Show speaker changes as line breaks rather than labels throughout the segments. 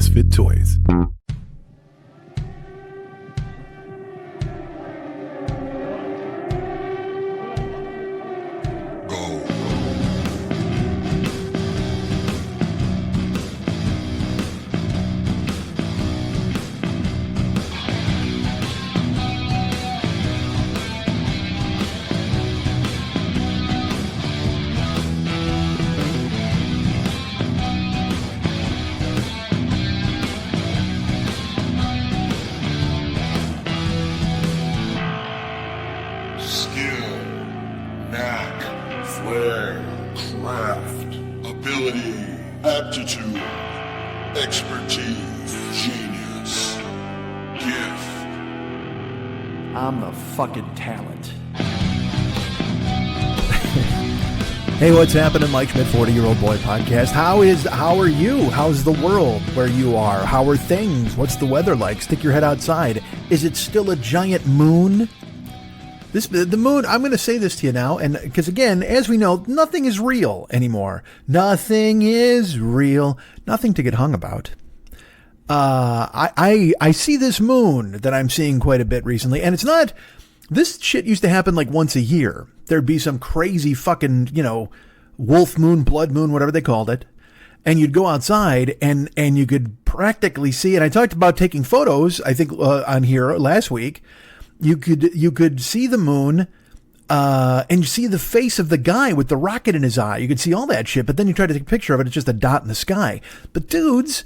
Misfit Toys.
Fucking talent.
Hey, what's happening, Mike Schmidt, 40-year-old boy podcast? How are you? How's the world where you are? How are things? What's the weather like? Stick your head outside. Is it still a giant moon? The moon, I'm going to say this to you now, and because again, as we know, nothing is real anymore. Nothing is real. Nothing to get hung about. I see this moon that I'm seeing quite a bit recently, and it's not. This shit used to happen like once a year. There'd be some crazy fucking, wolf moon, blood moon, whatever they called it. And you'd go outside and you could practically see it. I talked about taking photos, I think, on here last week. You could see the moon, and you see the face of the guy with the rocket in his eye. You could see all that shit, but then you try to take a picture of it. It's just a dot in the sky. But dudes,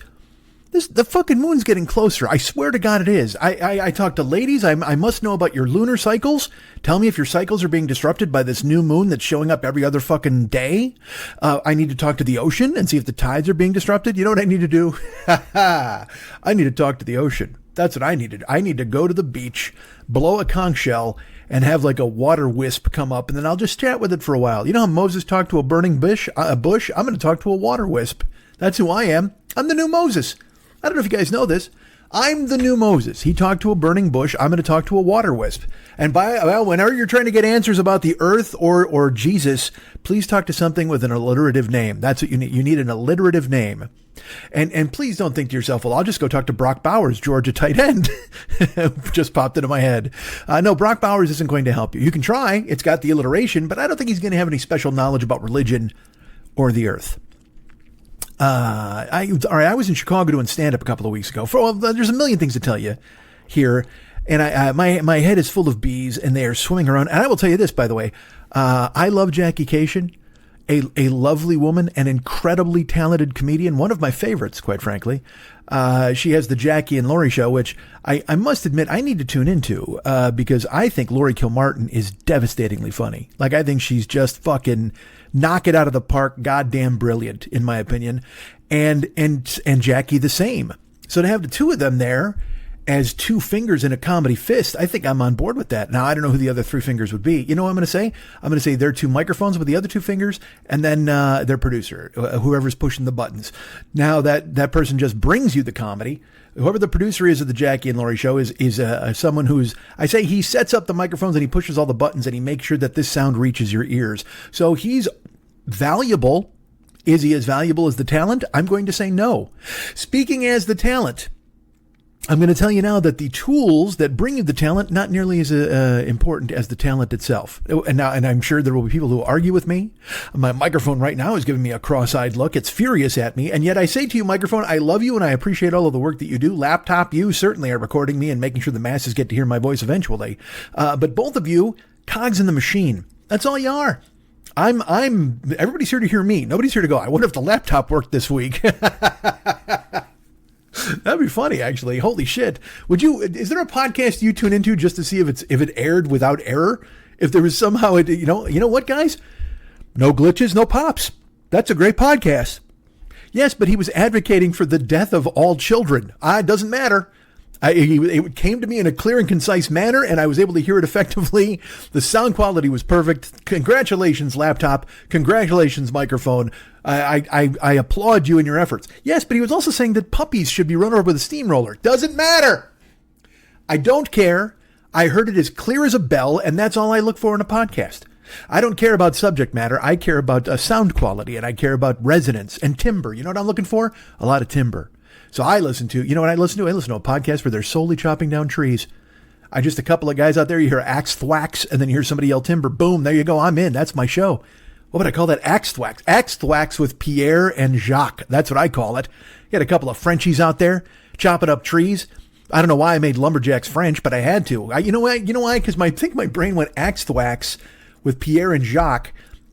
the fucking moon's getting closer. I swear to God it is. I talk to ladies. I must know about your lunar cycles. Tell me if your cycles are being disrupted by this new moon that's showing up every other fucking day. I need to talk to the ocean and see if the tides are being disrupted. You know what I need to do? I need to talk to the ocean. That's what I needed. I need to go to the beach, blow a conch shell, and have like a water wisp come up, and then I'll just chat with it for a while. You know how Moses talked to a burning bush? I'm going to talk to a water wisp. That's who I am. I'm the new Moses. I don't know if you guys know this. I'm the new Moses. He talked to a burning bush. I'm going to talk to a water wisp. And whenever you're trying to get answers about the earth or Jesus, please talk to something with an alliterative name. That's what you need. You need an alliterative name. And please don't think to yourself, well, I'll just go talk to Brock Bowers, Georgia tight end. Just popped into my head. No, Brock Bowers isn't going to help you. You can try. It's got the alliteration, but I don't think he's going to have any special knowledge about religion or the earth. I was in Chicago doing stand-up a couple of weeks ago. There's a million things to tell you here, and my head is full of bees, and they are swimming around. And I will tell you this, by the way, I love Jackie Cation, a lovely woman, an incredibly talented comedian, one of my favorites, quite frankly. She has the Jackie and Laurie show, which I must admit I need to tune into, because I think Laurie Kilmartin is devastatingly funny. Like, I think she's just fucking knock it out of the park, goddamn brilliant, in my opinion. And Jackie the same. So to have the two of them there as two fingers in a comedy fist, I think I'm on board with that. Now, I don't know who the other three fingers would be. You know what I'm going to say? I'm going to say they're two microphones with the other two fingers, and then their producer, whoever's pushing the buttons. Now, that person just brings you the comedy. Whoever the producer is of the Jackie and Laurie show is someone who's, I say he sets up the microphones and he pushes all the buttons and he makes sure that this sound reaches your ears. So he's valuable. Is he as valuable as the talent? I'm going to say no. Speaking as the talent, I'm going to tell you now that the tools that bring you the talent, not nearly as important as the talent itself. And I'm sure there will be people who argue with me. My microphone right now is giving me a cross-eyed look. It's furious at me. And yet I say to you, microphone, I love you and I appreciate all of the work that you do. Laptop, you certainly are recording me and making sure the masses get to hear my voice eventually. But both of you, cogs in the machine. That's all you are. Everybody's here to hear me. Nobody's here to go, I wonder if the laptop worked this week. That'd be funny, actually. Holy shit. Is there a podcast you tune into just to see if it aired without error? If there was somehow, you know what, guys? No glitches, no pops. That's a great podcast. Yes, but he was advocating for the death of all children. It doesn't matter. It came to me in a clear and concise manner, and I was able to hear it effectively. The sound quality was perfect. Congratulations, laptop. Congratulations, microphone. I applaud you in your efforts. Yes, but he was also saying that puppies should be run over with a steamroller. Doesn't matter. I don't care. I heard it as clear as a bell, and that's all I look for in a podcast. I don't care about subject matter. I care about sound quality, and I care about resonance and timbre. You know what I'm looking for? A lot of timbre. So I listen to, you know what I listen to? I listen to a podcast where they're solely chopping down trees. Just a couple of guys out there, you hear axe thwacks, and then you hear somebody yell timber. Boom, there you go. I'm in. That's my show. What would I call that? Axe thwacks. Axe thwacks with Pierre and Jacques. That's what I call it. You got a couple of Frenchies out there chopping up trees. I don't know why I made lumberjacks French, but I had to. You know why? Because I think my brain went axe thwacks with Pierre and Jacques,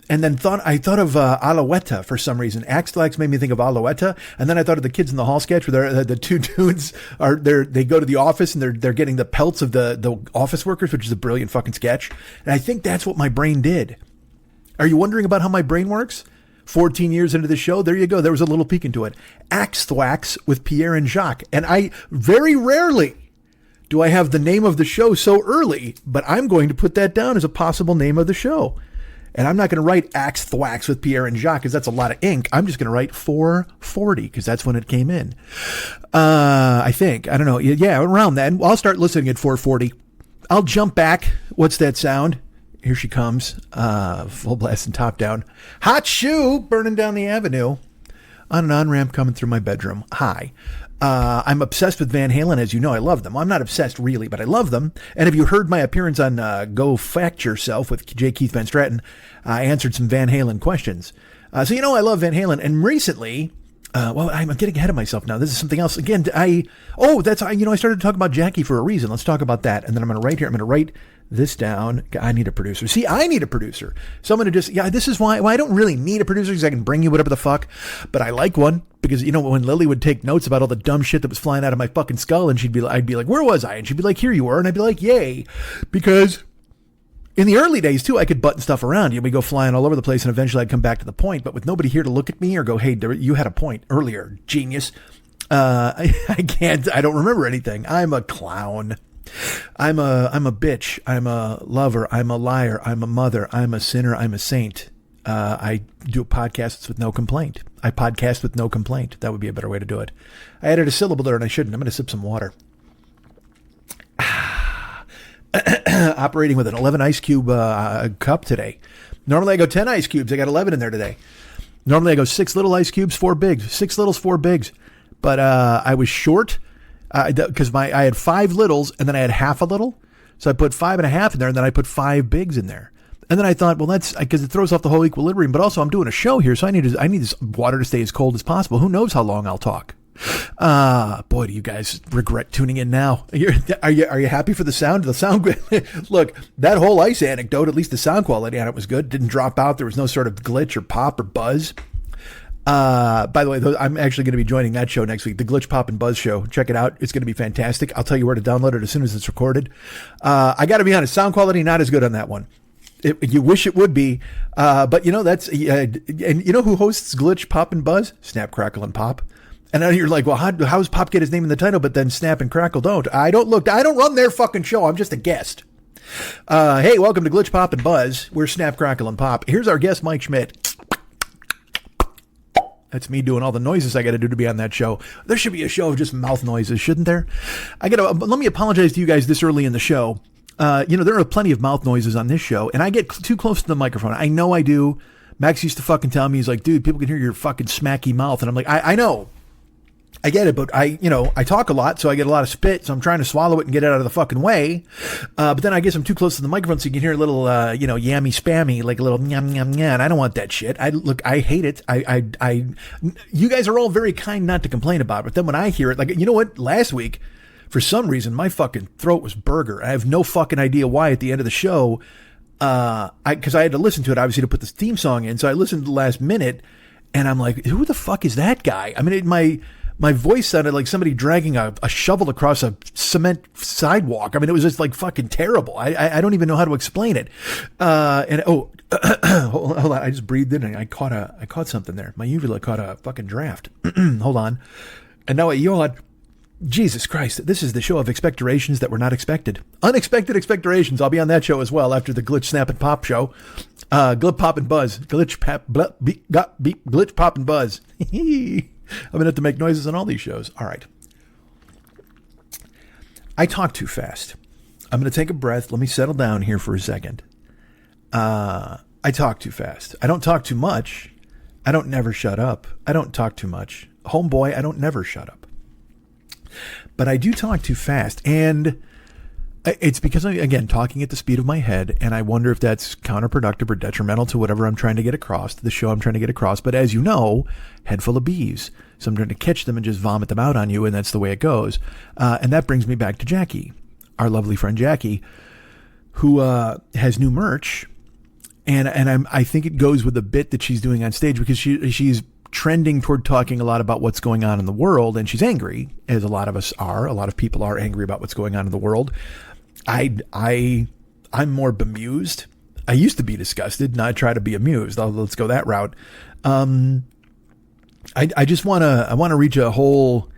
and then I thought of Alouette for some reason. Axe thwacks made me think of Alouette, and then I thought of the Kids in the Hall sketch where the two dudes they go to the office and they're getting the pelts of the office workers, which is a brilliant fucking sketch. And I think that's what my brain did. Are you wondering about how my brain works? 14 years into the show, there you go. There was a little peek into it. Axe thwacks with Pierre and Jacques. And I very rarely do I have the name of the show so early, but I'm going to put that down as a possible name of the show. And I'm not going to write Axe thwacks with Pierre and Jacques because that's a lot of ink. I'm just going to write 440 because that's when it came in. I think. I don't know. Yeah, around that. I'll start listening at 440. I'll jump back. What's that sound? Here she comes, full blast and top down. Hot shoe burning down the avenue on an on-ramp coming through my bedroom. Hi. I'm obsessed with Van Halen, as you know. I love them. I'm not obsessed really, but I love them. And if you heard my appearance on Go Fact Yourself with J. Keith Van Stratton, I answered some Van Halen questions. So you know I love Van Halen. And recently, well, I'm getting ahead of myself now. This is something else. Again, I started to talk about Jackie for a reason. Let's talk about that. And then I'm going to write here. I'm going to write this down. I need a producer. See, I need a producer. So I'm going to this is why I don't really need a producer because I can bring you whatever the fuck, but I like one because, you know, when Lily would take notes about all the dumb shit that was flying out of my fucking skull and I'd be like, where was I? And she'd be like, here you were. And I'd be like, yay. Because in the early days too, I could button stuff around. We go flying all over the place and eventually I'd come back to the point, but with nobody here to look at me or go, hey, you had a point earlier, genius. I don't remember anything. I'm a clown. I'm a bitch. I'm a lover. I'm a liar. I'm a mother. I'm a sinner. I'm a saint. I do podcasts with no complaint. I podcast with no complaint. That would be a better way to do it. I added a syllable there and I shouldn't. I'm going to sip some water. Operating with an 11 ice cube cup today. Normally I go 10 ice cubes. I got 11 in there today. Normally I go 6 little ice cubes, 4 bigs. 6 littles, 4 bigs. But I was short. Because I had 5 littles and then I had half a little. So I put 5.5 in there and then I put 5 bigs in there. And then I thought, well, that's because it throws off the whole equilibrium. But also I'm doing a show here. So I need this water to stay as cold as possible. Who knows how long I'll talk? Boy, do you guys regret tuning in now. Are you happy for the sound? The sound, look, that whole ice anecdote, at least the sound quality on it was good. Didn't drop out. There was no sort of glitch or pop or buzz. By the way, I'm actually going to be joining that show next week, the Glitch Pop and Buzz show. Check it out. It's going to be fantastic. I'll tell you where to download it as soon as it's recorded. I got to be honest, sound quality not as good on that one. You wish it would be, but you know that's and you know who hosts Glitch Pop and Buzz? Snap, Crackle, and Pop. And then you're like, well, how does Pop get his name in the title, but then Snap and Crackle don't? I don't run their fucking show. I'm just a guest. Hey, welcome to Glitch Pop and Buzz. We're Snap, Crackle, and Pop. Here's our guest, Mike Schmidt. That's me doing all the noises I got to do to be on that show. There should be a show of just mouth noises, shouldn't there? Let me apologize to you guys this early in the show. There are plenty of mouth noises on this show, and I get too close to the microphone. I know I do. Max used to fucking tell me, he's like, dude, people can hear your fucking smacky mouth. And I'm like, I know. I get it, but I talk a lot, so I get a lot of spit, so I'm trying to swallow it and get it out of the fucking way. But then I guess I'm too close to the microphone, so you can hear a little, yammy spammy, like a little nyam nyam nyam. I don't want that shit. I hate it. You guys are all very kind not to complain about it, but then when I hear it, like, you know what? Last week, for some reason, my fucking throat was burger. I have no fucking idea why at the end of the show, because I had to listen to it, obviously, to put this theme song in, so I listened to the last minute, and I'm like, who the fuck is that guy? I mean, my voice sounded like somebody dragging a shovel across a cement sidewalk. I mean, it was just like fucking terrible. I don't even know how to explain it. Hold on. I just breathed in and I caught something there. My uvula caught a fucking draft. Hold on. And now I yawned. Jesus Christ. This is the show of expectorations that were not expected. Unexpected expectorations. I'll be on that show as well after the Glitch Snap and Pop show. Glitch Pop and Buzz. Glitch Pop and Buzz. I'm going to have to make noises on all these shows. All right. I talk too fast. I'm going to take a breath. Let me settle down here for a second. I talk too fast. I don't talk too much. I don't never shut up. I don't talk too much. Homeboy, I don't never shut up. but I do talk too fast. And it's because I'm, again, talking at the speed of my head, and I wonder if that's counterproductive or detrimental to whatever I'm trying to get across, to the show I'm trying to get across. But as you know, head full of bees. So I'm trying to catch them and just vomit them out on you, and that's the way it goes. And that brings me back to Jackie, our lovely friend Jackie, who has new merch. And I think it goes with the bit that she's doing on stage, because she's trending toward talking a lot about what's going on in the world, and she's angry, as a lot of us are. A lot of people are angry about what's going on in the world. I'm more bemused. I used to be disgusted. Now I try to be amused. Let's go that route. I just want to reach a whole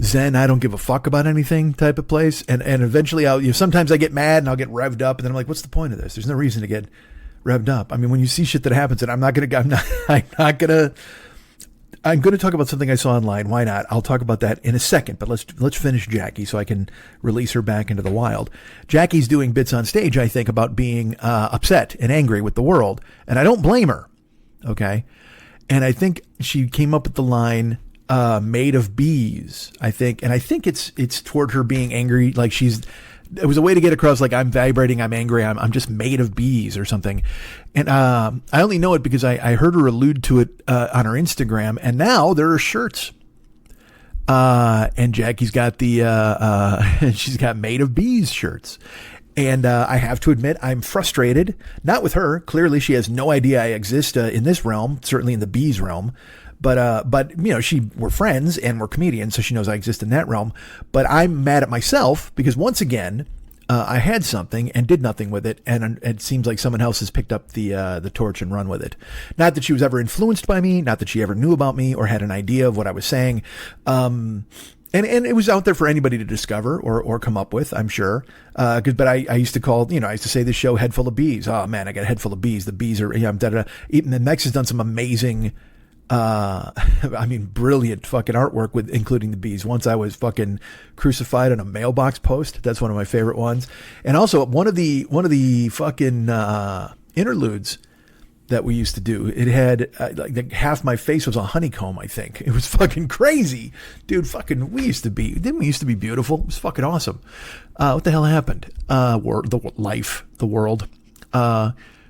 Zen, I don't give a fuck about anything type of place. And eventually sometimes I get mad and I'll get revved up, and then I'm like, what's the point of this? There's no reason to get revved up. I mean, when you see shit that happens, and I'm going to talk about something I saw online. Why not? I'll talk about that in a second, but let's finish Jackie so I can release her back into the wild. Jackie's doing bits on stage, I think, about being upset and angry with the world, and I don't blame her. Okay. And I think she came up with the line, made of bees, I think. And I think it's toward her being angry. Like it was a way to get across, like, I'm vibrating, I'm angry, I'm just made of bees or something. And I only know it because I heard her allude to it on her Instagram, and now there are shirts. And Jackie's got she's got made of bees shirts. And I have to admit, I'm frustrated, not with her. Clearly, she has no idea I exist in this realm, certainly in the bees realm. But we're friends and we're comedians, so she knows I exist in that realm. But I'm mad at myself because, once again, I had something and did nothing with it, and it seems like someone else has picked up the torch and run with it. Not that she was ever influenced by me, not that she ever knew about me or had an idea of what I was saying. And it was out there for anybody to discover or come up with, I'm sure. But I used to call, I used to say this show Head Full of Bees. Oh man, I got a head full of bees. The bees are, Even Mex has done some amazing, brilliant fucking artwork including the bees. Once I was fucking crucified on a mailbox post. That's one of my favorite ones. And also one of the fucking, interludes that we used to do, it had like half my face was a honeycomb, I think. It was fucking crazy. Dude, didn't we used to be beautiful? It was fucking awesome. What the hell happened? The world.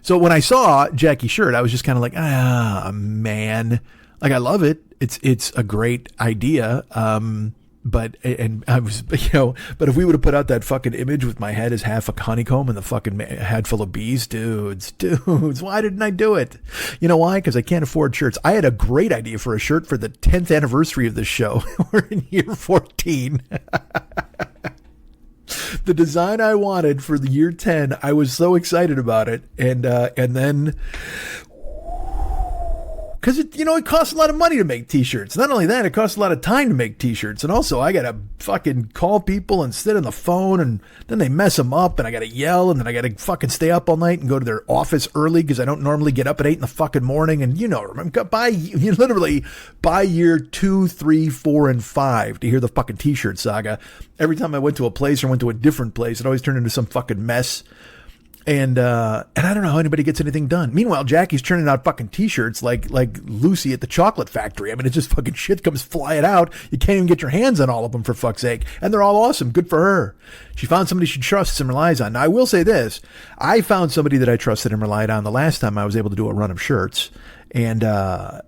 So when I saw Jackie's shirt, I was just kind of like, man, like, I love it. It's a great idea. But if we would have put out that fucking image with my head as half a honeycomb and the fucking head full of bees, dudes, why didn't I do it? You know why? Because I can't afford shirts. I had a great idea for a shirt for the 10th anniversary of this show. We're in year 14. The design I wanted for the year 10, I was so excited about it. And then, because it costs a lot of money to make t-shirts. Not only that, it costs a lot of time to make t-shirts. And also, I got to fucking call people and sit on the phone, and then they mess them up, and I got to yell, and then I got to fucking stay up all night and go to their office early because I don't normally get up at 8 in the fucking morning. And literally by year 2, 3, 4, and 5 to hear the fucking t-shirt saga. Every time I went to a place or went to a different place, it always turned into some fucking mess. And I don't know how anybody gets anything done. Meanwhile, Jackie's churning out fucking t-shirts like Lucy at the chocolate factory. I mean, it's just fucking shit comes flying out. You can't even get your hands on all of them, for fuck's sake. And they're all awesome. Good for her. She found somebody she trusts and relies on. Now, I will say this. I found somebody that I trusted and relied on the last time I was able to do a run of shirts. And, I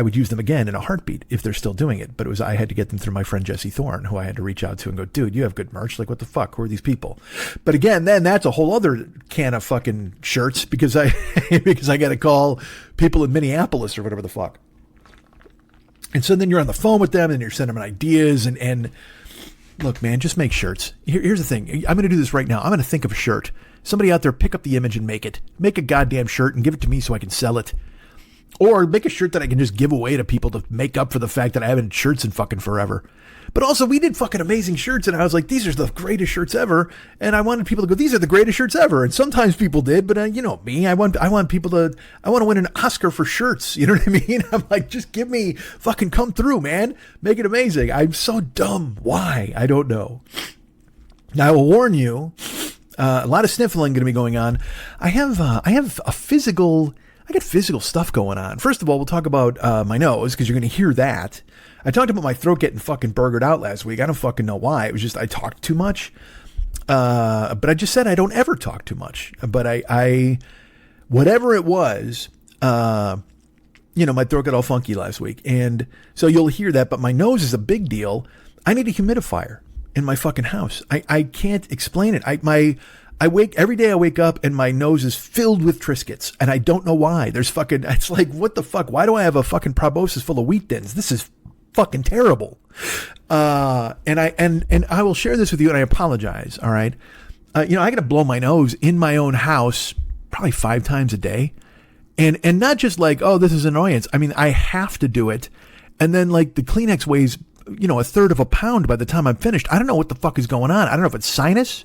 would use them again in a heartbeat if they're still doing it. But I had to get them through my friend Jesse Thorne, who I had to reach out to and go, dude, you have good merch. Like, what the fuck? Who are these people? But again, then that's a whole other can of fucking shirts because I got to call people in Minneapolis or whatever the fuck. And so then you're on the phone with them and you're sending them ideas and look, man, just make shirts. Here's the thing. I'm going to do this right now. I'm going to think of a shirt. Somebody out there, pick up the image and make it. Make a goddamn shirt and give it to me so I can sell it. Or make a shirt that I can just give away to people to make up for the fact that I haven't had shirts in fucking forever. But also, we did fucking amazing shirts, and I was like, these are the greatest shirts ever. And I wanted people to go, these are the greatest shirts ever. And sometimes people did, but you know me, I want people to, I want to win an Oscar for shirts. You know what I mean? I'm like, just give me, fucking come through, man. Make it amazing. I'm so dumb. Why? I don't know. Now, I will warn you, a lot of sniffling going to be going on. I have a physical... I got physical stuff going on. First of all, we'll talk about my nose because you're going to hear that. I talked about my throat getting fucking burgered out last week. I don't fucking know why. It was just I talked too much. But I just said I don't ever talk too much. But I whatever it was, my throat got all funky last week. And so you'll hear that. But my nose is a big deal. I need a humidifier in my fucking house. I can't explain it. Every day I wake up and my nose is filled with Triscuits and I don't know why. It's like, what the fuck? Why do I have a fucking proboscis full of wheat thins? This is fucking terrible. And I will share this with you and I apologize. All right. I got to blow my nose in my own house probably 5 times a day. And not just like, oh, this is annoyance. I mean, I have to do it. And then like the Kleenex weighs, a third of a pound by the time I'm finished. I don't know what the fuck is going on. I don't know if it's sinus.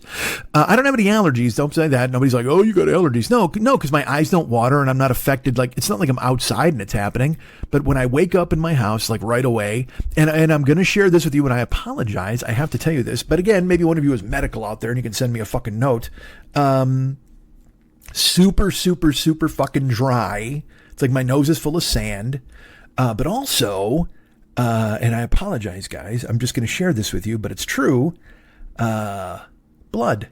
I don't have any allergies. Don't say that. Nobody's like, oh, you got allergies. No, because my eyes don't water and I'm not affected. Like, it's not like I'm outside and it's happening. But when I wake up in my house, like right away, and I'm going to share this with you and I apologize. I have to tell you this. But again, maybe one of you is medical out there and you can send me a fucking note. Super, super, super fucking dry. It's like my nose is full of sand. But also... and I apologize, guys. I'm just going to share this with you, but it's true. Blood,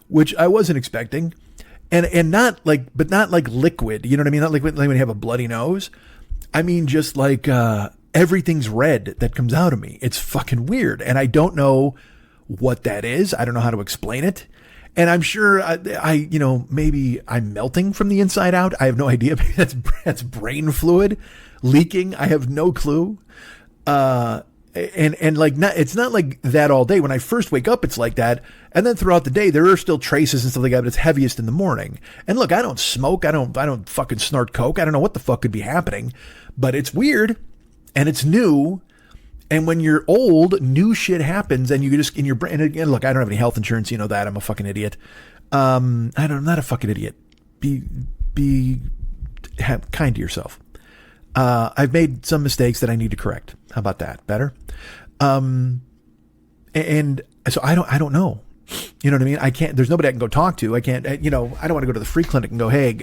which I wasn't expecting, and not like liquid. You know what I mean? Not like when you have a bloody nose. I mean, just like everything's red that comes out of me. It's fucking weird, and I don't know what that is. I don't know how to explain it. And I'm sure maybe I'm melting from the inside out. I have no idea. Maybe that's brain fluid leaking. I have no clue. It's not like that all day. When I first wake up, it's like that. And then throughout the day, there are still traces and stuff like that, but it's heaviest in the morning. And look, I don't smoke. I don't fucking snort coke. I don't know what the fuck could be happening, but it's weird and it's new. And when you're old, new shit happens and you just in your brain. And again, look, I don't have any health insurance. You know that. I'm a fucking idiot. I'm not a fucking idiot. Be kind to yourself. I've made some mistakes that I need to correct. How about that? Better? And so I don't know. You know what I mean? I can't, there's nobody I can go talk to. I can't, I don't want to go to the free clinic and go, hey,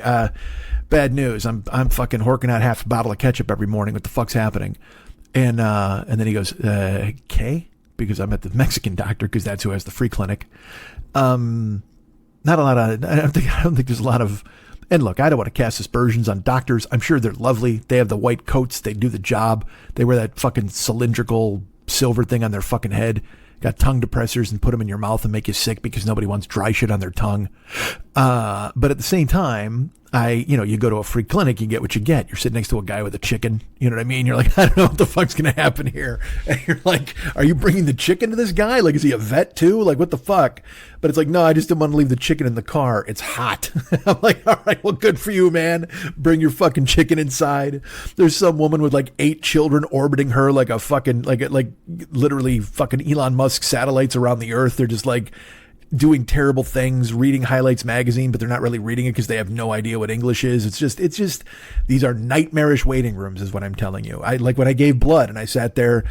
bad news. I'm fucking horking out half a bottle of ketchup every morning. What the fuck's happening? And then he goes, okay, because I'm at the Mexican doctor because that's who has the free clinic. Not a lot of, I don't think there's a lot of, and look, I don't want to cast aspersions on doctors. I'm sure they're lovely. They have the white coats. They do the job. They wear that fucking cylindrical silver thing on their fucking head. Got tongue depressors and put them in your mouth and make you sick because nobody wants dry shit on their tongue. But at the same time, you go to a free clinic, you get what you get. You're sitting next to a guy with a chicken. You know what I mean? You're like, I don't know what the fuck's going to happen here. And you're like, are you bringing the chicken to this guy? Like, is he a vet too? Like, what the fuck? But it's like, no, I just didn't want to leave the chicken in the car. It's hot. I'm like, all right, well, good for you, man. Bring your fucking chicken inside. There's some woman with like 8 children orbiting her like a fucking, like literally fucking Elon Musk satellites around the earth. They're just like, doing terrible things, reading Highlights magazine, but they're not really reading it because they have no idea what English is. It's just, these are nightmarish waiting rooms is what I'm telling you. I like when I gave blood and I sat there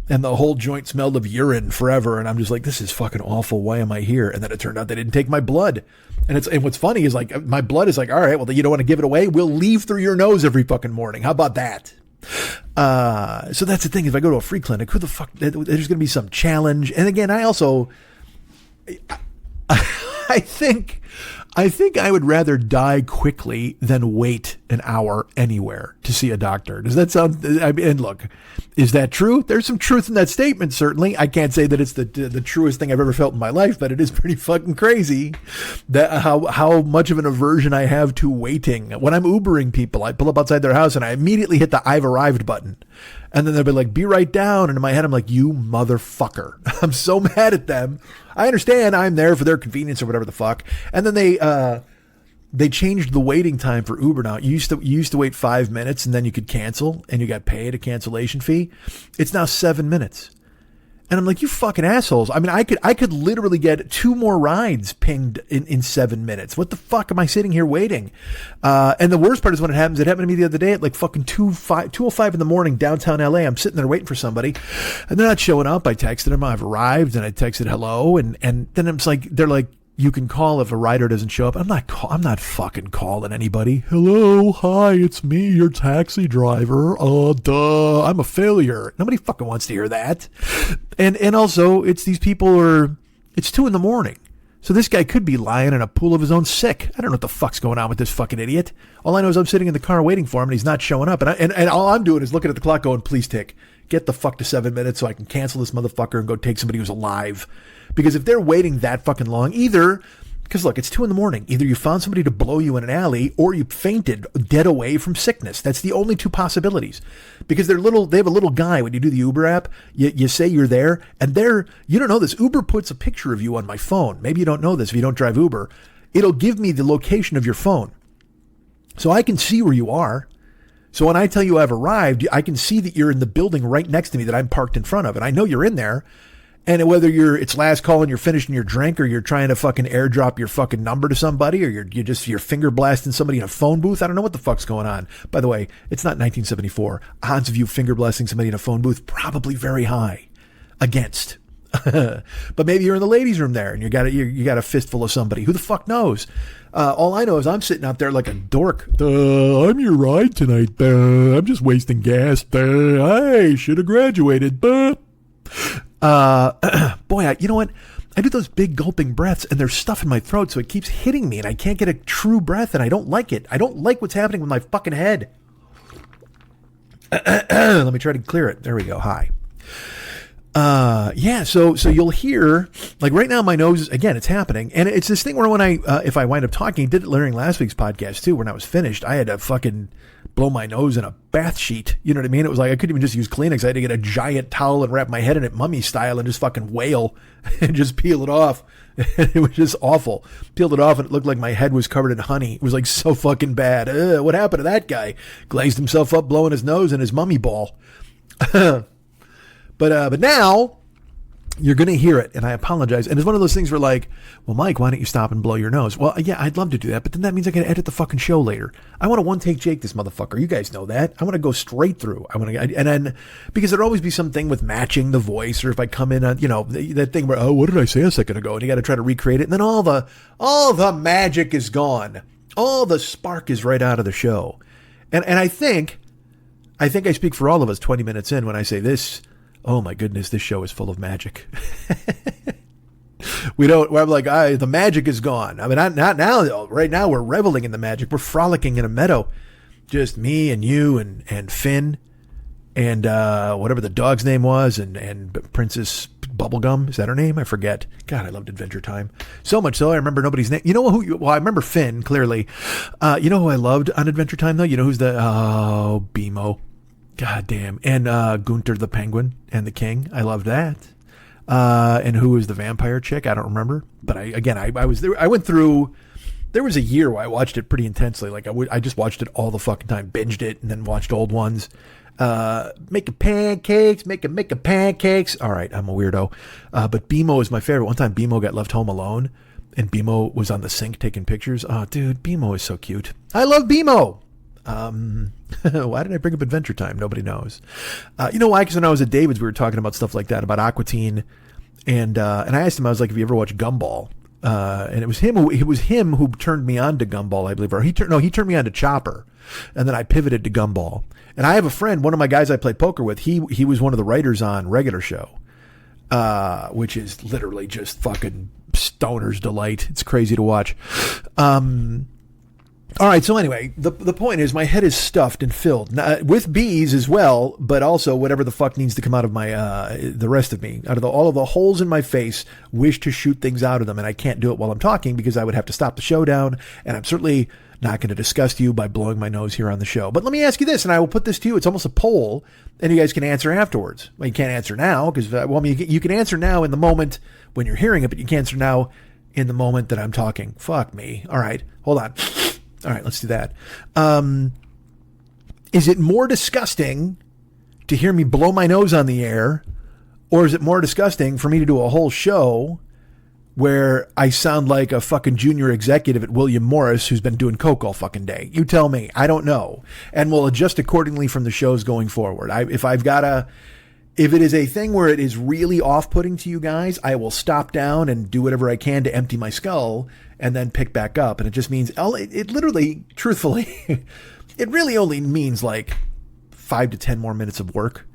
and the whole joint smelled of urine forever. And I'm just like, this is fucking awful. Why am I here? And then it turned out they didn't take my blood. And what's funny is like, my blood is like, all right, well, you don't want to give it away. We'll leave through your nose every fucking morning. How about that? So that's the thing. If I go to a free clinic, who the fuck, there's going to be some challenge. And again, I think I would rather die quickly than wait an hour anywhere to see a doctor. Does that sound? And look, is that true? There's some truth in that statement. Certainly, I can't say that it's the truest thing I've ever felt in my life, but it is pretty fucking crazy that how much of an aversion I have to waiting. When I'm Ubering people, I pull up outside their house and I immediately hit the "I've arrived" button. And then they'll be like, be right down. And in my head, I'm like, you motherfucker. I'm so mad at them. I understand I'm there for their convenience or whatever the fuck. And then they changed the waiting time for Uber now. You used to wait 5 minutes and then you could cancel and you got paid a cancellation fee. It's now 7 minutes. And I'm like, you fucking assholes. I mean, I could literally get 2 more rides pinged in 7 minutes. What the fuck am I sitting here waiting? And the worst part is when it happens. It happened to me the other day at like fucking 2:05 in the morning, downtown LA. I'm sitting there waiting for somebody and they're not showing up. I texted them, I've arrived, and I texted hello. And then it's like, they're like, you can call if a rider doesn't show up. I'm not fucking calling anybody. Hello, hi, it's me, your taxi driver. Duh, I'm a failure. Nobody fucking wants to hear that. And also, it's these people it's 2 a.m. So this guy could be lying in a pool of his own sick. I don't know what the fuck's going on with this fucking idiot. All I know is I'm sitting in the car waiting for him and he's not showing up. And all I'm doing is looking at the clock going, please tick. Get the fuck to 7 minutes so I can cancel this motherfucker and go take somebody who's alive. Because if they're waiting that fucking long, because look, it's 2 a.m. Either you found somebody to blow you in an alley or you fainted dead away from sickness. That's the only 2 possibilities. Because they have a little guy when you do the Uber app, you say you're there, and you don't know this. Uber puts a picture of you on my phone. Maybe you don't know this if you don't drive Uber. It'll give me the location of your phone. So I can see where you are. So when I tell you I've arrived, I can see that you're in the building right next to me that I'm parked in front of. And I know you're in there. And whether it's last call and you're finishing your drink, or you're trying to fucking airdrop your fucking number to somebody, or you're finger blasting somebody in a phone booth. I don't know what the fuck's going on. By the way, it's not 1974. Odds of you finger blasting somebody in a phone booth, probably very high. Against. But maybe you're in the ladies' room there and you got a fistful of somebody. Who the fuck knows? All I know is I'm sitting out there like a dork. I'm your ride tonight. I'm just wasting gas. I should have graduated. Boy, you know what? I do those big gulping breaths and there's stuff in my throat, so it keeps hitting me and I can't get a true breath and I don't like it. I don't like what's happening with my fucking head. Let me try to clear it. There we go. Hi. So you'll hear, like right now my nose, again, it's happening. And it's this thing where when if I wind up talking, did it during last week's podcast too, when I was finished, I had to fucking blow my nose in a bath sheet. You know what I mean? It was like, I couldn't even just use Kleenex. I had to get a giant towel and wrap my head in it mummy style and just fucking wail and just peel it off. It was just awful. Peeled it off and it looked like my head was covered in honey. It was like so fucking bad. What happened to that guy? Glazed himself up, blowing his nose in his mummy ball. But now you're going to hear it, and I apologize. And it's one of those things where like, well, Mike, why don't you stop and blow your nose? Well, yeah, I'd love to do that, but then that means I got to edit the fucking show later. I want to one-take Jake this motherfucker. You guys know that. I want to go straight through. And then because there'll always be something with matching the voice, or if I come in on, that thing where, oh, what did I say a second ago? And you got to try to recreate it, and then all the magic is gone. All the spark is right out of the show. And I think I speak for all of us 20 minutes in when I say this. Oh my goodness, this show is full of magic. I'm like, the magic is gone. I mean, not now though. Right now we're reveling in the magic. We're frolicking in a meadow. Just me and you and Finn and whatever the dog's name was and Princess Bubblegum. Is that her name? I forget. God, I loved Adventure Time. So much so I remember nobody's name. You know who? I remember Finn, clearly. You know who I loved on Adventure Time though? You know who's BMO. God damn. And Gunther the Penguin and the King. I loved that. And who was the vampire chick? I don't remember. But I was there. I went through. There was a year where I watched it pretty intensely. Like I just watched it all the fucking time. Binged it and then watched old ones. Making pancakes. All right, I'm a weirdo. But BMO is my favorite. One time BMO got left home alone. And BMO was on the sink taking pictures. Oh, dude, BMO is so cute. I love BMO. Why did I bring up Adventure Time? Nobody knows. You know why? Because when I was at David's, we were talking about stuff like that, about Aqua Teen, and I asked him, I was like, "Have you ever watched Gumball?" And it was him who turned me on to Gumball, I believe, or he turned me on to Chopper, and then I pivoted to Gumball. And I have a friend, one of my guys I play poker with. He was one of the writers on Regular Show, which is literally just fucking stoner's delight. It's crazy to watch. All right, so anyway, the point is my head is stuffed and filled with bees as well, but also whatever the fuck needs to come out of my the rest of me, out of all of the holes in my face, wish to shoot things out of them, and I can't do it while I'm talking because I would have to stop the show down, and I'm certainly not going to disgust you by blowing my nose here on the show. But let me ask you this, and I will put this to you. It's almost a poll, and you guys can answer afterwards. Well, you can't answer now because you can answer now in the moment when you're hearing it, but you can't answer now in the moment that I'm talking. Fuck me. All right, hold on. All right, let's do that. Is it more disgusting to hear me blow my nose on the air, or is it more disgusting for me to do a whole show where I sound like a fucking junior executive at William Morris who's been doing coke all fucking day? You tell me. I don't know. And we'll adjust accordingly from the shows going forward. If I've got to If it is a thing where it is really off-putting to you guys, I will stop down and do whatever I can to empty my skull and then pick back up. And it just means, it literally, truthfully, it really only means like 5 to 10 more minutes of work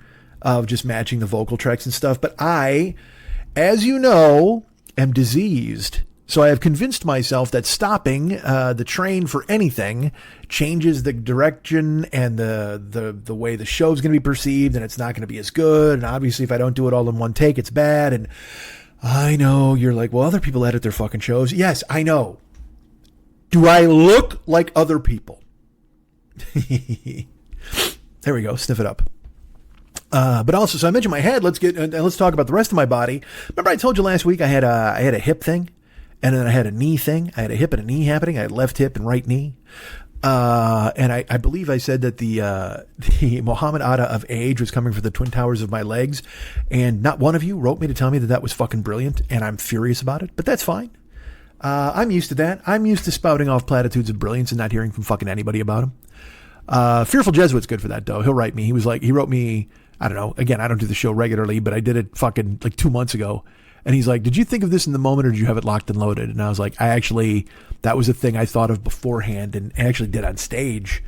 of just matching the vocal tracks and stuff. But I, as you know, am diseased. So I have convinced myself that stopping the train for anything changes the direction and the way the show's going to be perceived, and it's not going to be as good. And obviously, if I don't do it all in one take, it's bad. And I know you're like, well, other people edit their fucking shows. Yes, I know. Do I look like other people? There we go. Sniff it up. But also, so I mentioned my head. Let's talk about the rest of my body. Remember, I told you last week I had a hip thing. And then I had a knee thing. I had a hip and a knee happening. I had left hip and right knee. And I believe I said that the Muhammad Atta of age was coming for the twin towers of my legs. And not one of you wrote me to tell me that was fucking brilliant. And I'm furious about it. But that's fine. I'm used to that. I'm used to spouting off platitudes of brilliance and not hearing from fucking anybody about them. Fearful Jesuit's good for that, though. He'll write me. He wrote me, I don't know. Again, I don't do the show regularly, but I did it fucking like 2 months ago. And he's like, did you think of this in the moment or did you have it locked and loaded? And I was like, that was a thing I thought of beforehand and actually did on stage.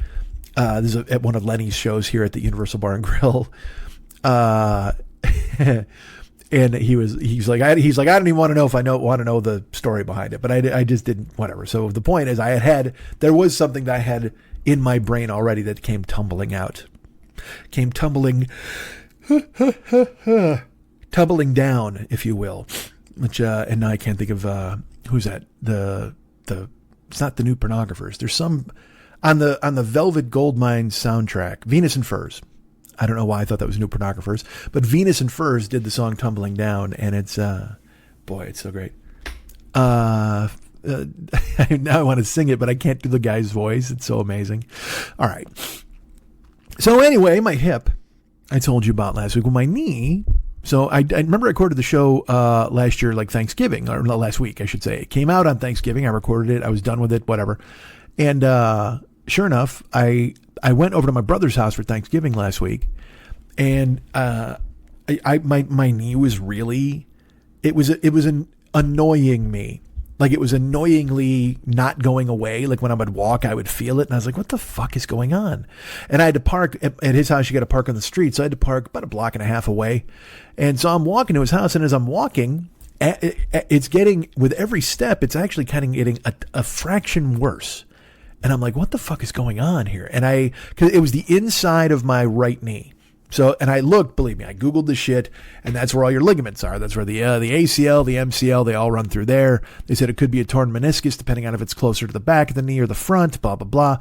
This is at one of Lenny's shows here at the Universal Bar and Grill. And he's like, I don't even want to know if I want to know the story behind it, but I just didn't, whatever. So the point is there was something that I had in my brain already that came tumbling out, tumbling down, if you will, which, and now I can't think of, who's that? It's not the New Pornographers. There's some on the Velvet Goldmine soundtrack, Venus and Furs. I don't know why I thought that was New Pornographers, but Venus and Furs did the song Tumbling Down. And it's, boy, it's so great. Now I want to sing it, but I can't do the guy's voice. It's so amazing. All right. So anyway, my hip, I told you about last week. Well, my knee. So I remember I recorded the show last year, like Thanksgiving, or last week, I should say. It came out on Thanksgiving. I recorded it. I was done with it, whatever. And sure enough, I went over to my brother's house for Thanksgiving last week, and my knee was really, it was annoying me. Like, it was annoyingly not going away. Like, when I would walk, I would feel it. And I was like, what the fuck is going on? And I had to park at his house. You got to park on the street. So I had to park about a block and a half away. And so I'm walking to his house. And as I'm walking, it's getting, with every step, it's actually kind of getting a fraction worse. And I'm like, what the fuck is going on here? And because it was the inside of my right knee. So, and I looked, believe me, I Googled the shit, and that's where all your ligaments are. That's where the ACL, the MCL, they all run through there. They said it could be a torn meniscus, depending on if it's closer to the back of the knee or the front, blah, blah, blah.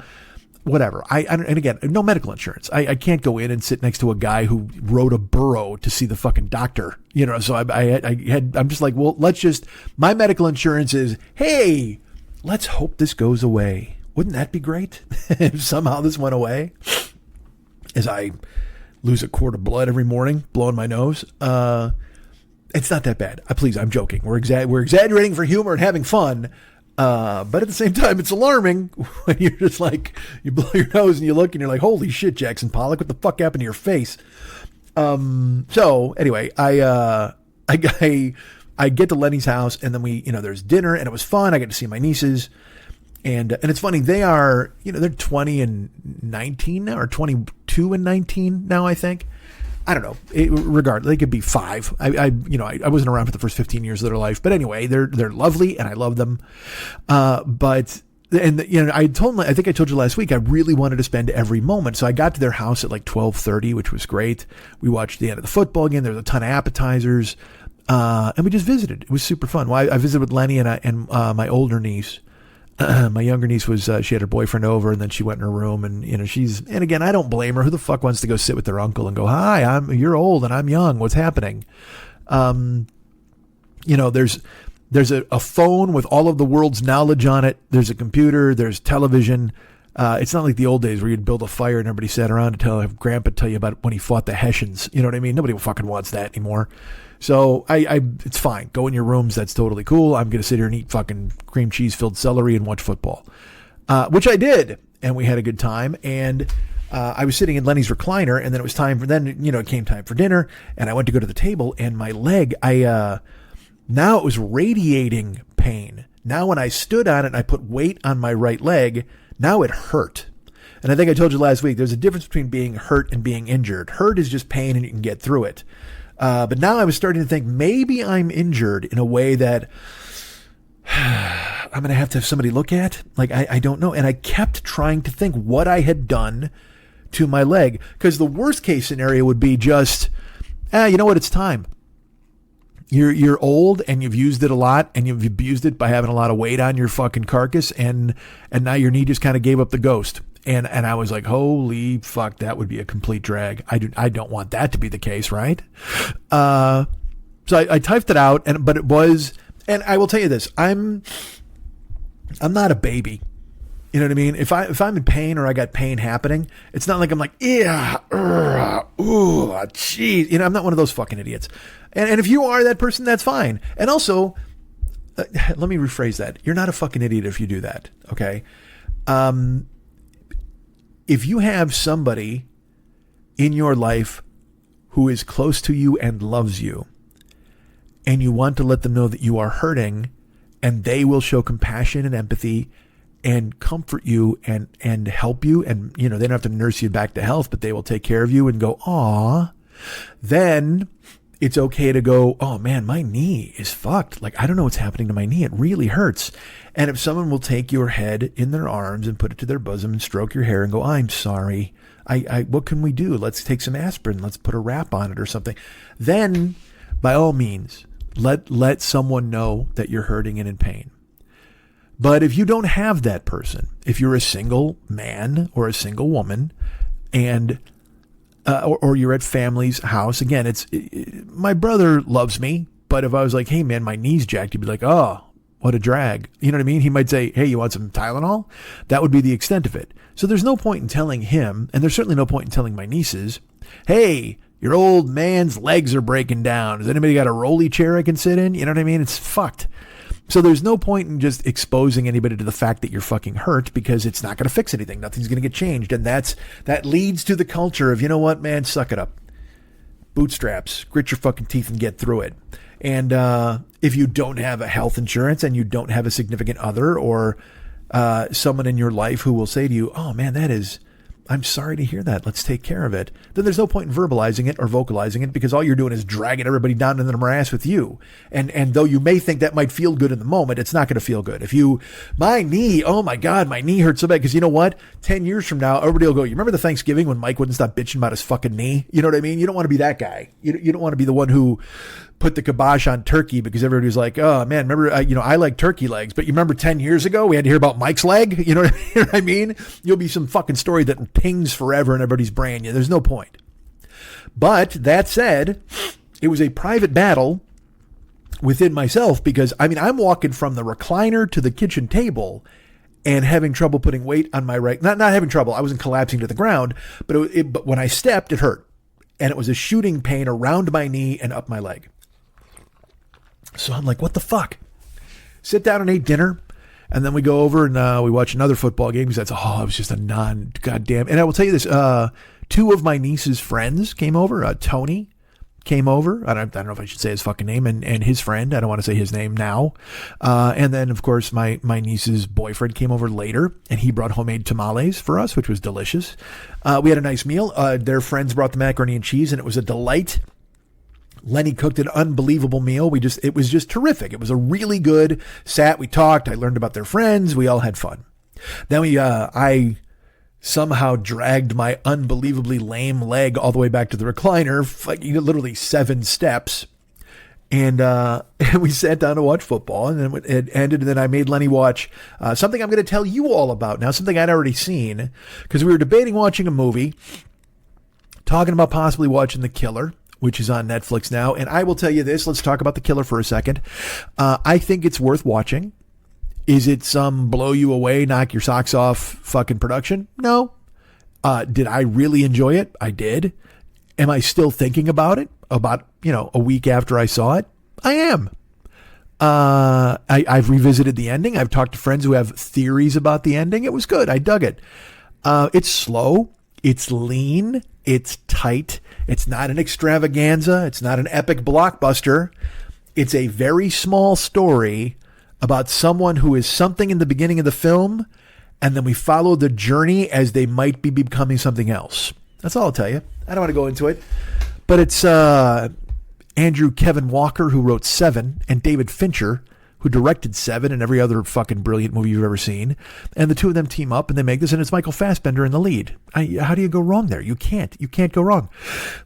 Whatever. And again, no medical insurance. I can't go in and sit next to a guy who rode a burro to see the fucking doctor. You know, so I'm just like, well, my medical insurance is, hey, let's hope this goes away. Wouldn't that be great if somehow this went away? As I lose a quart of blood every morning, blowing my nose. It's not that bad. Please, I'm joking. We're exaggerating for humor and having fun. But at the same time, it's alarming when you're just like, you blow your nose and you look and you're like, holy shit, Jackson Pollock, what the fuck happened to your face? So anyway, I get to Lenny's house and then there's dinner and it was fun. I get to see my nieces. And it's funny, they are, they're 20 and 19 now, or 22 and 19 now, I think. I don't know. Regardless, they could be 5. I wasn't around for the first 15 years of their life, but anyway, they're lovely and I love them. I think I told you last week, I really wanted to spend every moment. So I got to their house at like 12:30, which was great. We watched the end of the football game. There was a ton of appetizers, and we just visited. It was super fun. Well, I visited with Lenny and my older niece. My younger niece she had her boyfriend over and then she went in her room and, and again, I don't blame her. Who the fuck wants to go sit with their uncle and go, hi, you're old and I'm young. What's happening? There's a phone with all of the world's knowledge on it. There's a computer, there's television. It's not like the old days where you'd build a fire and everybody sat around to have Grandpa tell you about when he fought the Hessians. You know what I mean? Nobody fucking wants that anymore. So it's fine. Go in your rooms. That's totally cool. I'm going to sit here and eat fucking cream cheese filled celery and watch football, which I did. And we had a good time. And I was sitting in Lenny's recliner, and then it came time for dinner, and I went to go to the table, and my leg, now it was radiating pain. Now when I stood on it and I put weight on my right leg, now it hurt. And I think I told you last week, there's a difference between being hurt and being injured. Hurt is just pain and you can get through it. But now I was starting to think maybe I'm injured in a way that I'm going to have somebody look at. Like, I don't know. And I kept trying to think what I had done to my leg. Because the worst case scenario would be just, you know what, it's time. You're old and you've used it a lot and you've abused it by having a lot of weight on your fucking carcass. And now your knee just kind of gave up the ghost. And I was like, holy fuck, that would be a complete drag. I don't want that to be the case, right? So I typed it out, but it was, and I will tell you this, I'm not a baby. You know what I mean? If I'm in pain or I got pain happening, it's not like I'm like, geez. I'm not one of those fucking idiots. And if you are that person, that's fine. And also, let me rephrase that. You're not a fucking idiot if you do that. Okay. If you have somebody in your life who is close to you and loves you, and you want to let them know that you are hurting, and they will show compassion and empathy and comfort you and help you, and they don't have to nurse you back to health, but they will take care of you and go, aw, then it's okay to go, oh man, my knee is fucked. Like, I don't know what's happening to my knee. It really hurts. And if someone will take your head in their arms and put it to their bosom and stroke your hair and go, I'm sorry. What can we do? Let's take some aspirin. Let's put a wrap on it or something. Then by all means, let someone know that you're hurting and in pain. But if you don't have that person, if you're a single man or a single woman and or you're at family's house. Again, my brother loves me, but if I was like, hey man, my knee's jacked, he'd be like, oh, what a drag. You know what I mean? He might say, hey, you want some Tylenol? That would be the extent of it. So there's no point in telling him, and there's certainly no point in telling my nieces, hey, your old man's legs are breaking down. Has anybody got a rolly chair I can sit in? You know what I mean? It's fucked. So there's no point in just exposing anybody to the fact that you're fucking hurt, because it's not going to fix anything. Nothing's going to get changed. And that leads to the culture of, you know what, man, suck it up. Bootstraps, grit your fucking teeth and get through it. And if you don't have a health insurance and you don't have a significant other or someone in your life who will say to you, oh man, I'm sorry to hear that. Let's take care of it. Then there's no point in verbalizing it or vocalizing it, because all you're doing is dragging everybody down into the morass with you. And though you may think that might feel good in the moment, it's not going to feel good. My knee, oh my God, my knee hurts so bad. Because you know what? 10 years from now, everybody will go, you remember the Thanksgiving when Mike wouldn't stop bitching about his fucking knee? You know what I mean? You don't want to be that guy. You don't want to be the one who put the kibosh on turkey, because everybody was like, oh man, remember, I like turkey legs, but you remember 10 years ago we had to hear about Mike's leg? You know what I mean? You'll be some fucking story that pings forever in everybody's brain. Yeah, there's no point. But that said, it was a private battle within myself, because I'm walking from the recliner to the kitchen table and having trouble putting weight on my right, not having trouble. I wasn't collapsing to the ground, but when I stepped, it hurt. And it was a shooting pain around my knee and up my leg. So I'm like, what the fuck? Sit down and ate dinner. And then we go over and we watch another football game, because it was just a non-goddamn. And I will tell you this, two of my niece's friends came over. Tony came over. I don't know if I should say his fucking name, and his friend. I don't want to say his name now. And then, of course, my niece's boyfriend came over later, and he brought homemade tamales for us, which was delicious. We had a nice meal. Their friends brought the macaroni and cheese, and it was a delight. Lenny cooked an unbelievable meal. It was just terrific. It was a really good we talked. I learned about their friends. We all had fun. Then I somehow dragged my unbelievably lame leg all the way back to the recliner, literally 7 steps. And we sat down to watch football, and then it ended. And then I made Lenny watch something I'm going to tell you all about now, something I'd already seen, because we were debating watching a movie, talking about possibly watching The Killer, which is on Netflix now. And I will tell you this. Let's talk about The Killer for a second. I think it's worth watching. Is it some blow you away, knock your socks off fucking production? No. Did I really enjoy it? I did. Am I still thinking about it? About, a week after I saw it? I am. I've revisited the ending. I've talked to friends who have theories about the ending. It was good. I dug it. It's slow. It's lean. It's tight. It's not an extravaganza. It's not an epic blockbuster. It's a very small story about someone who is something in the beginning of the film, and then we follow the journey as they might be becoming something else. That's all I'll tell you. I don't want to go into it. But it's Andrew Kevin Walker, who wrote Seven, and David Fincher, who directed Seven and every other fucking brilliant movie you've ever seen. And the two of them team up and they make this, and it's Michael Fassbender in the lead. How do you go wrong there? You can't. You can't go wrong.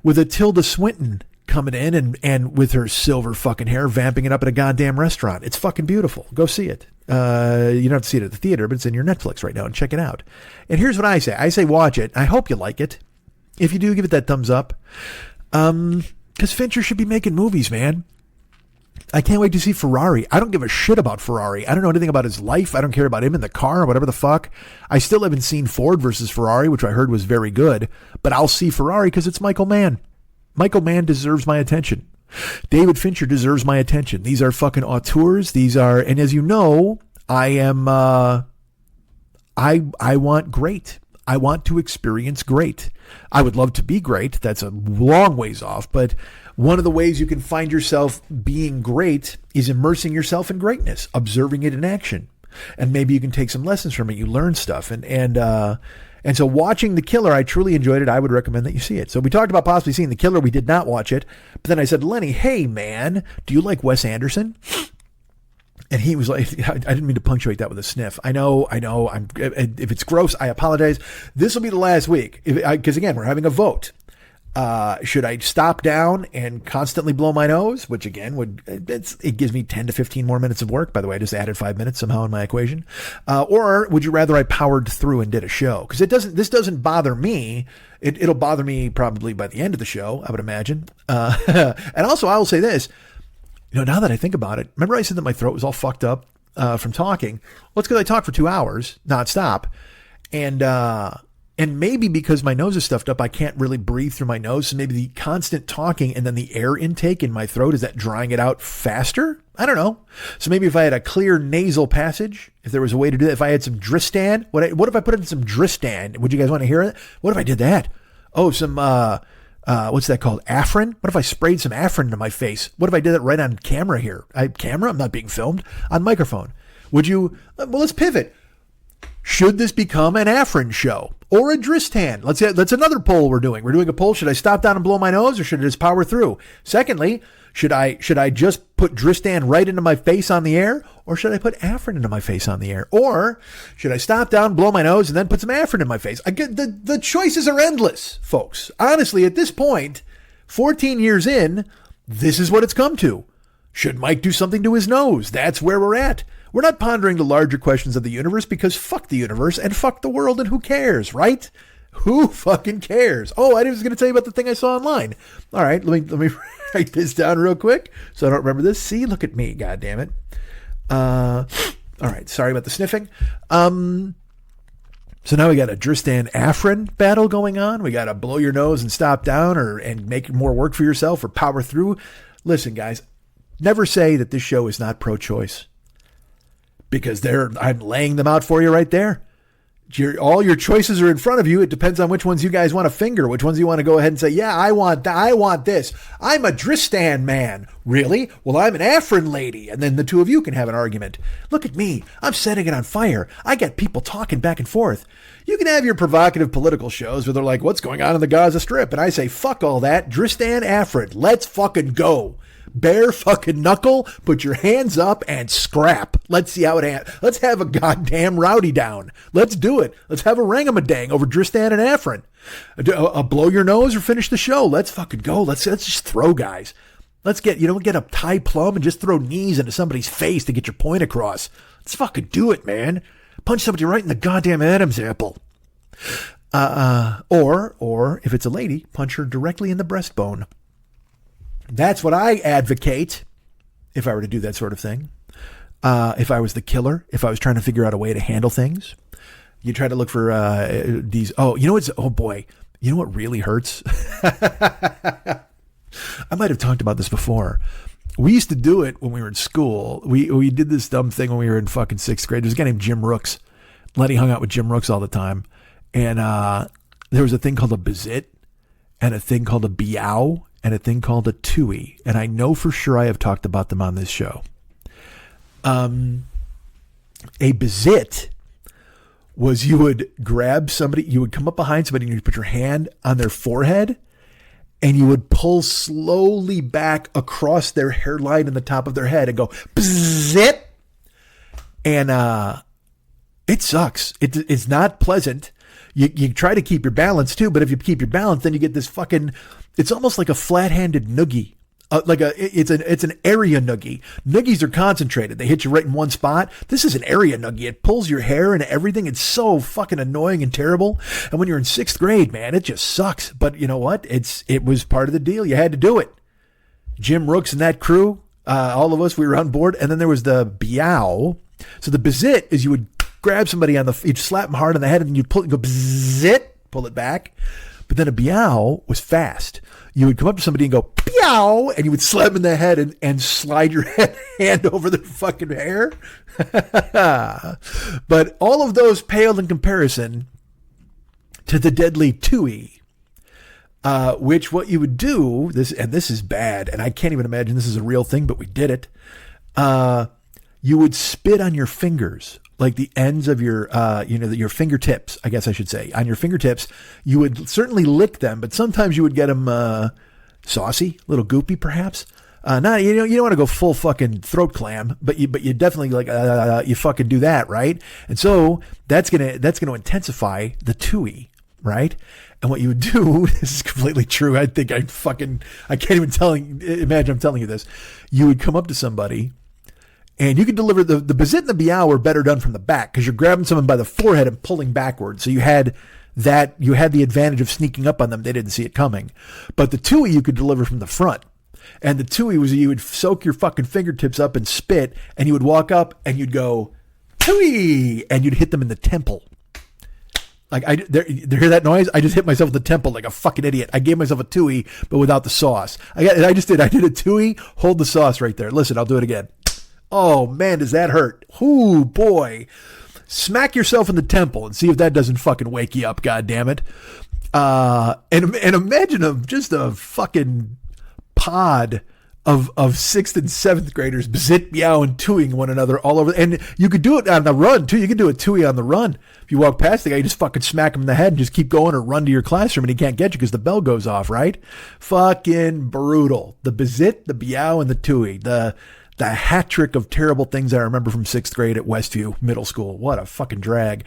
With a Tilda Swinton coming in and with her silver fucking hair vamping it up at a goddamn restaurant. It's fucking beautiful. Go see it. You don't have to see it at the theater, but it's in your Netflix right now, and check it out. And here's what I say. I say watch it. I hope you like it. If you do, give it that thumbs up. Because Fincher should be making movies, man. I can't wait to see Ferrari. I don't give a shit about Ferrari. I don't know anything about his life. I don't care about him in the car or whatever the fuck. I still haven't seen Ford versus Ferrari, which I heard was very good. But I'll see Ferrari because it's Michael Mann. Michael Mann deserves my attention. David Fincher deserves my attention. These are fucking auteurs. These are, and as you know, I am, I want great. I want to experience great. I would love to be great. That's a long ways off, but one of the ways you can find yourself being great is immersing yourself in greatness, observing it in action. And maybe you can take some lessons from it. You learn stuff. And so watching The Killer, I truly enjoyed it. I would recommend that you see it. So we talked about possibly seeing The Killer. We did not watch it. But then I said, Lenny, hey, man, do you like Wes Anderson? And he was like, I didn't mean to punctuate that with a sniff. I know. If it's gross, I apologize. This will be the last week. Because again, we're having a vote. Should I stop down and constantly blow my nose? Which again it gives me 10 to 15 more minutes of work. By the way, I just added 5 minutes somehow in my equation. Or would you rather I powered through and did a show? Because this doesn't bother me. It'll bother me probably by the end of the show, I would imagine. And also I will say this, now that I think about it, remember I said that my throat was all fucked up, from talking? Well, it's because I talked for 2 hours nonstop. And maybe because my nose is stuffed up, I can't really breathe through my nose. So maybe the constant talking and then the air intake in my throat, is that drying it out faster? I don't know. So maybe if I had a clear nasal passage, if there was a way to do that, if I had some Dristan, what if I put in some Dristan? Would you guys want to hear it? What if I did that? Oh, some, what's that called? Afrin? What if I sprayed some Afrin into my face? What if I did that right on camera here? I'm not being filmed, on microphone. Would you, well, let's pivot. Should this become an Afrin show or a Dristan? That's another poll we're doing. We're doing a poll. Should I stop down and blow my nose, or should I just power through? Secondly, should I just put Dristan right into my face on the air, or should I put Afrin into my face on the air? Or should I stop down, blow my nose, and then put some Afrin in my face? The choices are endless, folks. Honestly, at this point, 14 years in, this is what it's come to. Should Mike do something to his nose? That's where we're at. We're not pondering the larger questions of the universe, because fuck the universe and fuck the world, and who cares, right? Who fucking cares? Oh, I was going to tell you about the thing I saw online. All right, let me write this down real quick so I don't remember this. See, look at me, goddammit. All right, sorry about the sniffing. So now we got a Dristan Afrin battle going on. We got to blow your nose and stop down, and make more work for yourself, or power through. Listen, guys, never say that this show is not pro-choice, because I'm laying them out for you right there. All your choices are in front of you. It depends on which ones you guys want to finger, which ones you want to go ahead and say, yeah, I want this. I'm a Dristan man. Really? Well, I'm an Afrin lady. And then the two of you can have an argument. Look at me. I'm setting it on fire. I got people talking back and forth. You can have your provocative political shows where they're like, what's going on in the Gaza Strip? And I say, fuck all that. Dristan Afrin. Let's fucking go. Bare fucking knuckle, put your hands up and scrap. Let's see how let's have a goddamn rowdy down. Let's do it. Let's have a rangamadang over Dristan and Afrin. Blow your nose or finish the show. Let's fucking go. Let's just throw, guys. Let's get a Thai plum and just throw knees into somebody's face to get your point across. Let's fucking do it, man. Punch somebody right in the goddamn Adam's apple. Or if it's a lady, punch her directly in the breastbone. That's what I advocate if I were to do that sort of thing. If I was the killer, if I was trying to figure out a way to handle things, you try to look for these. Oh, boy, you know what really hurts? I might have talked about this before. We used to do it when we were in school. We did this dumb thing when we were in fucking 6th grade. There's a guy named Jim Rooks. Letty hung out with Jim Rooks all the time. And there was a thing called a bizit and a thing called a biao and a thing called a tui. And I know for sure I have talked about them on this show. A bizit was you would grab somebody, you would come up behind somebody and you'd put your hand on their forehead and you would pull slowly back across their hairline in the top of their head and go bizit. And it sucks. It's not pleasant. You try to keep your balance too, but if you keep your balance, then you get this fucking, it's almost like a flat-handed noogie. It's an area noogie. Noogies are concentrated. They hit you right in one spot. This is an area noogie. It pulls your hair and everything. It's so fucking annoying and terrible. And when you're in 6th grade, man, it just sucks. But you know what? It was part of the deal. You had to do it. Jim Rooks and that crew, all of us, we were on board. And then there was the biao. So the bizit is you would grab somebody you'd slap them hard on the head and then you'd pull it and go bizit, pull it back. But then a biao was fast. You would come up to somebody and go, biao, and you would slap them in the head and slide your hand over their fucking hair. But all of those paled in comparison to the deadly tui, which what you would do, this is bad, and I can't even imagine this is a real thing, but we did it. You would spit on your fingers, like the ends of your, your fingertips, I guess I should say. On your fingertips, you would certainly lick them, but sometimes you would get them saucy, a little goopy perhaps. You don't want to go full fucking throat clam, but you definitely you fucking do that, right? And so that's gonna intensify the tui, right? And what you would do, this is completely true. I think I can't even imagine I'm telling you this. You would come up to somebody. And you could deliver the bizit and the biao were better done from the back because you're grabbing someone by the forehead and pulling backwards. So you had the advantage of sneaking up on them. They didn't see it coming. But the tui you could deliver from the front. And the tui was you would soak your fucking fingertips up in spit and you would walk up and you'd go, tui, and you'd hit them in the temple. Like, hear that noise? I just hit myself in the temple like a fucking idiot. I gave myself a tui, but without the sauce. I did a tui, hold the sauce right there. Listen, I'll do it again. Oh, man, does that hurt? Ooh, boy. Smack yourself in the temple and see if that doesn't fucking wake you up, goddammit. And imagine just a fucking pod of 6th and 7th graders bizit, meow, and tuing one another all over. And you could do it on the run, too. You could do a tui on the run. If you walk past the guy, you just fucking smack him in the head and just keep going or run to your classroom and he can't get you because the bell goes off, right? Fucking brutal. The bizit, the meow, and the tui. The hat trick of terrible things I remember from 6th grade at Westview Middle School. What a fucking drag.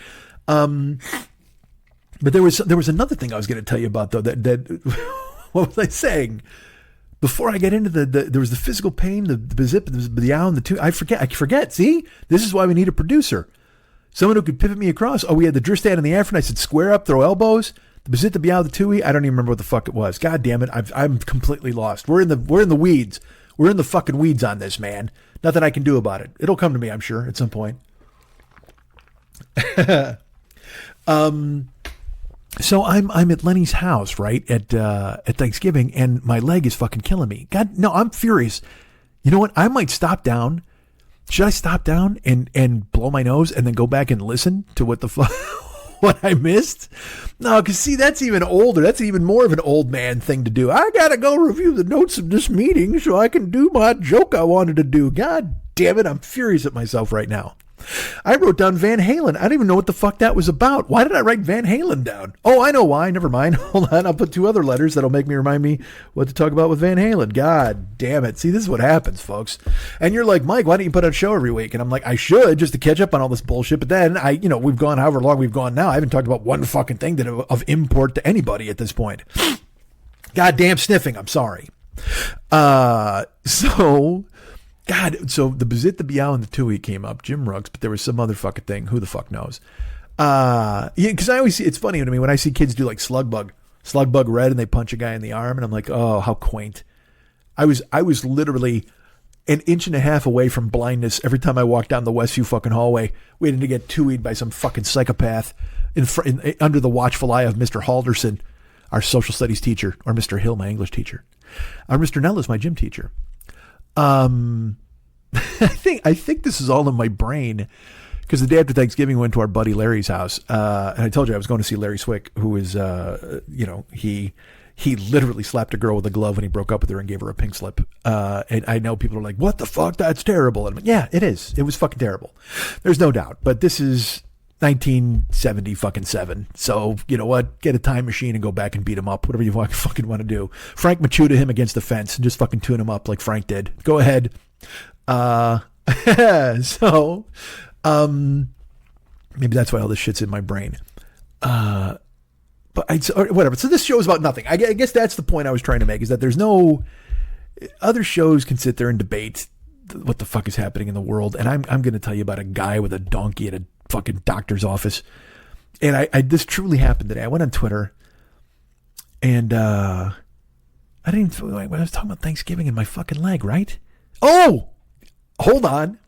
But there was another thing I was going to tell you about though. That what was I saying? Before I get into there was the physical pain, the bizip, the yow, and the two. I forget. See, this is why we need a producer, someone who could pivot me across. Oh, we had the Dristat and the Afrin. I said square up, throw elbows. The bizit, the biao, the tui. I don't even remember what the fuck it was. God damn it, I'm completely lost. We're in the weeds. We're in the fucking weeds on this, man. Nothing I can do about it. It'll come to me, I'm sure, at some point. So I'm at Lenny's house, right, at Thanksgiving, and my leg is fucking killing me. God, no, I'm furious. You know what? I might stop down. Should I stop down and blow my nose and then go back and listen to what the fuck? What I missed? No, because see, that's even older. That's even more of an old man thing to do. I gotta go review the notes of this meeting so I can do my joke I wanted to do. God damn it, I'm furious at myself right now. I wrote down Van Halen. I don't even know what the fuck that was about. Why did I write Van Halen down? Oh, I know why. Never mind. Hold on. I'll put 2 other letters that'll remind me what to talk about with Van Halen. God damn it. See, this is what happens, folks. And you're like, Mike, why don't you put out a show every week? And I'm like, I should, just to catch up on all this bullshit. But then we've gone however long we've gone now. I haven't talked about one fucking thing that of import to anybody at this point. Goddamn sniffing. I'm sorry. So the bizit, the biao, and the tui came up. Jim Ruggs, but there was some other fucking thing. Who the fuck knows? Because I always see, it's funny to me when I see kids do like slug bug red, and they punch a guy in the arm, and I'm like, oh, how quaint. I was literally an inch and a half away from blindness every time I walked down the Westview fucking hallway, waiting to get tuied by some fucking psychopath under the watchful eye of Mr. Halderson, our social studies teacher, or Mr. Hill, my English teacher, or Mr. Nellis, my gym teacher. I think this is all in my brain because the day after Thanksgiving, we went to our buddy Larry's house. And I told you I was going to see Larry Swick, who is, he literally slapped a girl with a glove when he broke up with her and gave her a pink slip. And I know people are like, what the fuck? That's terrible. And I'm like, yeah, it is. It was fucking terrible. There's no doubt. But this is 1977. So, you know what? Get a time machine and go back and beat him up. Whatever you fucking want to do. Frank Machuda him against the fence and just fucking tune him up like Frank did. Go ahead. So, maybe that's why all this shit's in my brain. But whatever. So this show is about nothing. I guess that's the point I was trying to make, is that there's no other shows can sit there and debate what the fuck is happening in the world. And I'm going to tell you about a guy with a donkey at a fucking doctor's office. And this truly happened today. I went on Twitter and, I was talking about Thanksgiving and my fucking leg, right? Oh, hold on.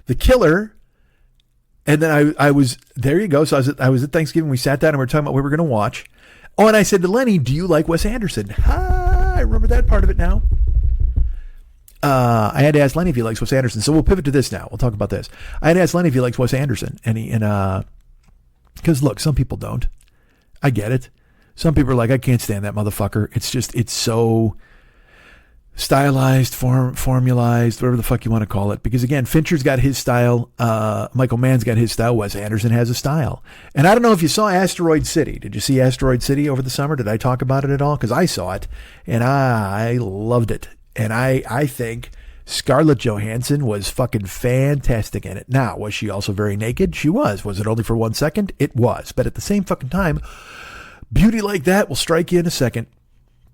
The killer. And then I was, there you go. So I was at Thanksgiving. We sat down and we were talking about what we were going to watch. Oh, and I said to Lenny, do you like Wes Anderson? I remember that part of it now. I had to ask Lenny if he likes Wes Anderson. So we'll pivot to this now. We'll talk about this. I had to ask Lenny if he likes Wes Anderson. Because look, some people don't. I get it. Some people are like, I can't stand that motherfucker. It's so stylized, formalized, whatever the fuck you want to call it. Because again, Fincher's got his style. Michael Mann's got his style. Wes Anderson has a style. And I don't know if you saw Asteroid City. Did you see Asteroid City over the summer? Did I talk about it at all? Because I saw it and I loved it. And I think Scarlett Johansson was fucking fantastic in it. Now, was she also very naked? She was. Was it only for 1 second? It was. But at the same fucking time, beauty like that will strike you in a second.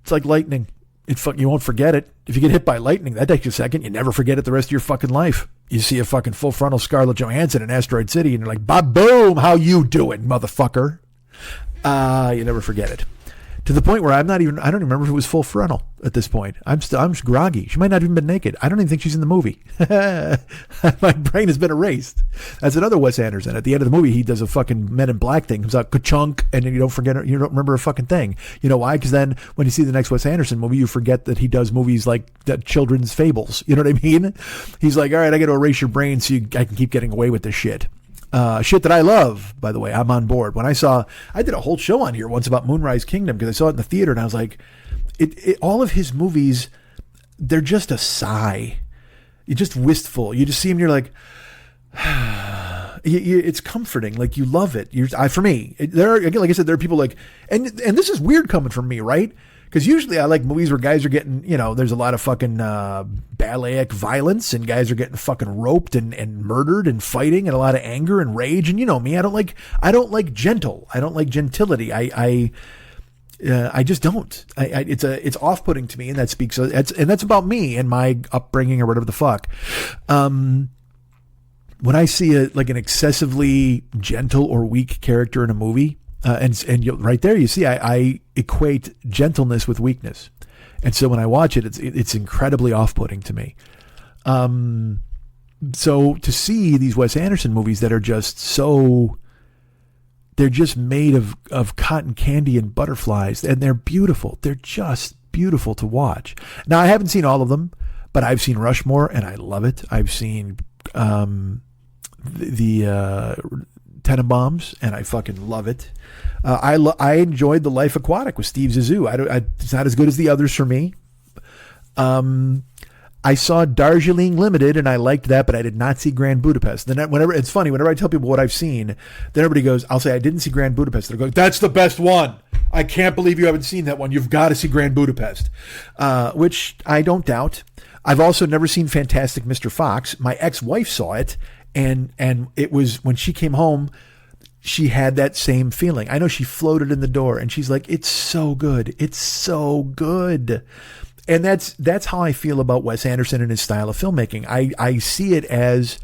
It's like lightning. You won't forget it. If you get hit by lightning, that takes a second. You never forget it the rest of your fucking life. You see a fucking full frontal Scarlett Johansson in Asteroid City and you're like, boom, how you doing, motherfucker? You never forget it. To the point where I don't even remember if it was full frontal at this point. I'm groggy. She might not have even been naked. I don't even think she's in the movie. My brain has been erased. That's another Wes Anderson. At the end of the movie, he does a fucking Men in Black thing. Comes out ka-chunk, and then you don't remember a fucking thing. You know why? Because then when you see the next Wes Anderson movie, you forget that he does movies like that, children's fables. You know what I mean? He's like, all right, I got to erase your brain so I can keep getting away with this shit. Shit that I love, by the way. I'm on board. I did a whole show on here once about Moonrise Kingdom because I saw it in the theater and I was like, all of his movies, they're just a sigh. You're just wistful. You just see him and you're like, it's comforting. Like you love it. For me, again, like I said, there are people like, and this is weird coming from me, right? Because usually I like movies where guys are getting, there's a lot of fucking ballet-ic violence and guys are getting fucking roped and murdered and fighting and a lot of anger and rage. And you know me, I don't like gentle. I don't like gentility. I just don't. It's off-putting to me, and that speaks. And that's about me and my upbringing or whatever the fuck. When I see an excessively gentle or weak character in a movie. Right there, you see, I equate gentleness with weakness. And so when I watch it, it's incredibly off-putting to me. So to see these Wes Anderson movies that are just they're just made of cotton candy and butterflies, and they're beautiful. They're just beautiful to watch. Now, I haven't seen all of them, but I've seen Rushmore, and I love it. I've seen the Tenenbaums, and I fucking love it. I enjoyed The Life Aquatic with Steve Zissou. It's not as good as the others for me. I saw Darjeeling Limited, and I liked that, but I did not see Grand Budapest. Then it's funny, whenever I tell people what I've seen, then everybody goes, I'll say I didn't see Grand Budapest. They'll go, that's the best one. I can't believe you haven't seen that one. You've got to see Grand Budapest, which I don't doubt. I've also never seen Fantastic Mr. Fox. My ex-wife saw it, and it was when she came home, she had that same feeling. I know she floated in the door and she's like, it's so good. It's so good. And that's how I feel about Wes Anderson and his style of filmmaking. I see it as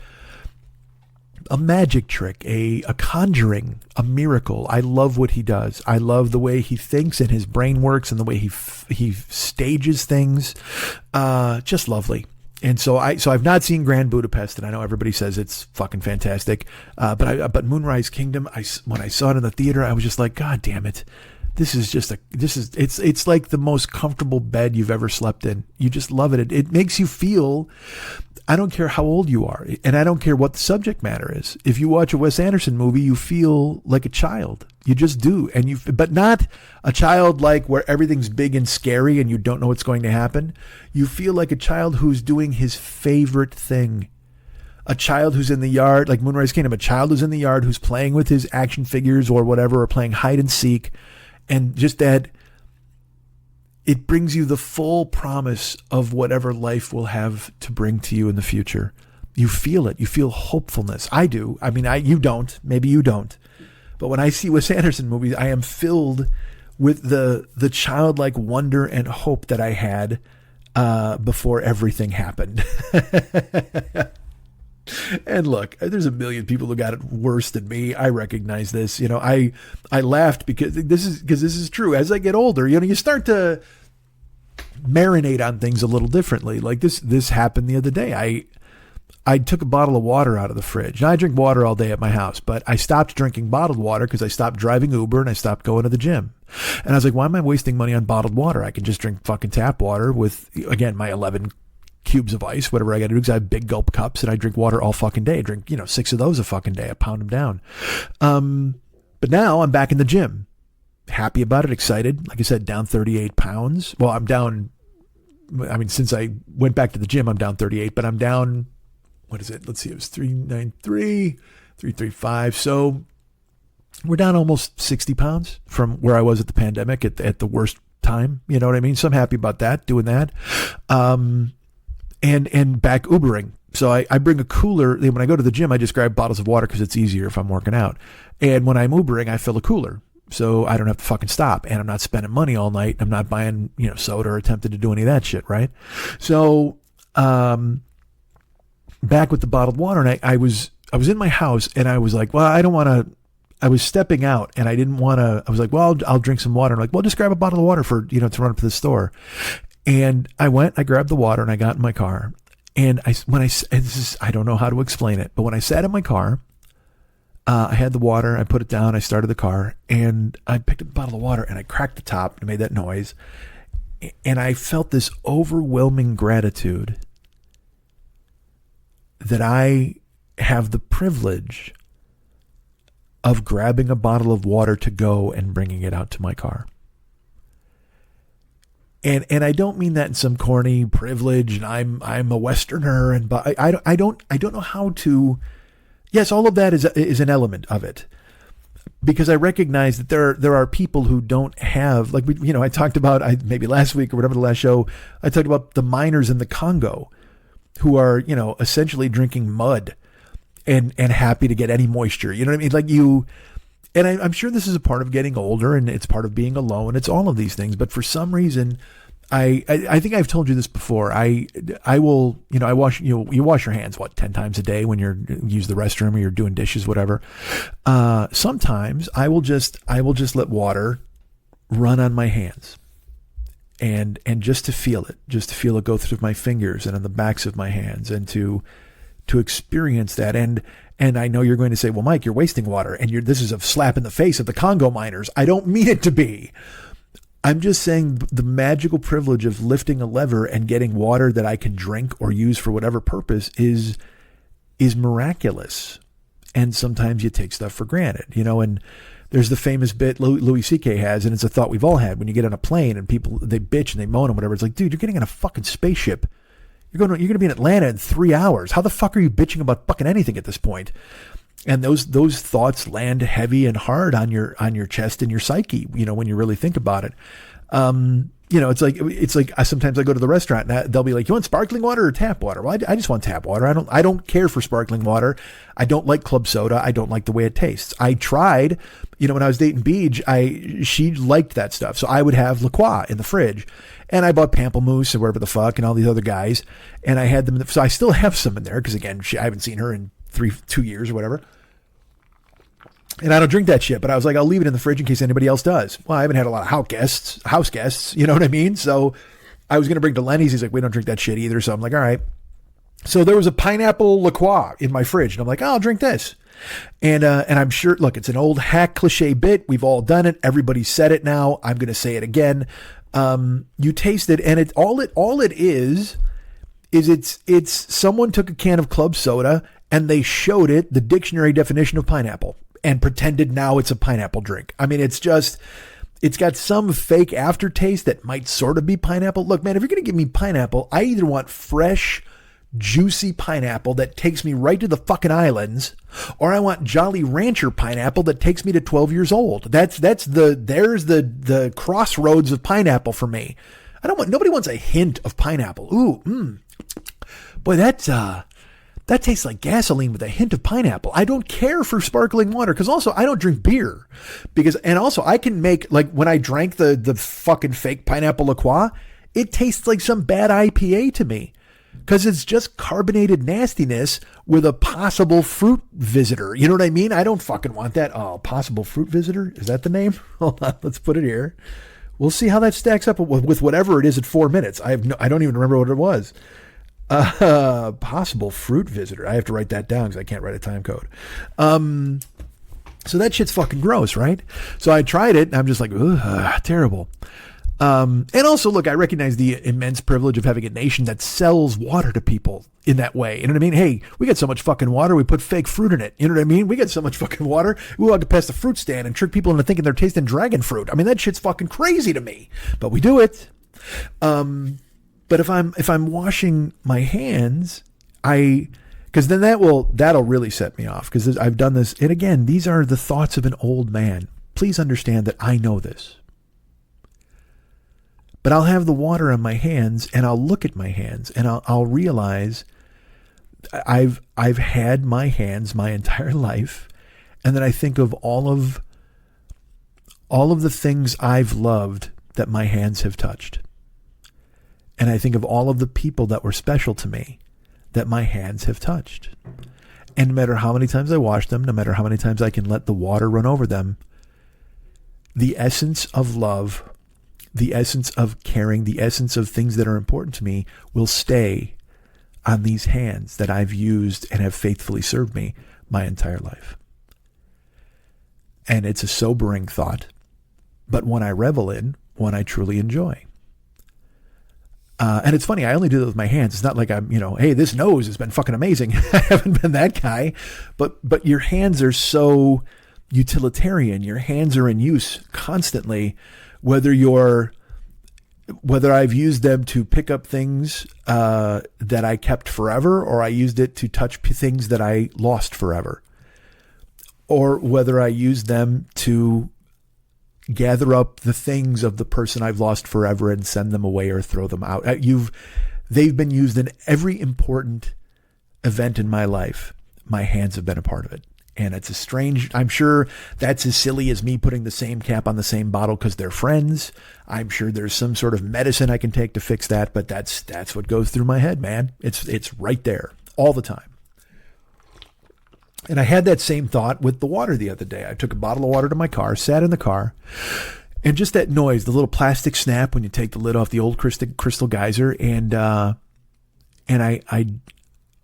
a magic trick, a conjuring, a miracle. I love what he does. I love the way he thinks and his brain works and the way he stages things. Just lovely. And so I've not seen Grand Budapest, and I know everybody says it's fucking fantastic. But Moonrise Kingdom, when I saw it in the theater, I was just like, God damn it. It's like the most comfortable bed you've ever slept in. You just love it. It makes you feel, I don't care how old you are, and I don't care what the subject matter is. If you watch a Wes Anderson movie, you feel like a child. You just do, but not a child like where everything's big and scary and you don't know what's going to happen. You feel like a child who's doing his favorite thing. A child who's in the yard, like Moonrise Kingdom, a child who's in the yard who's playing with his action figures or whatever, or playing hide and seek, and just that it brings you the full promise of whatever life will have to bring to you in the future. You feel it. You feel hopefulness. I do. I mean, you don't. Maybe you don't. But when I see Wes Anderson movies, I am filled with the childlike wonder and hope that I had before everything happened. And look, there's a million people who got it worse than me. I recognize this. I laughed because this is true. As I get older, you start to marinate on things a little differently. Like this happened the other day. I took a bottle of water out of the fridge. Now, I drink water all day at my house, but I stopped drinking bottled water because I stopped driving Uber and I stopped going to the gym. And I was like, why am I wasting money on bottled water? I can just drink fucking tap water with, again, my 11 cubes of ice, whatever I got to do, because I have big gulp cups and I drink water all fucking day. I drink, 6 of those a fucking day. I pound them down. But now I'm back in the gym. Happy about it, excited. Like I said, down 38 pounds. Well, I'm down, since I went back to the gym, I'm down 38, but I'm down, what is it? Let's see, it was 393, 335. So we're down almost 60 pounds from where I was at the pandemic at the worst time. You know what I mean? So I'm happy about that, doing that. And back Ubering. So I bring a cooler. When I go to the gym, I just grab bottles of water because it's easier if I'm working out. And when I'm Ubering, I fill a cooler. So I don't have to fucking stop. And I'm not spending money all night. I'm not buying, soda or attempting to do any of that shit, right? So back with the bottled water, and I was in my house, and I was like, well, I don't want to. I was stepping out, and I didn't want to. I was like, well, I'll drink some water. I'm like, well, just grab a bottle of water for to run up to the store. And I grabbed the water, and I got in my car. And I don't know how to explain it, but when I sat in my car, I had the water, I put it down, I started the car, and I picked up a bottle of water, and I cracked the top and made that noise. And I felt this overwhelming gratitude that I have the privilege of grabbing a bottle of water to go and bringing it out to my car. And I don't mean that in some corny privilege, and I'm a Westerner, but I don't know how to. Yes, all of that is an element of it, because I recognize that there are people who don't have, like, I talked about, maybe last week or whatever, the last show, I talked about the miners in the Congo who are, essentially drinking mud and happy to get any moisture. You know what I mean? Like and I'm sure this is a part of getting older, and it's part of being alone. It's all of these things. But for some reason, I think I've told you this before. I will, I wash, you wash your hands, 10 times a day when you use the restroom or you're doing dishes, whatever. Sometimes I will just let water run on my hands and just to feel it go through my fingers and on the backs of my hands, and to experience that. And I know you're going to say, well, Mike, you're wasting water, and this is a slap in the face of the Congo miners. I don't mean it to be. I'm just saying the magical privilege of lifting a lever and getting water that I can drink or use for whatever purpose is miraculous. And sometimes you take stuff for granted, and there's the famous bit Louis C.K. has, and it's a thought we've all had when you get on a plane and people, they bitch and they moan and whatever. It's like, dude, you're getting in a fucking spaceship. You're going to be in Atlanta in 3 hours. How the fuck are you bitching about fucking anything at this point? And those thoughts land heavy and hard on your chest and your psyche, when you really think about it. It's like sometimes I go to the restaurant and they'll be like, you want sparkling water or tap water? Well, I just want tap water. I don't care for sparkling water. I don't like club soda. I don't like the way it tastes. I tried, when I was dating Beej, she liked that stuff. So I would have La Croix in the fridge, and I bought Pamplemousse or whatever the fuck and all these other guys. And I had them. So I still have some in there. Cause again, I haven't seen her in 2 years or whatever. And I don't drink that shit, but I was like, I'll leave it in the fridge in case anybody else does. Well, I haven't had a lot of house guests, you know what I mean? So I was going to bring to Lenny's. He's like, we don't drink that shit either. So I'm like, all right. So there was a pineapple La Croix in my fridge, and I'm like, oh, I'll drink this. And I'm sure, look, it's an old hack cliche bit. We've all done it. Everybody said it now. I'm going to say it again. You taste it, and all it is is it's someone took a can of club soda and they showed it the dictionary definition of pineapple and pretended now it's a pineapple drink. I mean, it's got some fake aftertaste that might sort of be pineapple. Look, man, if you're going to give me pineapple, I either want fresh, juicy pineapple that takes me right to the fucking islands, or I want Jolly Rancher pineapple that takes me to 12 years old. There's the crossroads of pineapple for me. Nobody wants a hint of pineapple. Ooh, boy, that tastes like gasoline with a hint of pineapple. I don't care for sparkling water because also I don't drink beer and also I can make, like, when I drank the fucking fake pineapple La Croix, it tastes like some bad IPA to me because it's just carbonated nastiness with a possible fruit visitor. You know what I mean? I don't fucking want that. Oh, possible fruit visitor. Is that the name? Hold on. Let's put it here. We'll see how that stacks up with whatever it is at 4 minutes. I don't even remember what it was. Possible fruit visitor. I have to write that down because I can't write a time code. So that shit's fucking gross, right? So I tried it and I'm just like, ugh, terrible. And also, look, I recognize the immense privilege of having a nation that sells water to people in that way. You know what I mean? Hey, we got so much fucking water, we put fake fruit in it. You know what I mean? We got so much fucking water, we walk past the fruit stand and trick people into thinking they're tasting dragon fruit. I mean, that shit's fucking crazy to me, but we do it. But if I'm washing my hands, because then that'll really set me off because I've done this. And again, these are the thoughts of an old man. Please understand that I know this. But I'll have the water on my hands and I'll look at my hands and I'll realize I've had my hands my entire life. And then I think of all of the things I've loved that my hands have touched. And I think of all of the people that were special to me that my hands have touched. And no matter how many times I wash them, no matter how many times I can let the water run over them, the essence of love, the essence of caring, the essence of things that are important to me will stay on these hands that I've used and have faithfully served me my entire life. And it's a sobering thought, but one I revel in, one I truly enjoy. And it's funny, I only do that with my hands. It's not like I'm, hey, this nose has been fucking amazing. I haven't been that guy. But your hands are so utilitarian. Your hands are in use constantly, whether I've used them to pick up things that I kept forever, or I used it to touch things that I lost forever, or whether I used them to gather up the things of the person I've lost forever and send them away or throw them out. They've been used in every important event in my life. My hands have been a part of it. And it's I'm sure that's as silly as me putting the same cap on the same bottle because they're friends. I'm sure there's some sort of medicine I can take to fix that, but that's what goes through my head, man. It's right there all the time. And I had that same thought with the water the other day. I took a bottle of water to my car, sat in the car, and just that noise, the little plastic snap when you take the lid off the old crystal geyser, and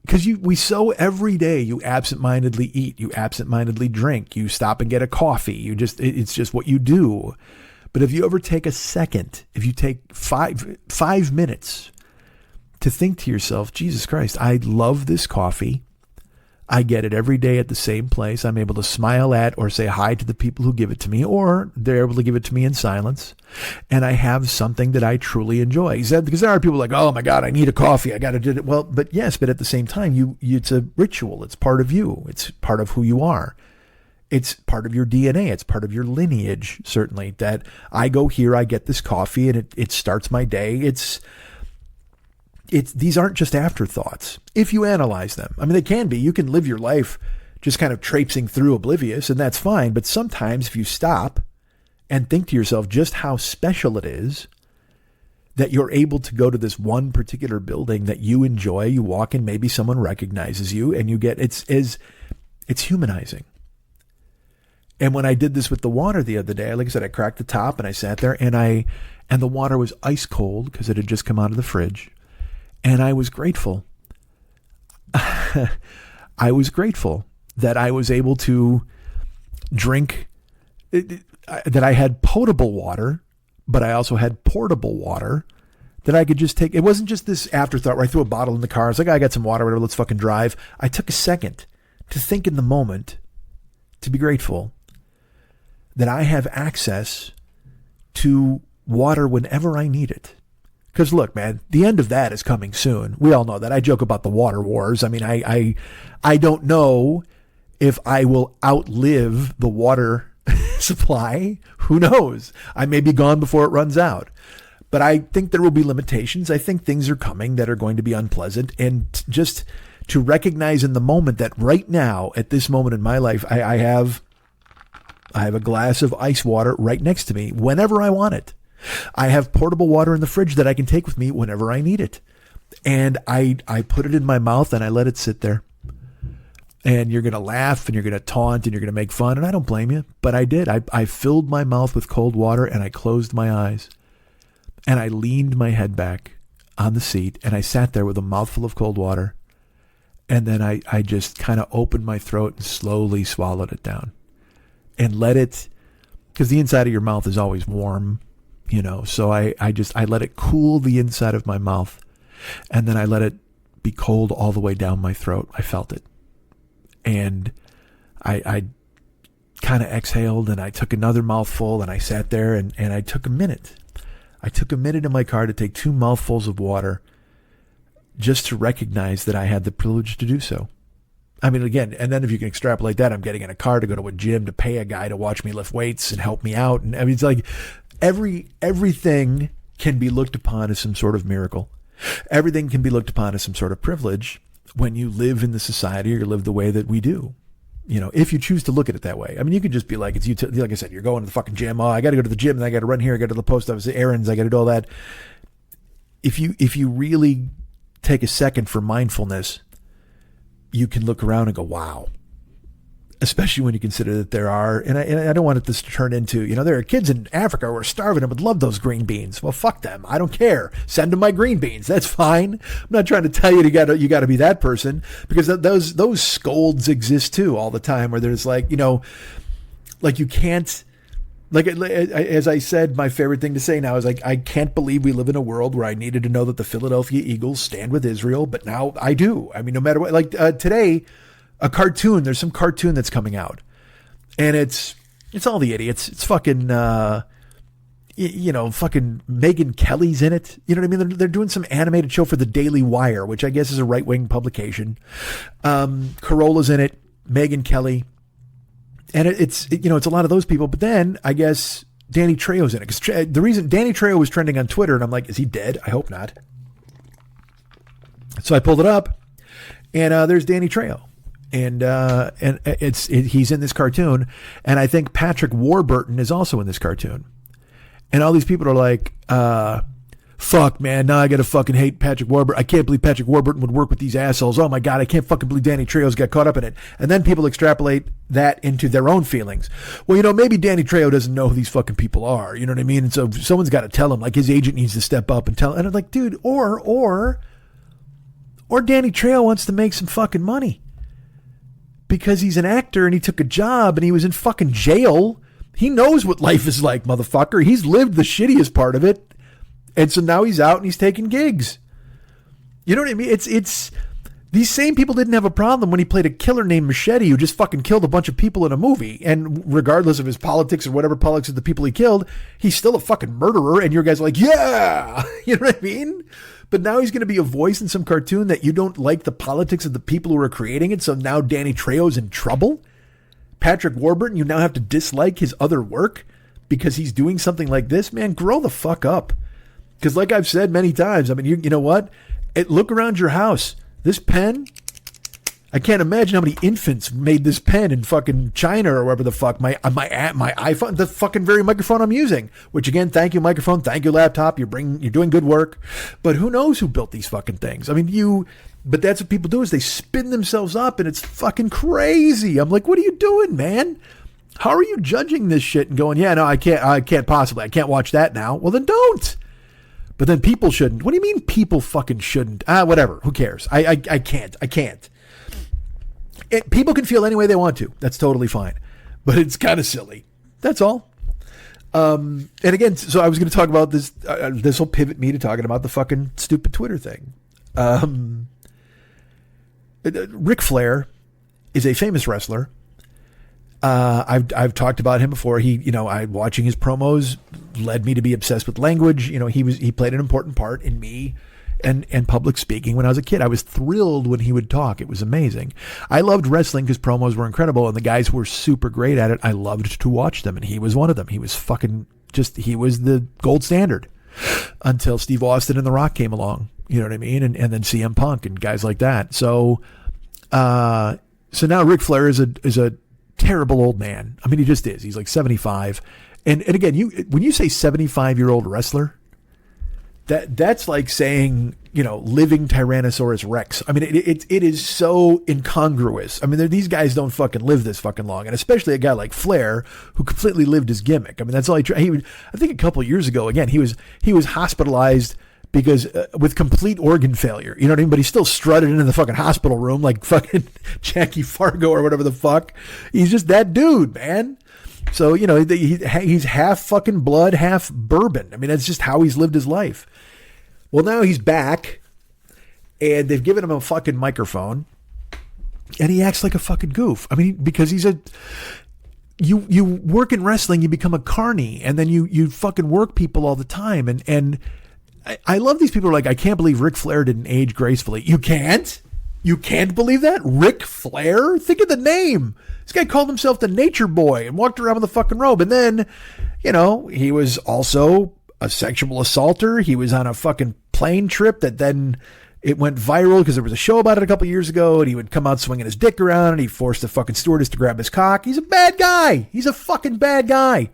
because we so every day you absentmindedly eat, you absentmindedly drink, you stop and get a coffee, it's just what you do. But if you ever take a second, if you take five minutes to think to yourself, Jesus Christ, I love this coffee. I get it every day at the same place. I'm able to smile at or say hi to the people who give it to me, or they're able to give it to me in silence. And I have something that I truly enjoy. Because there are people like, oh my God, I need a coffee. I got to do it. Well, but yes, but at the same time, it's a ritual. It's part of you. It's part of who you are. It's part of your DNA. It's part of your lineage, certainly, that I go here, I get this coffee, and it starts my day. These aren't just afterthoughts if you analyze them. I mean, they can be. You can live your life just kind of traipsing through oblivious, and that's fine. But sometimes if you stop and think to yourself just how special it is that you're able to go to this one particular building that you enjoy, you walk in, maybe someone recognizes you, and you get, it's humanizing. And when I did this with the water the other day, like I said, I cracked the top and I sat there and the water was ice cold because it had just come out of the fridge. And I was grateful. I was grateful that I was able to drink, that I had potable water, but I also had portable water that I could just take. It wasn't just this afterthought where I threw a bottle in the car. I was like, I got some water, whatever, let's fucking drive. I took a second to think in the moment, to be grateful that I have access to water whenever I need it. Because look, man, the end of that is coming soon. We all know that. I joke about the water wars. I mean, I don't know if I will outlive the water supply. Who knows? I may be gone before it runs out. But I think there will be limitations. I think things are coming that are going to be unpleasant. And just to recognize in the moment that right now, at this moment in my life, I have a glass of ice water right next to me whenever I want it. I have portable water in the fridge that I can take with me whenever I need it. And I put it in my mouth and I let it sit there. And you're going to laugh and you're going to taunt and you're going to make fun. And I don't blame you, but I did. I filled my mouth with cold water and I closed my eyes. And I leaned my head back on the seat and I sat there with a mouthful of cold water. And then I just kind of opened my throat and slowly swallowed it down and let it, because the inside of your mouth is always warm, you know. So I let it cool the inside of my mouth and then I let it be cold all the way down my throat. I felt it. And I kind of exhaled and I took another mouthful and I sat there and I took a minute. I took a minute in my car to take 2 mouthfuls of water just to recognize that I had the privilege to do so. I mean, again, and then if you can extrapolate that, I'm getting in a car to go to a gym to pay a guy to watch me lift weights and help me out. And I mean, it's like everything can be looked upon as some sort of miracle. Everything can be looked upon as some sort of privilege when you live in the society or you live the way that we do. You know, if you choose to look at it that way. I mean, you could just be like, it's you. Like I said, you're going to the fucking gym. Oh, I got to go to the gym and I got to run here. I got to go to the post office, errands. I got to do all that. If you really take a second for mindfulness, you can look around and go, wow. Especially when you consider that there are, and I don't want this to turn into, you know, there are kids in Africa who are starving and would love those green beans. Well, fuck them. I don't care. Send them my green beans. That's fine. I'm not trying to tell you you got to be that person, because those scolds exist too all the time, where there's like, you know, like you can't, like, as I said, my favorite thing to say now is like, I can't believe we live in a world where I needed to know that the Philadelphia Eagles stand with Israel, but now I do. I mean, no matter what, like today, there's some cartoon that's coming out and it's all the idiots. It's fucking, you know, fucking Megyn Kelly's in it. You know what I mean? They're doing some animated show for the Daily Wire, which I guess is a right-wing publication. Corolla's in it, Megyn Kelly. And it's a lot of those people, but then I guess Danny Trejo's in it. Because the reason Danny Trejo was trending on Twitter, and I'm like, is he dead? I hope not. So I pulled it up and there's Danny Trejo. And he's in this cartoon, and I think Patrick Warburton is also in this cartoon. And all these people are like, fuck, man, now I gotta fucking hate Patrick Warburton. I can't believe Patrick Warburton would work with these assholes. Oh my God, I can't fucking believe Danny Trejo's got caught up in it. And then people extrapolate that into their own feelings. Well, you know, maybe Danny Trejo doesn't know who these fucking people are. You know what I mean? And so someone's got to tell him, like his agent needs to step up and tell. And I'm like, dude, or Danny Trejo wants to make some fucking money. Because he's an actor and he took a job and he was in fucking jail. He knows what life is like, motherfucker. He's lived the shittiest part of it. And so now he's out and he's taking gigs. You know what I mean? It's these same people didn't have a problem when he played a killer named Machete who just fucking killed a bunch of people in a movie. And regardless of his politics or whatever politics of the people he killed, he's still a fucking murderer. And your guys are like, yeah, you know what I mean? But now he's going to be a voice in some cartoon that you don't like the politics of the people who are creating it. So now Danny Trejo's in trouble. Patrick Warburton, you now have to dislike his other work because he's doing something like this. Man, grow the fuck up. Because like I've said many times, I mean, you know what? Look around your house. This pen, I can't imagine how many infants made this pen in fucking China or wherever the fuck. My iPhone, the fucking very microphone I'm using. Which again, thank you microphone, thank you laptop. You're doing good work. But who knows who built these fucking things? I mean, but that's what people do is they spin themselves up and it's fucking crazy. I'm like, what are you doing, man? How are you judging this shit and going, yeah, no, I can't possibly. I can't watch that now. Well, then don't. But then people shouldn't. What do you mean people fucking shouldn't? Whatever. Who cares? I can't. People can feel any way they want to. That's totally fine. But it's kind of silly. That's all. And again, so I was going to talk about this. This will pivot me to talking about the fucking stupid Twitter thing. Ric Flair is a famous wrestler. I've talked about him before. Watching his promos led me to be obsessed with language. He played an important part in me and public speaking when I was a kid. I was thrilled when he would talk. It was amazing. I loved wrestling because promos were incredible and the guys were super great at it. I loved to watch them, and he was one of them. He was he was the gold standard until Steve Austin and The Rock came along. You know what I mean? And then CM Punk and guys like that. So now Ric Flair is a terrible old man. I mean, he just is. He's like 75. And again, when you say 75-year-old wrestler, that's like saying, living Tyrannosaurus Rex. I mean, it is so incongruous. I mean, these guys don't fucking live this fucking long, and especially a guy like Flair who completely lived his gimmick. I mean, that's all I think a couple of years ago, again, he was hospitalized because with complete organ failure, you know what I mean? But he still strutted into the fucking hospital room like fucking Jackie Fargo or whatever the fuck. He's just that dude, man. So, he's half fucking blood, half bourbon. I mean, that's just how he's lived his life. Well, now he's back, and they've given him a fucking microphone, and he acts like a fucking goof. I mean, because you work in wrestling, you become a carny, and then you fucking work people all the time. And I love these people who are like, I can't believe Ric Flair didn't age gracefully. You can't? You can't believe that? Ric Flair? Think of the name. This guy called himself the Nature Boy and walked around with a fucking robe. And then, he was also a sexual assaulter. He was on a fucking plane trip that then it went viral because there was a show about it a couple years ago, and he would come out swinging his dick around, and he forced the fucking stewardess to grab his cock. He's a bad guy. He's a fucking bad guy.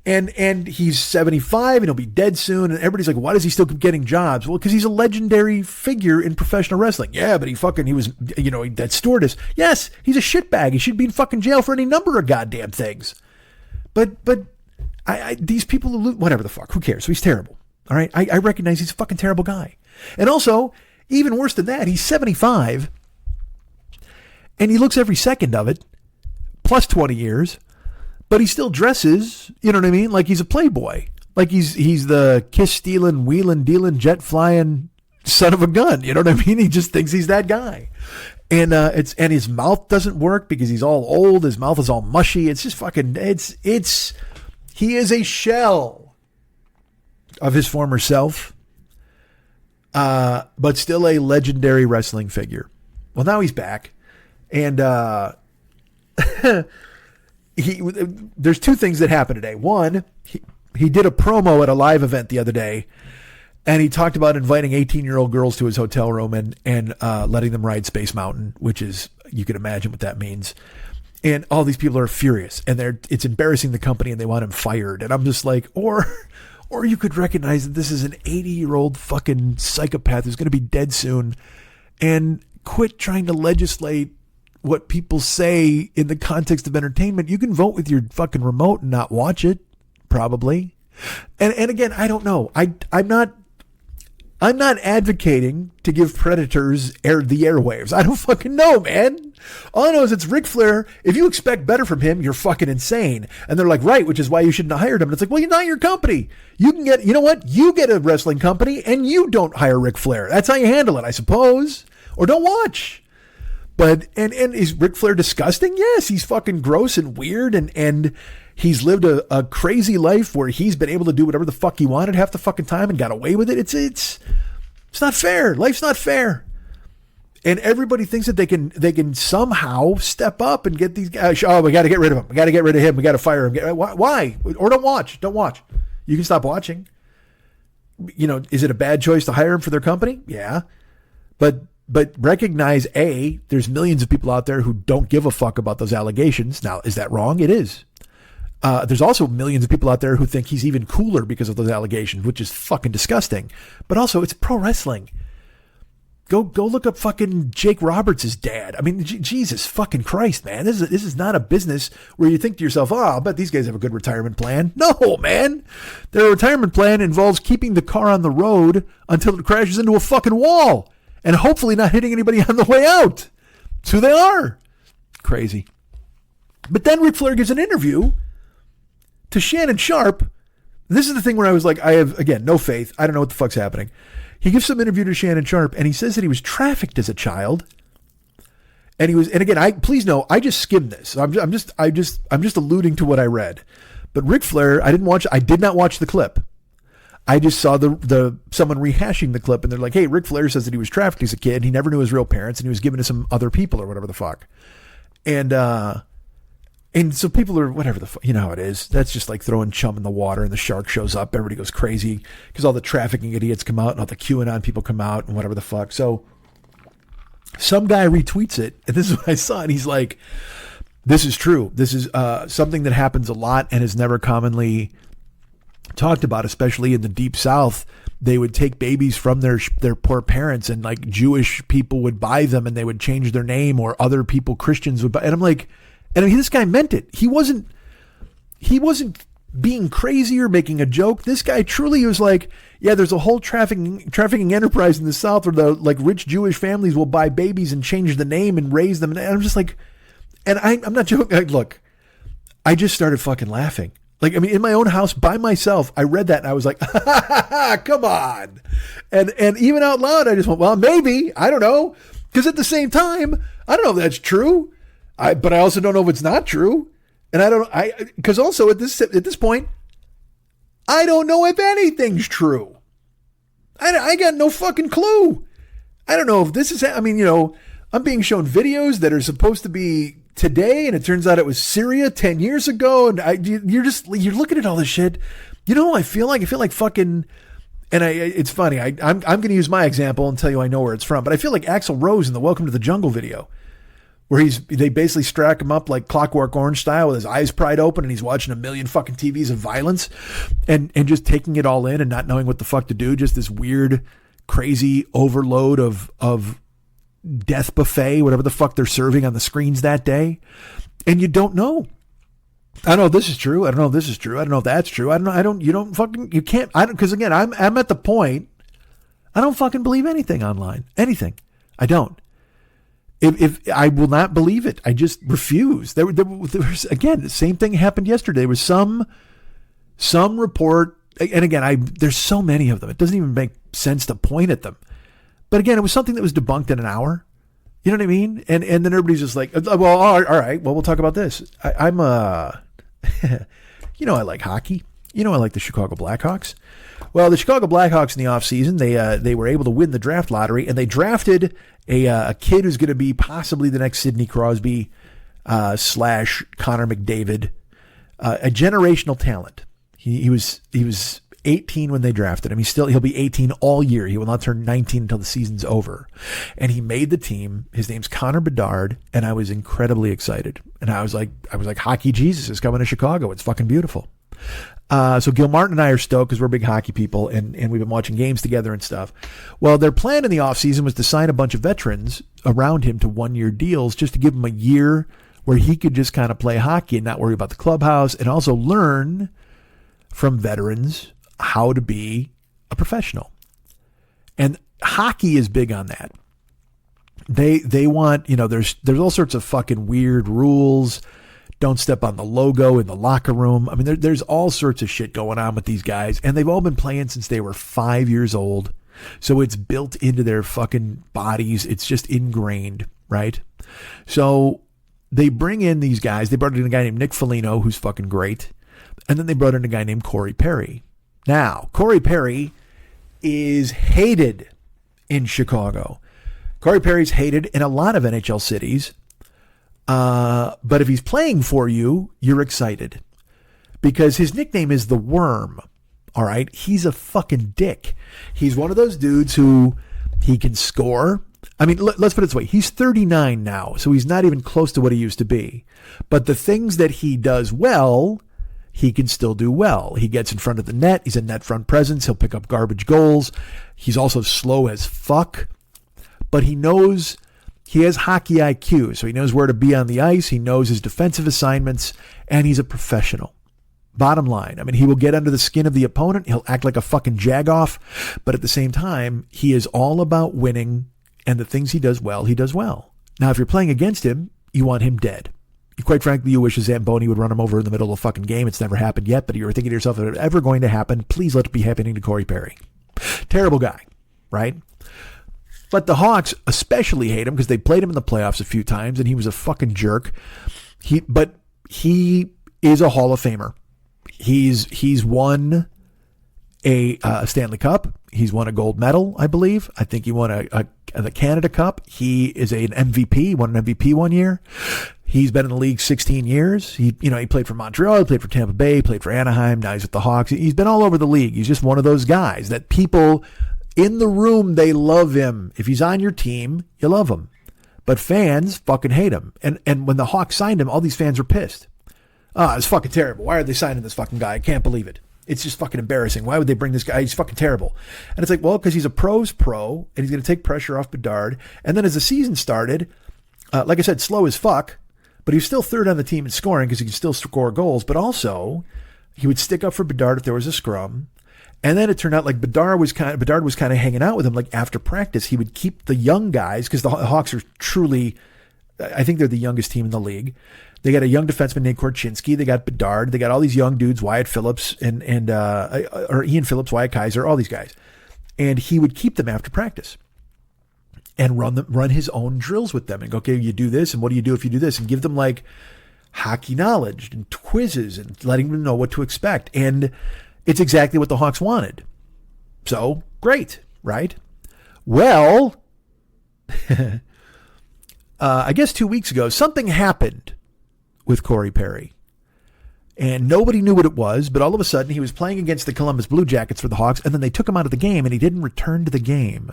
And he's 75 and he'll be dead soon. And everybody's like, why does he still keep getting jobs? Well, because he's a legendary figure in professional wrestling. Yeah, but he was, that stewardess. Yes, he's a shitbag. He should be in fucking jail for any number of goddamn things. But these people, whatever the fuck, who cares? So he's terrible. All right. I recognize he's a fucking terrible guy. And also, even worse than that, he's 75 and he looks every second of it, plus 20 years. But he still dresses, you know what I mean? Like he's a playboy. Like he's the kiss-stealing, wheeling-dealing, jet-flying son of a gun. You know what I mean? He just thinks he's that guy. And his mouth doesn't work because he's all old. His mouth is all mushy. It's just fucking, he is a shell of his former self, but still a legendary wrestling figure. Well, now he's back. And, there's two things that happened today. One, he did a promo at a live event the other day, and he talked about inviting 18-year-old girls to his hotel room and letting them ride Space Mountain, which is, you can imagine what that means. And all these people are furious, and it's embarrassing the company, and they want him fired. And I'm just like, or you could recognize that this is an 80-year-old fucking psychopath who's going to be dead soon, and quit trying to legislate what people say in the context of entertainment. You can vote with your fucking remote and not watch it, probably. And again, I don't know. I'm not advocating to give predators the airwaves. I don't fucking know, man. All I know is it's Ric Flair. If you expect better from him, you're fucking insane. And they're like, right, which is why you shouldn't have hired him. And it's like, well, you're not your company. You can get, you know what? You get a wrestling company and you don't hire Ric Flair. That's how you handle it, I suppose. Or don't watch. But, and is Ric Flair disgusting? Yes, he's fucking gross and weird, and he's lived a crazy life where he's been able to do whatever the fuck he wanted half the fucking time and got away with it. It's not fair. Life's not fair. And everybody thinks that they can somehow step up and get these guys. Oh, we got to get rid of him. We got to get rid of him. We got to fire him. Why? Or don't watch. Don't watch. You can stop watching. Is it a bad choice to hire him for their company? Yeah. But recognize, there's millions of people out there who don't give a fuck about those allegations. Now, is that wrong? It is. There's also millions of people out there who think he's even cooler because of those allegations, which is fucking disgusting. But also, it's pro wrestling. Go look up fucking Jake Roberts' dad. I mean, Jesus fucking Christ, man. This is not a business where you think to yourself, I bet these guys have a good retirement plan. No, man. Their retirement plan involves keeping the car on the road until it crashes into a fucking wall. And hopefully not hitting anybody on the way out. That's who they are. Crazy. But then Ric Flair gives an interview to Shannon Sharpe. This is the thing where I was like, I have, again, no faith. I don't know what the fuck's happening. He gives some interview to Shannon Sharpe, and he says that he was trafficked as a child. And he was, and again, please know, I just skimmed this. I'm just alluding to what I read. But Ric Flair, I did not watch the clip. I just saw the someone rehashing the clip, and they're like, hey, Ric Flair says that he was trafficked as a kid. He never knew his real parents, and he was given to some other people or whatever the fuck. And so people are, whatever the fuck, you know how it is. That's just like throwing chum in the water, and the shark shows up. Everybody goes crazy because all the trafficking idiots come out, and all the QAnon people come out, and whatever the fuck. So some guy retweets it, and this is what I saw, and he's like, this is true. This is something that happens a lot and is never commonly talked about, especially in the Deep South. They would take babies from their poor parents, and like Jewish people would buy them, and they would change their name, or other people, Christians, would buy. And I'm like, and I mean, this guy meant it. He wasn't being crazy or making a joke. This guy truly was like, yeah, there's a whole trafficking enterprise in the South where the like rich Jewish families will buy babies and change the name and raise them. And I'm just like, and I'm not joking. Look, I just started fucking laughing. Like, I mean, in my own house by myself, I read that and I was like, come on. And even out loud, I just went, well, maybe, I don't know. Because at the same time, I don't know if that's true. But I also don't know if it's not true. And because also at this point, I don't know if anything's true. I got no fucking clue. I don't know if this is, I mean, you know, I'm being shown videos that are supposed to be today, and it turns out it was Syria 10 years ago. And you're looking at all this shit. You know, I feel like fucking, and it's funny. I'm going to use my example and tell you I know where it's from, but I feel like Axl Rose in the Welcome to the Jungle video, where they basically strack him up like Clockwork Orange style with his eyes pried open, and he's watching a million fucking TVs of violence and just taking it all in and not knowing what the fuck to do. Just this weird, crazy overload of death buffet, whatever the fuck they're serving on the screens that day. And you don't know. I don't know if this is true. I don't know if this is true. I don't know if that's true. I don't know. You can't, because again, I'm at the point, I don't fucking believe anything online. Anything. I don't. If I will not believe it, I just refuse. There was, again, the same thing happened yesterday. There was some report, and again, there's so many of them. It doesn't even make sense to point at them. But again, it was something that was debunked in an hour. You know what I mean? And then everybody's just like, well, all right, well, we'll talk about this. I'm you know, I like hockey. You know, I like the Chicago Blackhawks. Well, the Chicago Blackhawks in the offseason, they were able to win the draft lottery, and they drafted a kid who's going to be possibly the next Sidney Crosby / Connor McDavid, a generational talent. He was 18 when they drafted him. He'll be 18 all year. He will not turn 19 until the season's over. And he made the team. His name's Connor Bedard, and I was incredibly excited. And I was like, hockey Jesus is coming to Chicago. It's fucking beautiful. So Gil Martin and I are stoked because we're big hockey people, and we've been watching games together and stuff. Well, their plan in the offseason was to sign a bunch of veterans around him to 1-year deals just to give him a year where he could just kind of play hockey and not worry about the clubhouse, and also learn from veterans how to be a professional. And hockey is big on that. They want, you know, there's all sorts of fucking weird rules. Don't step on the logo in the locker room. I mean, there's all sorts of shit going on with these guys, and they've all been playing since they were 5 years old. So it's built into their fucking bodies. It's just ingrained, right? So they bring in these guys. They brought in a guy named Nick Foligno, who's fucking great. And then they brought in a guy named Corey Perry. Now, Corey Perry is hated in Chicago. Corey Perry's hated in a lot of NHL cities. But if he's playing for you, you're excited because his nickname is the Worm. All right. He's a fucking dick. He's one of those dudes who he can score. I mean, let's put it this way. He's 39 now, so he's not even close to what he used to be. But the things that he does well, he can still do well. He gets in front of the net. He's a net front presence. He'll pick up garbage goals. He's also slow as fuck, but he has hockey IQ, so he knows where to be on the ice. He knows his defensive assignments, and he's a professional. Bottom line, I mean, he will get under the skin of the opponent. He'll act like a fucking jagoff, but at the same time, he is all about winning, and the things he does well, he does well. Now, if you're playing against him, you want him dead. Quite frankly, you wish a Zamboni would run him over in the middle of a fucking game. It's never happened yet, but you're thinking to yourself, if it's ever going to happen, please let it be happening to Corey Perry. Terrible guy, right? But the Hawks especially hate him because they played him in the playoffs a few times, and he was a fucking jerk. But he is a Hall of Famer. He's won a Stanley Cup. He's won a gold medal, I believe. I think he won the Canada Cup. He is an MVP. He won an MVP one year. He's been in the league 16 years. He played for Montreal, he played for Tampa Bay, he played for Anaheim, now he's with the Hawks. He's been all over the league. He's just one of those guys that people in the room, they love him. If he's on your team, you love him. But fans fucking hate him. And when the Hawks signed him, all these fans were pissed. It's fucking terrible. Why are they signing this fucking guy? I can't believe it. It's just fucking embarrassing. Why would they bring this guy? He's fucking terrible. And it's like, well, because he's a pro's pro, and he's going to take pressure off Bedard. And then as the season started, like I said, slow as fuck, but he was still third on the team in scoring because he could still score goals. But also, he would stick up for Bedard if there was a scrum. And then it turned out like Bedard was kind of hanging out with him. Like after practice, he would keep the young guys, because the Hawks are truly, I think they're the youngest team in the league. They got a young defenseman named Korchinski. They got Bedard. They got all these young dudes, Wyatt Phillips or Ian Phillips, Wyatt Kaiser, all these guys. And he would keep them after practice and run his own drills with them and go, okay, you do this, and what do you do if you do this? And give them like hockey knowledge and quizzes and letting them know what to expect. And it's exactly what the Hawks wanted. So great, right? Well, I guess 2 weeks ago, something happened with Corey Perry. And nobody knew what it was, but all of a sudden he was playing against the Columbus Blue Jackets for the Hawks, and then they took him out of the game, and he didn't return to the game.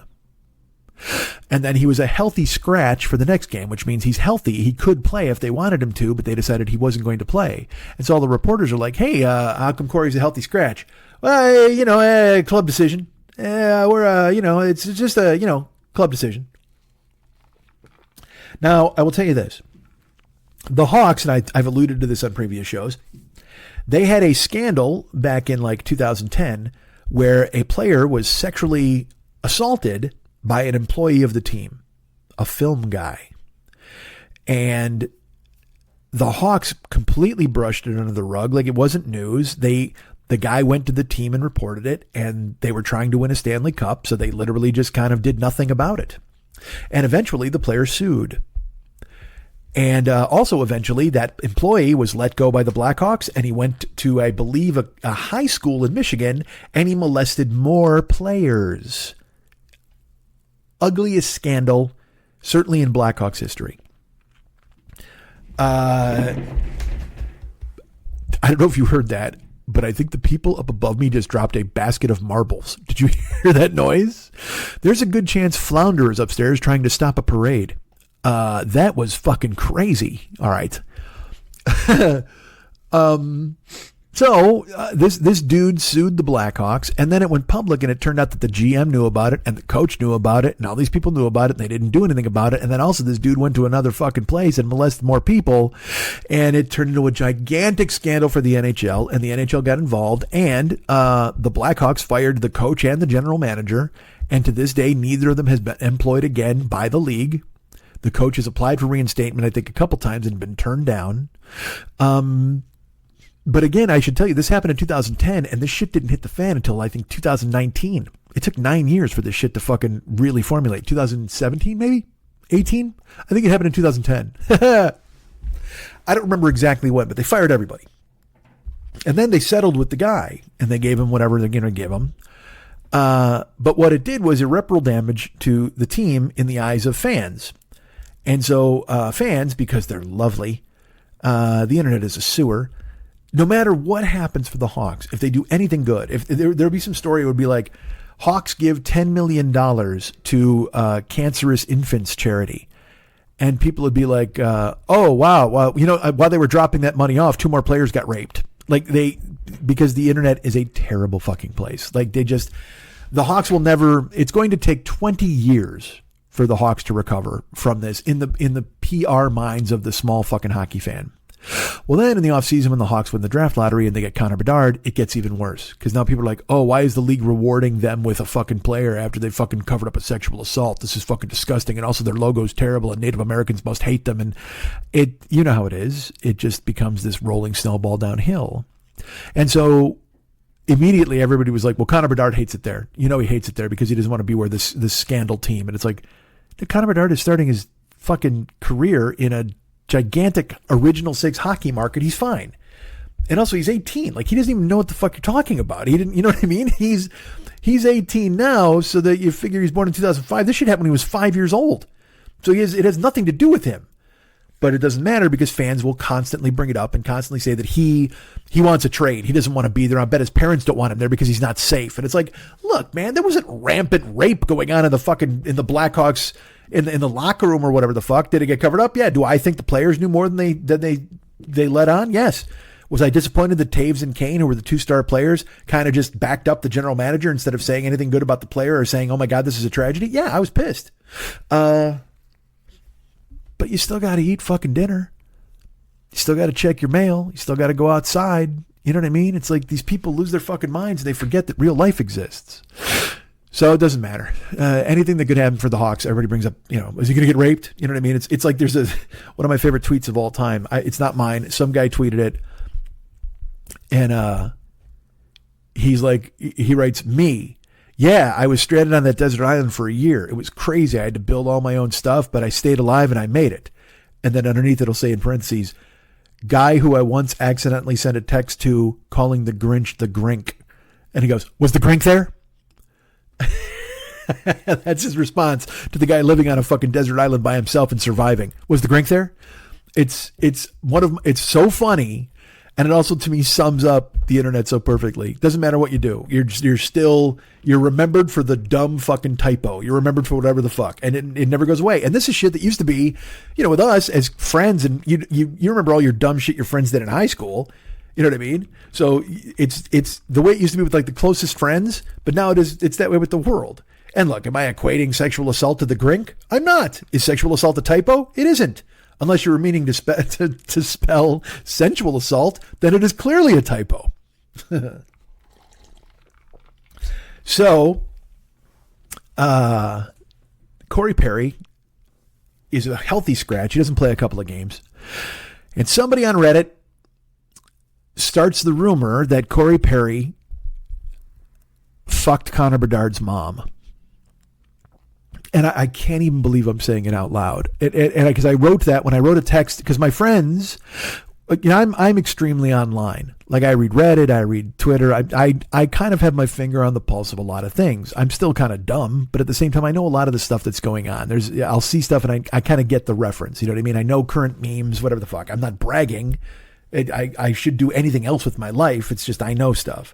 And then he was a healthy scratch for the next game, which means he's healthy. He could play if they wanted him to, but they decided he wasn't going to play. And so all the reporters are like, hey, how come Corey's a healthy scratch? Well, club decision. It's just a, club decision. Now, I will tell you this. The Hawks, and I've alluded to this on previous shows, they had a scandal back in like 2010 where a player was sexually assaulted by an employee of the team, a film guy. And the Hawks completely brushed it under the rug like it wasn't news. The guy went to the team and reported it, and they were trying to win a Stanley Cup, so they literally just kind of did nothing about it. And eventually the player sued. And also eventually that employee was let go by the Blackhawks, and he went to, I believe, a high school in Michigan, and he molested more players. Ugliest scandal, certainly in Blackhawks history. I don't know if you heard that, but I think the people up above me just dropped a basket of marbles. Did you hear that noise? There's a good chance Flounder is upstairs trying to stop a parade. That was fucking crazy. All right. So this dude sued the Blackhawks, and then it went public, and it turned out that the GM knew about it, and the coach knew about it, and all these people knew about it, and they didn't do anything about it. And then also this dude went to another fucking place and molested more people, and it turned into a gigantic scandal for the NHL, and the NHL got involved, and the Blackhawks fired the coach and the general manager, and to this day, neither of them has been employed again by the league. The coach has applied for reinstatement, I think, a couple times and been turned down. But again, I should tell you, this happened in 2010, and this shit didn't hit the fan until, I think, 2019. It took 9 years for this shit to fucking really formulate. 2017, maybe? 18? I think it happened in 2010. I don't remember exactly when, but they fired everybody. And then they settled with the guy, and they gave him whatever they're going to give him. But what it did was irreparable damage to the team in the eyes of fans. And so fans, because they're lovely, the internet is a sewer. No matter what happens for the Hawks, if they do anything good, if there'll be some story, it would be like Hawks give $10 million to cancerous infants charity. And people would be like, oh, wow. Well, while they were dropping that money off, 2 more players got raped. Because the internet is a terrible fucking place. The Hawks will never, it's going to take 20 years for the Hawks to recover from this in the PR minds of the small fucking hockey fan. Well, then in the offseason, when the Hawks win the draft lottery and they get Connor Bedard, it gets even worse. Because now people are like, oh, why is the league rewarding them with a fucking player after they fucking covered up a sexual assault? This is fucking disgusting. And also their logo's terrible and Native Americans must hate them. And you know how it is. It just becomes this rolling snowball downhill. And so immediately everybody was like, well, Connor Bedard hates it there. You know he hates it there because he doesn't want to be where this scandal team. And it's like, Connor Bedard is starting his fucking career in a gigantic Original Six hockey market. He's fine. And also he's 18. Like, he doesn't even know what the fuck you're talking about. He didn't, you know what I mean? He's 18 now, so that you figure he's born in 2005. This shit happened when he was 5 years old. So it has nothing to do with him. But it doesn't matter because fans will constantly bring it up and constantly say that he wants a trade. He doesn't want to be there. I bet his parents don't want him there because he's not safe. And it's like, look, man, there wasn't rampant rape going on in the Blackhawks in the locker room or whatever the fuck. Did it get covered up? Yeah. Do I think the players knew more than they let on? Yes. Was I disappointed that Taves and Kane, who were the 2-star players, kind of just backed up the general manager instead of saying anything good about the player or saying, oh my God, this is a tragedy? Yeah, I was pissed. But you still got to eat fucking dinner. You still got to check your mail. You still got to go outside. You know what I mean? It's like these people lose their fucking minds and they forget that real life exists. So it doesn't matter. Anything that could happen for the Hawks, everybody brings up, is he going to get raped? You know what I mean? It's like there's one of my favorite tweets of all time. It's not mine. Some guy tweeted it. And he's like, he writes, me. Yeah, I was stranded on that desert island for a year. It was crazy. I had to build all my own stuff, but I stayed alive and I made it. And then underneath it'll say in parentheses, guy who I once accidentally sent a text to calling the Grinch the Grink. And he goes, was the Grink there? That's his response to the guy living on a fucking desert island by himself and surviving. Was the Grink there? It's so funny. And it also, to me, sums up the internet so perfectly. Doesn't matter what you do. You're remembered for the dumb fucking typo. You're remembered for whatever the fuck. And it never goes away. And this is shit that used to be, with us as friends. And you remember all your dumb shit your friends did in high school. You know what I mean? So it's the way it used to be with like the closest friends. But now it's that way with the world. And look, am I equating sexual assault to the Grink? I'm not. Is sexual assault a typo? It isn't. Unless you were meaning to spell sensual assault, then it is clearly a typo. So, Corey Perry is a healthy scratch. He doesn't play a couple of games. And somebody on Reddit starts the rumor that Corey Perry fucked Connor Bedard's mom. And I can't even believe I'm saying it out loud. Because I wrote that when I wrote a text, because my friends, I'm extremely online. Like I read Reddit, I read Twitter. I kind of have my finger on the pulse of a lot of things. I'm still kind of dumb, but at the same time, I know a lot of the stuff that's going on. I'll see stuff and I kind of get the reference. You know what I mean? I know current memes, whatever the fuck. I'm not bragging. I should do anything else with my life. It's just I know stuff.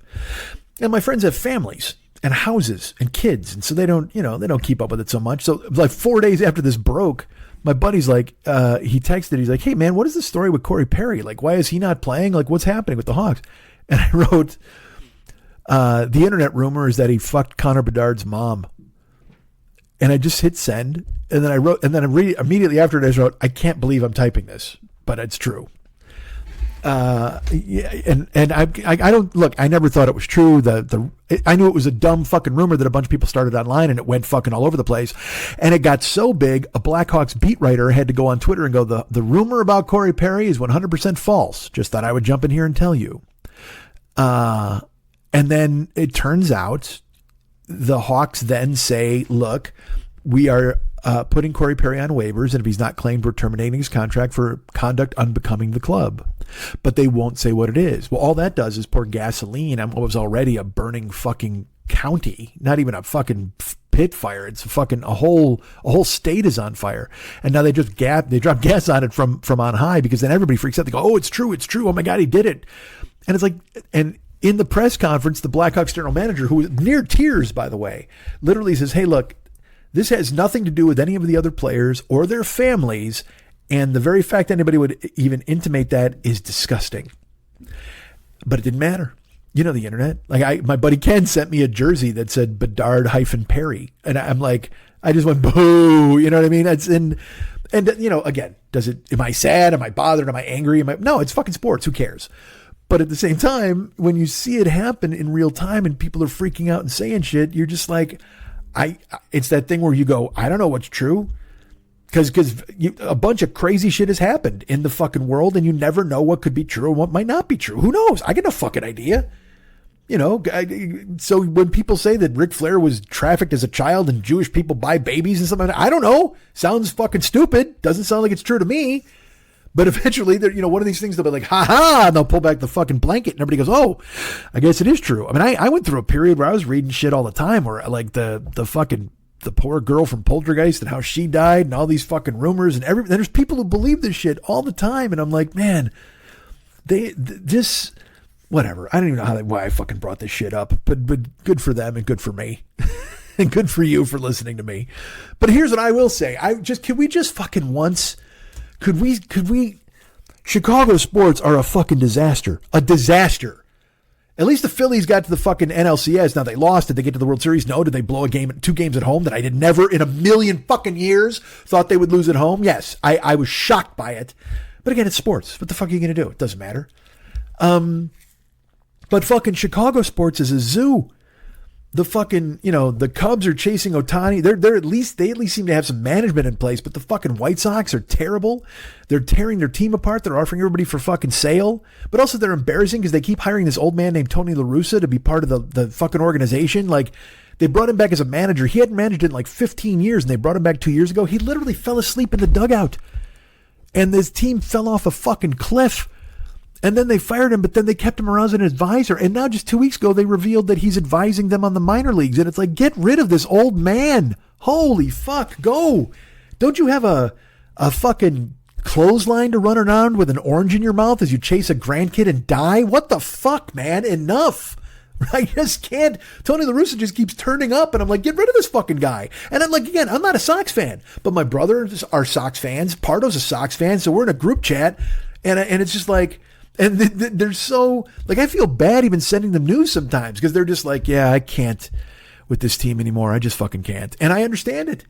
And my friends have families and houses and kids. And so they don't keep up with it so much. So like 4 days after this broke, my buddy's like, he texted, he's like, hey man, what is the story with Corey Perry? Like, why is he not playing? Like, what's happening with the Hawks? And I wrote, the internet rumor is that he fucked Connor Bedard's mom. And I just hit send. And then immediately after it, I wrote, I can't believe I'm typing this, but it's true. And I don't look, I never thought it was true. I knew it was a dumb fucking rumor that a bunch of people started online and it went fucking all over the place. And it got so big, a Blackhawks beat writer had to go on Twitter and go, the rumor about Corey Perry is 100% false. Just thought I would jump in here and tell you. And then it turns out the Hawks then say, look, we are putting Corey Perry on waivers, and if he's not claimed, we're terminating his contract for conduct unbecoming the club. But they won't say what it is. Well, all that does is pour gasoline on what was already a burning fucking county. Not even a fucking pit fire. It's a whole state is on fire. And now they drop gas on it from on high, because then everybody freaks out. They go, oh, it's true. Oh my God, he did it. And it's like, and in the press conference, the Blackhawks general manager, who was near tears, by the way, literally says, hey, look, this has nothing to do with any of the other players or their families, and the very fact anybody would even intimate that is disgusting. But it didn't matter. You know the internet. Like my buddy Ken sent me a jersey that said Bedard-Perry, and I'm like, I just went boo. You know what I mean? And, again, am I sad? Am I bothered? Am I angry? No, it's fucking sports. Who cares? But at the same time, when you see it happen in real time and people are freaking out and saying shit, you're just like, it's that thing where you go, I don't know what's true. Because a bunch of crazy shit has happened in the fucking world, and you never know what could be true and what might not be true. Who knows? I get no fucking idea. So when people say that Ric Flair was trafficked as a child and Jewish people buy babies and something, I don't know. Sounds fucking stupid. Doesn't sound like it's true to me. But eventually, one of these things, they'll be like, ha ha, and they'll pull back the fucking blanket, and everybody goes, oh, I guess it is true. I mean, I went through a period where I was reading shit all the time where, like, the poor girl from Poltergeist and how she died and all these fucking rumors and everything. There's people who believe this shit all the time, and I'm like, man, whatever. I don't even know why I fucking brought this shit up, but good for them and good for me. And good for you for listening to me. But here's what I will say. Could we just fucking once... Could we, Chicago sports are a fucking disaster. A disaster. At least the Phillies got to the fucking NLCS. Now they lost. Did they get to the World Series? No. Did they blow two games at home that I did never in a million fucking years thought they would lose at home? Yes. I was shocked by it. But again, it's sports. What the fuck are you going to do? It doesn't matter. But fucking Chicago sports is a zoo. The fucking, the Cubs are chasing Ohtani. They at least seem to have some management in place, but the fucking White Sox are terrible. They're tearing their team apart. They're offering everybody for fucking sale, but also they're embarrassing because they keep hiring this old man named Tony La Russa to be part of the fucking organization. Like, they brought him back as a manager. He hadn't managed it in like 15 years, and they brought him back 2 years ago. He literally fell asleep in the dugout, and this team fell off a fucking cliff. And then they fired him, but then they kept him around as an advisor. And now just 2 weeks ago, they revealed that he's advising them on the minor leagues. And it's like, get rid of this old man. Holy fuck, go. Don't you have a fucking clothesline to run around with an orange in your mouth as you chase a grandkid and die? What the fuck, man? Enough. I just can't. Tony La Russa just keeps turning up, and I'm like, get rid of this fucking guy. And I'm like, again, I'm not a Sox fan, but my brothers are Sox fans. Pardo's a Sox fan, so we're in a group chat, and it's just like... And they're so, like, I feel bad even sending them news sometimes because they're just like, yeah, I can't with this team anymore. I just fucking can't. And I understand it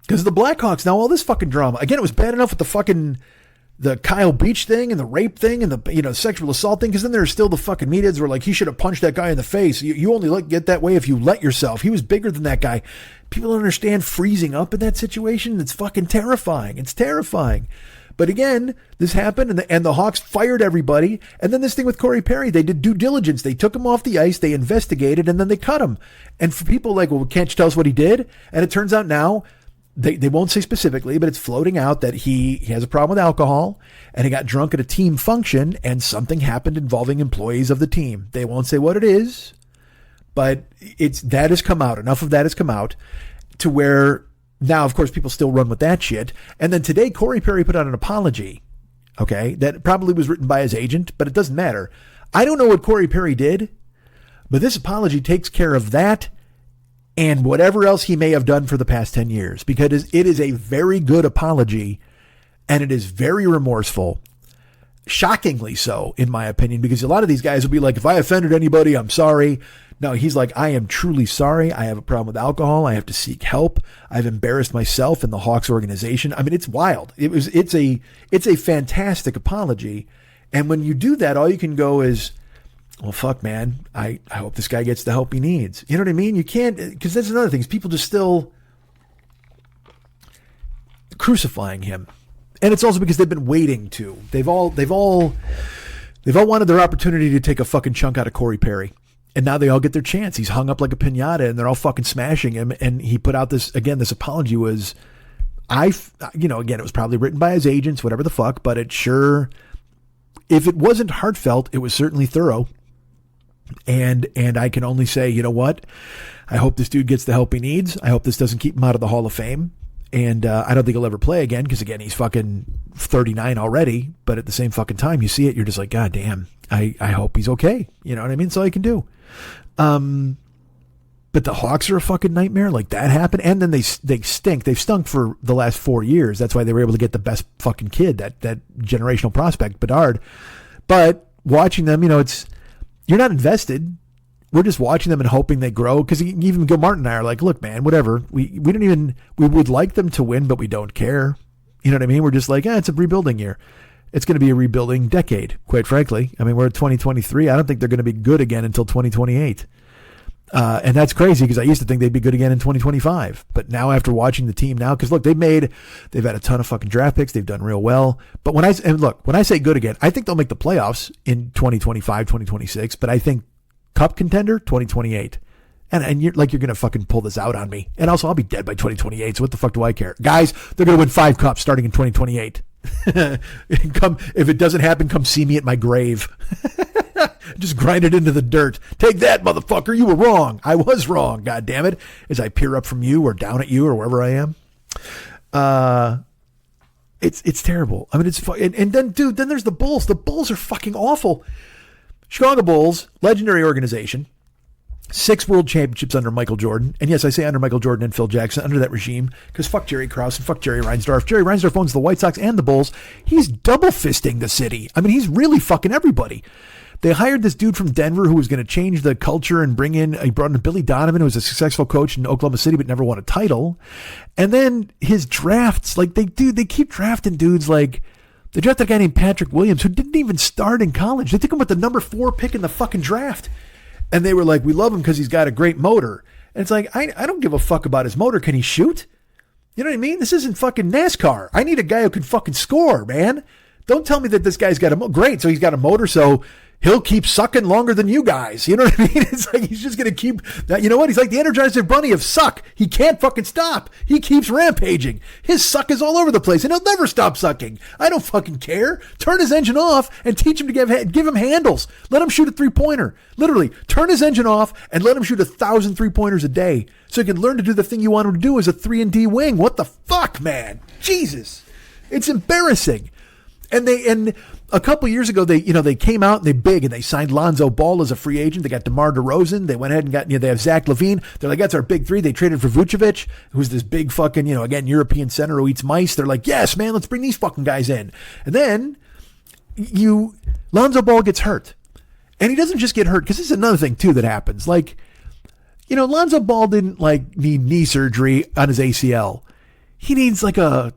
because of the Blackhawks. Now, all this fucking drama. Again, it was bad enough with the Kyle Beach thing and the rape thing and the, sexual assault thing. Because then there's still the fucking medias where like, he should have punched that guy in the face. You only get that way if you let yourself. He was bigger than that guy. People don't understand freezing up in that situation. It's fucking terrifying. It's terrifying. But again, this happened, and the Hawks fired everybody. And then this thing with Corey Perry, they did due diligence. They took him off the ice, they investigated, and then they cut him. And for people like, well, can't you tell us what he did? And it turns out now, they won't say specifically, but it's floating out that he has a problem with alcohol, and he got drunk at a team function, and something happened involving employees of the team. They won't say what it is, but that has come out. Enough of that has come out to where... Now, of course, people still run with that shit. And then today, Corey Perry put out an apology, okay, that probably was written by his agent, but it doesn't matter. I don't know what Corey Perry did, but this apology takes care of that and whatever else he may have done for the past 10 years, because it is a very good apology, and it is very remorseful. Shockingly so, in my opinion, because a lot of these guys will be like, if I offended anybody, I'm sorry. No, he's like, I am truly sorry. I have a problem with alcohol. I have to seek help. I've embarrassed myself in the Hawks organization. I mean, it's wild. It's a fantastic apology. And when you do that, all you can go is, well, fuck, man, I hope this guy gets the help he needs. You know what I mean? You can't, because that's another thing. People just still crucifying him. And it's also because they've been waiting to. They've all wanted their opportunity to take a fucking chunk out of Corey Perry. And now they all get their chance. He's hung up like a piñata, and they're all fucking smashing him. And he put out this apology was, again, it was probably written by his agents, whatever the fuck, but it sure, if it wasn't heartfelt, it was certainly thorough. And I can only say, you know what? I hope this dude gets the help he needs. I hope this doesn't keep him out of the Hall of Fame. And I don't think he'll ever play again because, again, he's fucking 39 already. But at the same fucking time, you see it, you're just like, God damn, I hope he's okay. You know what I mean? That's all you can do. But the Hawks are a fucking nightmare. Like, that happened. And then they stink. They've stunk for the last 4 years. That's why they were able to get the best fucking kid, that generational prospect, Bedard. But watching them, you're not invested. We're just watching them and hoping they grow. Because even Gil Martin and I are like, look, man, whatever. We would like them to win, but we don't care. You know what I mean? We're just like, it's a rebuilding year. It's going to be a rebuilding decade, quite frankly. I mean, we're at 2023. I don't think they're going to be good again until 2028. And that's crazy because I used to think they'd be good again in 2025. But now after watching the team now, because look, they've had a ton of fucking draft picks. They've done real well. But when I say good again, I think they'll make the playoffs in 2025, 2026. But I think cup contender, 2028. And you're going to fucking pull this out on me. And also, I'll be dead by 2028. So what the fuck do I care? Guys, they're going to win 5 cups starting in 2028. If it doesn't happen, come see me at my grave. Just grind it into the dirt. Take that, motherfucker. You were wrong. I was wrong. God damn it. As I peer up from you or down at you or wherever I am. It's terrible. I mean, it's and then, dude, then there's the Bulls. The Bulls are fucking awful. Chicago Bulls, legendary organization. 6 world championships under Michael Jordan. And yes, I say under Michael Jordan and Phil Jackson, under that regime, because fuck Jerry Krause and fuck Jerry Reinsdorf. Jerry Reinsdorf owns the White Sox and the Bulls. He's double fisting the city. I mean, he's really fucking everybody. They hired this dude from Denver who was going to change the culture and he brought in Billy Donovan, who was a successful coach in Oklahoma City but never won a title. And then his drafts, like they keep drafting dudes like, they drafted a guy named Patrick Williams who didn't even start in college. They took him with the number 4 pick in the fucking draft. And they were like, we love him because he's got a great motor. And it's like, I don't give a fuck about his motor. Can he shoot? You know what I mean? This isn't fucking NASCAR. I need a guy who can fucking score, man. Don't tell me that this guy's got a motor. Great, so he's got a motor, so he'll keep sucking longer than you guys. You know what I mean? It's like he's just going to keep that. You know what? He's like the Energizer Bunny of suck. He can't fucking stop. He keeps rampaging. His suck is all over the place, and he'll never stop sucking. I don't fucking care. Turn his engine off and teach him to give him handles. Let him shoot a 3-pointer. Literally, turn his engine off and let him shoot 1,000 3-pointers a day so he can learn to do the thing you want him to do as a 3-and-D wing. What the fuck, man? Jesus. It's embarrassing. And a couple years ago, they came out and they signed Lonzo Ball as a free agent. They got DeMar DeRozan. They went ahead and got, they have Zach LaVine. They're like, that's our big 3. They traded for Vucevic, who's this big fucking, again, European center who eats mice. They're like, yes, man, let's bring these fucking guys in. And then Lonzo Ball gets hurt. And he doesn't just get hurt, because this is another thing too that happens. Like, Lonzo Ball didn't need knee surgery on his ACL. He needs like a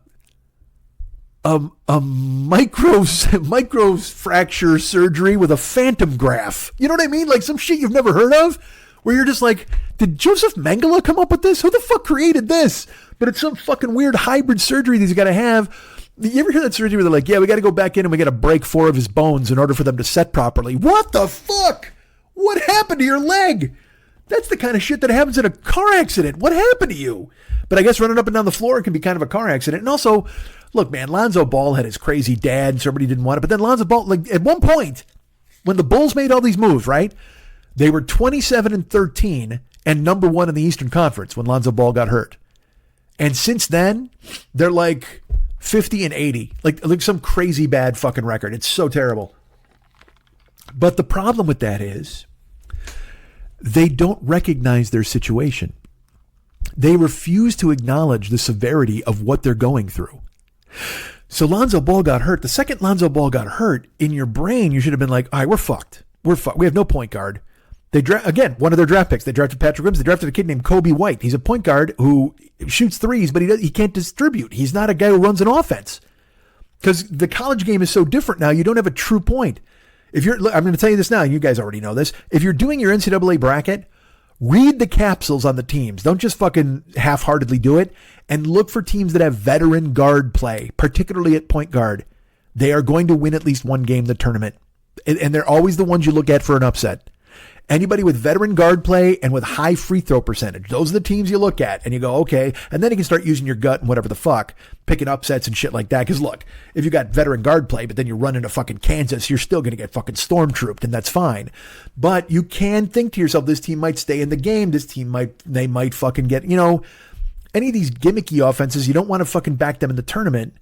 micro fracture surgery with a phantom graft. You know what I mean? Like some shit you've never heard of, where you're just like, did Joseph Mengele come up with this? Who the fuck created this? But it's some fucking weird hybrid surgery that he's got to have. You ever hear that surgery where they're like, yeah, we got to go back in and we got to break 4 of his bones in order for them to set properly? What the fuck? What happened to your leg? That's the kind of shit that happens in a car accident. What happened to you? But I guess running up and down the floor can be kind of a car accident. And also, look, man, Lonzo Ball had his crazy dad and somebody didn't want it. But then Lonzo Ball, like at one point, when the Bulls made all these moves, right? They were 27-13 and number 1 in the Eastern Conference when Lonzo Ball got hurt. And since then, they're like 50-80, like some crazy bad fucking record. It's so terrible. But the problem with that is they don't recognize their situation. They refuse to acknowledge the severity of what they're going through. So Lonzo Ball got hurt. The second Lonzo Ball got hurt, in your brain, you should have been like, all right, we're fucked. We're fucked. We have no point guard. They again, one of their draft picks. They drafted Patrick Williams. They drafted a kid named Kobe White. He's a point guard who shoots threes, but he can't distribute. He's not a guy who runs an offense. Because the college game is so different now. You don't have a true point. I'm going to tell you this now. You guys already know this. If you're doing your NCAA bracket, read the capsules on the teams. Don't just fucking half-heartedly do it. And look for teams that have veteran guard play, particularly at point guard. They are going to win at least one game in the tournament. And they're always the ones you look at for an upset. Anybody with veteran guard play and with high free throw percentage, those are the teams you look at and you go, okay. And then you can start using your gut and whatever the fuck, picking upsets and shit like that. Because look, if you got veteran guard play, but then you run into fucking Kansas, you're still going to get fucking stormtrooped, and that's fine. But you can think to yourself, this team might stay in the game. They might fucking get, any of these gimmicky offenses, you don't want to fucking back them in the tournament.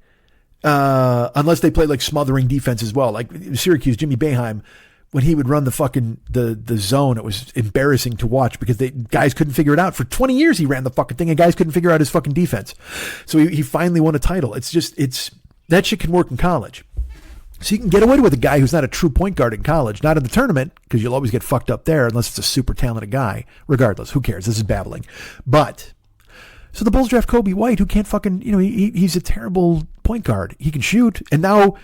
Unless they play like smothering defense as well. Like Syracuse, Jimmy Boeheim, when he would run the fucking the zone, it was embarrassing to watch because guys couldn't figure it out. For 20 years he ran the fucking thing and guys couldn't figure out his fucking defense. So he finally won a title. It's that shit can work in college. So you can get away with a guy who's not a true point guard in college, not in the tournament, because you'll always get fucked up there unless it's a super talented guy. Regardless, who cares? This is babbling. But So the Bulls draft Kobe White, who can't fucking, he's a terrible point guard. He can shoot, and now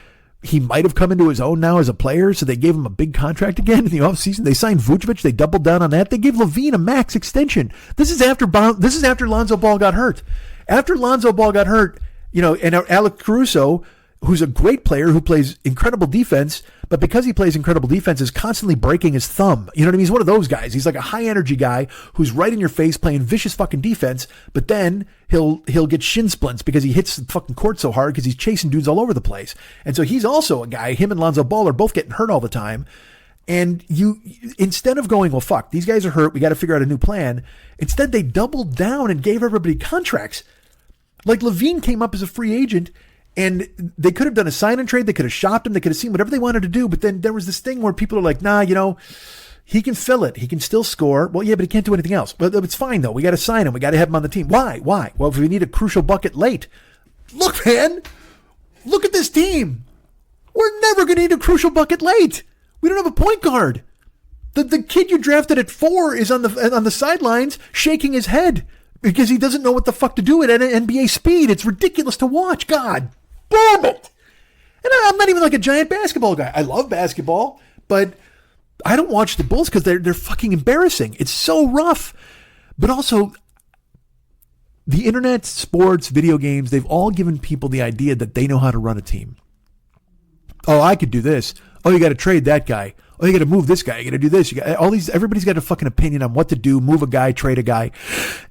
he might have come into his own now as a player, so they gave him a big contract again in the offseason. They signed Vucevic. They doubled down on that. They gave LaVine a max extension. This is after Lonzo Ball got hurt. After Lonzo Ball got hurt, and Alex Caruso, who's a great player who plays incredible defense, but because he plays incredible defense is constantly breaking his thumb. You know what I mean? He's one of those guys. He's like a high energy guy who's right in your face playing vicious fucking defense, but then he'll get shin splints because he hits the fucking court so hard because he's chasing dudes all over the place. And so he's also a guy, him and Lonzo Ball are both getting hurt all the time. And instead of going, well, fuck, these guys are hurt, we got to figure out a new plan. Instead, they doubled down and gave everybody contracts. Like LaVine came up as a free agent, and they could have done a sign and trade. They could have shopped him. They could have seen whatever they wanted to do. But then there was this thing where people are like, nah, he can fill it. He can still score. Well, yeah, but he can't do anything else. But it's fine, though. We got to sign him. We got to have him on the team. Why? Well, if we need a crucial bucket late. Look, man. Look at this team. We're never going to need a crucial bucket late. We don't have a point guard. The kid you drafted at 4 is on the sidelines shaking his head because he doesn't know what the fuck to do at NBA speed. It's ridiculous to watch. God damn it. And I'm not even like a giant basketball guy. I love basketball, but I don't watch the Bulls because they're fucking embarrassing. It's so rough. But also, the internet, sports, video games, they've all given people the idea that they know how to run a team. Oh, I could do this. Oh, you got to trade that guy. Oh, you got to move this guy. You got to do this. You got all these. Everybody's got a fucking opinion on what to do. Move a guy, trade a guy,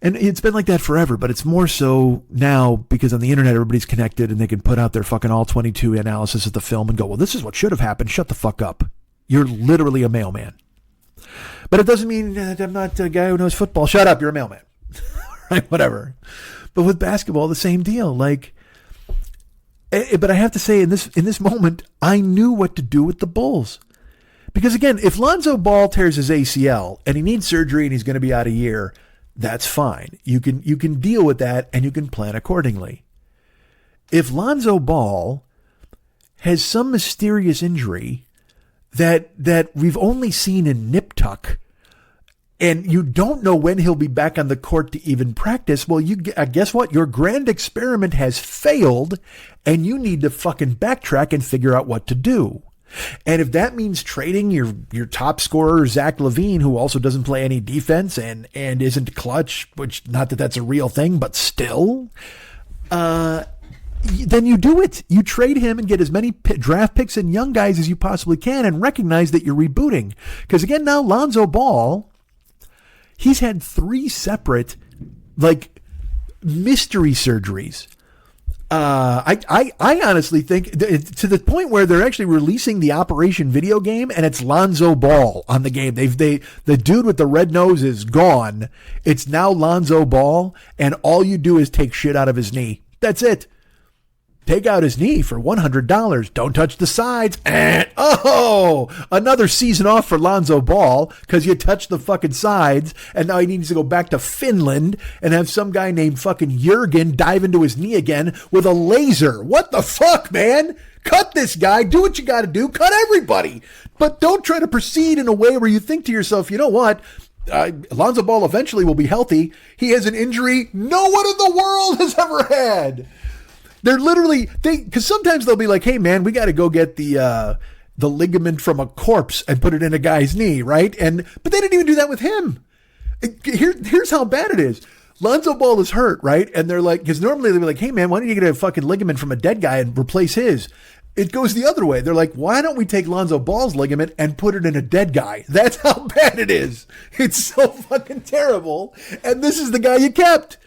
and it's been like that forever. But it's more so now because on the internet everybody's connected and they can put out their fucking all 22 analysis of the film and go, well, this is what should have happened. Shut the fuck up. You're literally a mailman. But it doesn't mean that I'm not a guy who knows football. Shut up. You're a mailman. Right? Whatever. But with basketball, the same deal. Like. But I have to say, in this moment, I knew what to do with the Bulls. Because again, if Lonzo Ball tears his ACL and he needs surgery and he's going to be out a year, that's fine. You can deal with that and you can plan accordingly. If Lonzo Ball has some mysterious injury that we've only seen in nip tuck, and you don't know when he'll be back on the court to even practice, well, guess what? Your grand experiment has failed, and you need to fucking backtrack and figure out what to do. And if that means trading your top scorer, Zach LaVine, who also doesn't play any defense and isn't clutch, which not that that's a real thing, but still, then you do it. You trade him and get as many draft picks and young guys as you possibly can and recognize that you're rebooting. Because again, now Lonzo Ball, he's had 3 separate, mystery surgeries. I honestly think to the point where they're actually releasing the Operation video game and it's Lonzo Ball on the game. The dude with the red nose is gone. It's now Lonzo Ball, and all you do is take shit out of his knee. That's it. Take out his knee for $100. Don't touch the sides. And, another season off for Lonzo Ball because you touched the fucking sides. And now he needs to go back to Finland and have some guy named fucking Jurgen dive into his knee again with a laser. What the fuck, man? Cut this guy. Do what you got to do. Cut everybody. But don't try to proceed in a way where you think to yourself, you know what? Lonzo Ball eventually will be healthy. He has an injury no one in the world has ever had. They're literally, because sometimes they'll be like, hey man, we got to go get the ligament from a corpse and put it in a guy's knee, right? But they didn't even do that with him. Here's how bad it is. Lonzo Ball is hurt, right? And they're like, because normally they'll be like, hey man, why don't you get a fucking ligament from a dead guy and replace his? It goes the other way. They're like, why don't we take Lonzo Ball's ligament and put it in a dead guy? That's how bad it is. It's so fucking terrible. And this is the guy you kept.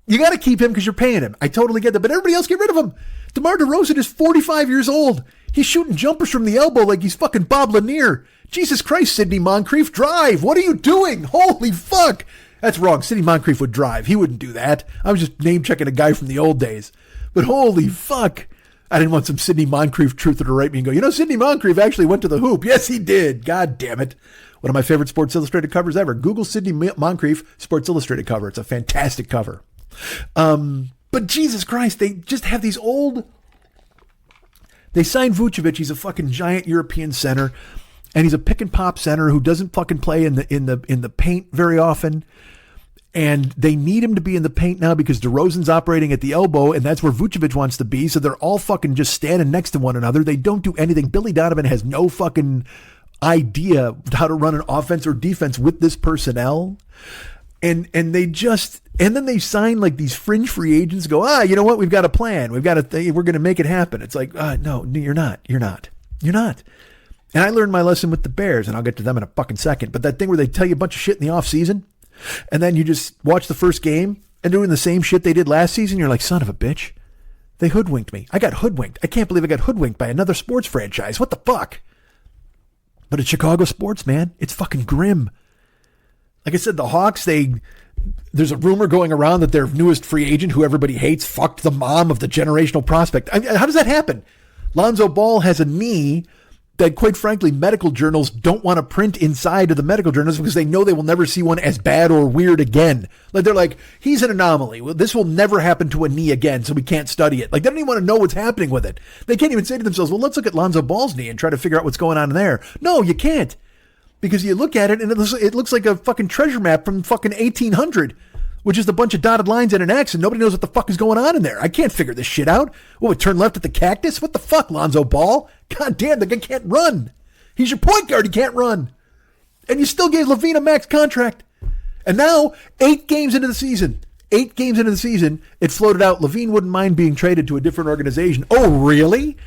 You got to keep him because you're paying him. I totally get that. But everybody else, get rid of him. DeMar DeRozan is 45 years old. He's shooting jumpers from the elbow like he's fucking Bob Lanier. Jesus Christ, Sidney Moncrief, drive. What are you doing? Holy fuck. That's wrong. Sidney Moncrief would drive. He wouldn't do that. I was just name checking a guy from the old days. But holy fuck. I didn't want some Sidney Moncrief truther to write me and go, Sidney Moncrief actually went to the hoop. Yes, he did. God damn it. One of my favorite Sports Illustrated covers ever. Google Sidney Moncrief Sports Illustrated cover. It's a fantastic cover. But Jesus Christ, they just have these they signed Vucevic. He's a fucking giant European center, and he's a pick and pop center who doesn't fucking play in the paint very often. And they need him to be in the paint now because DeRozan's operating at the elbow, and that's where Vucevic wants to be. So they're all fucking just standing next to one another. They don't do anything. Billy Donovan has no fucking idea how to run an offense or defense with this personnel. And then they sign like these fringe free agents, go, you know what? We've got a plan. We're going to make it happen. It's like, no, you're not. And I learned my lesson with the Bears, and I'll get to them in a fucking second. But that thing where they tell you a bunch of shit in the offseason, and then you just watch the first game and doing the same shit they did last season, you're like, son of a bitch. They hoodwinked me. I got hoodwinked. I can't believe I got hoodwinked by another sports franchise. What the fuck? But it's Chicago sports, man. It's fucking grim. Like I said, the Hawks, there's a rumor going around that their newest free agent, who everybody hates, fucked the mom of the generational prospect. How does that happen? Lonzo Ball has a knee that, quite frankly, medical journals don't want to print inside of the medical journals because they know they will never see one as bad or weird again. Like, they're like, he's an anomaly. Well, this will never happen to a knee again, so we can't study it. Like, they don't even want to know what's happening with it. They can't even say to themselves, well, let's look at Lonzo Ball's knee and try to figure out what's going on there. No, you can't. Because you look at it and it looks like a fucking treasure map from fucking 1800, which is a bunch of dotted lines and an X, and nobody knows what the fuck is going on in there. I can't figure this shit out. Oh, it turned left at the cactus? What the fuck, Lonzo Ball? God damn, the guy can't run. He's your point guard. He can't run. And you still gave LaVine a max contract. And now, 8 games into the season, it floated out, LaVine wouldn't mind being traded to a different organization. Oh, really?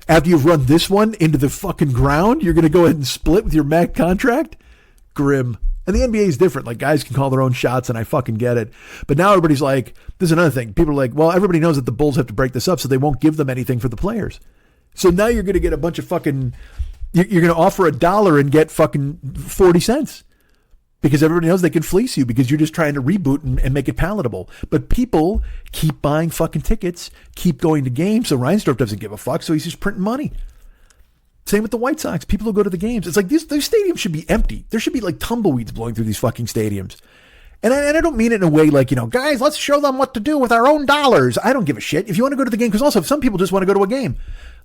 After you've run this one into the fucking ground, you're going to go ahead and split with your max contract? Grim. And the NBA is different. Like, guys can call their own shots, and I fucking get it. But now everybody's like, this is another thing. People are like, well, everybody knows that the Bulls have to break this up, so they won't give them anything for the players. So now you're going to get a bunch of fucking, you're going to offer $1 and get fucking 40 cents. Because everybody knows they can fleece you because you're just trying to reboot and make it palatable. But people keep buying fucking tickets, keep going to games. So Reinsdorf doesn't give a fuck, so he's just printing money. Same with the White Sox. People will go to the games. It's like these stadiums should be empty. There should be like tumbleweeds blowing through these fucking stadiums. And I don't mean it in a way like, guys, let's show them what to do with our own dollars. I don't give a shit. If you want to go to the game, because also some people just want to go to a game.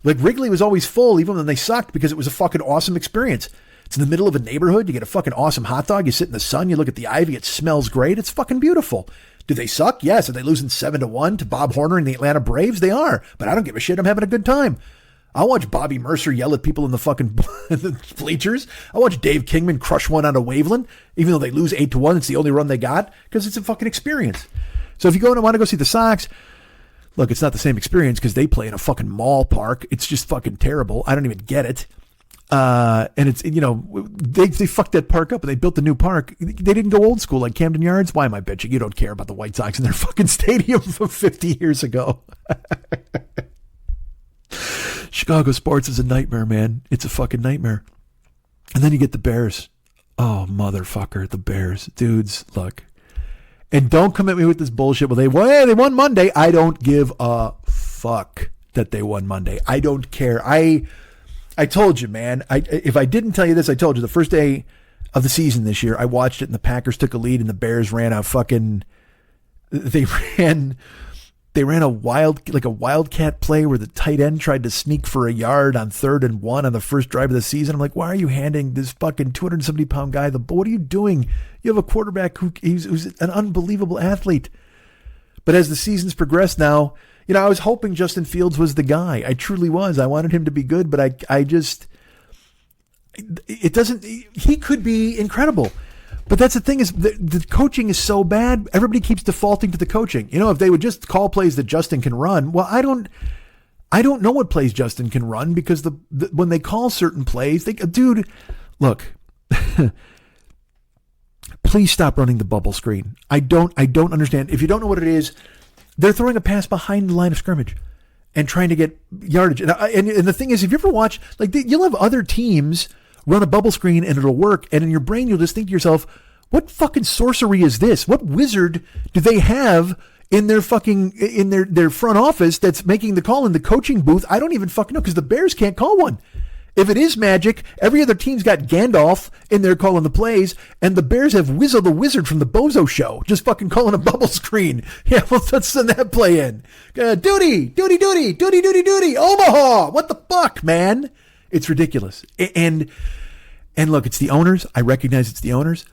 Like Wrigley was always full, even when they sucked, because it was a fucking awesome experience. It's in the middle of a neighborhood. You get a fucking awesome hot dog. You sit in the sun. You look at the ivy. It smells great. It's fucking beautiful. Do they suck? Yes. Are they losing 7-1 to Bob Horner and the Atlanta Braves? They are. But I don't give a shit. I'm having a good time. I'll watch Bobby Mercer yell at people in the fucking bleachers. I'll watch Dave Kingman crush one out of Waveland, even though they lose 8-1. It's the only run they got because it's a fucking experience. So if you go and want to go see the Sox, look, it's not the same experience because they play in a fucking mall park. It's just fucking terrible. I don't even get it. And it's, they fucked that park up and they built the new park. They didn't go old school like Camden Yards. Why am I bitching? You don't care about the White Sox and their fucking stadium from 50 years ago. Chicago sports is a nightmare, man. It's a fucking nightmare. And then you get the Bears. Oh, motherfucker, the Bears. Dudes, look. And don't come at me with this bullshit. Well, they won Monday. I don't give a fuck that they won Monday. I don't care. I told you, man. If I didn't tell you this, I told you. The first day of the season this year, I watched it, and the Packers took a lead, and the Bears ran a fucking. They ran a wildcat play where the tight end tried to sneak for a yard on 3rd and 1 on the first drive of the season. I'm like, why are you handing this fucking 270-pound guy the ball? What are you doing? You have a quarterback who's an unbelievable athlete. But as the season's progressed now, I was hoping Justin Fields was the guy. I truly was. I wanted him to be good, but he could be incredible. But that's the thing is the coaching is so bad. Everybody keeps defaulting to the coaching. If they would just call plays that Justin can run. Well, I don't know what plays Justin can run because when they call certain plays, dude, look, please stop running the bubble screen. I don't understand. If you don't know what it is, they're throwing a pass behind the line of scrimmage and trying to get yardage. And the thing is, if you ever watch, you'll have other teams run a bubble screen and it'll work. And in your brain, you'll just think to yourself, what fucking sorcery is this? What wizard do they have in their their front office that's making the call in the coaching booth? I don't even fucking know because the Bears can't call one. If it is magic, every other team's got Gandalf in there calling the plays, and the Bears have Wizzo the Wizard from the Bozo Show just fucking calling a bubble screen. Yeah, well, let's send that play in. Duty, Omaha. What the fuck, man? It's ridiculous. And look, it's the owners. I recognize it's the owners.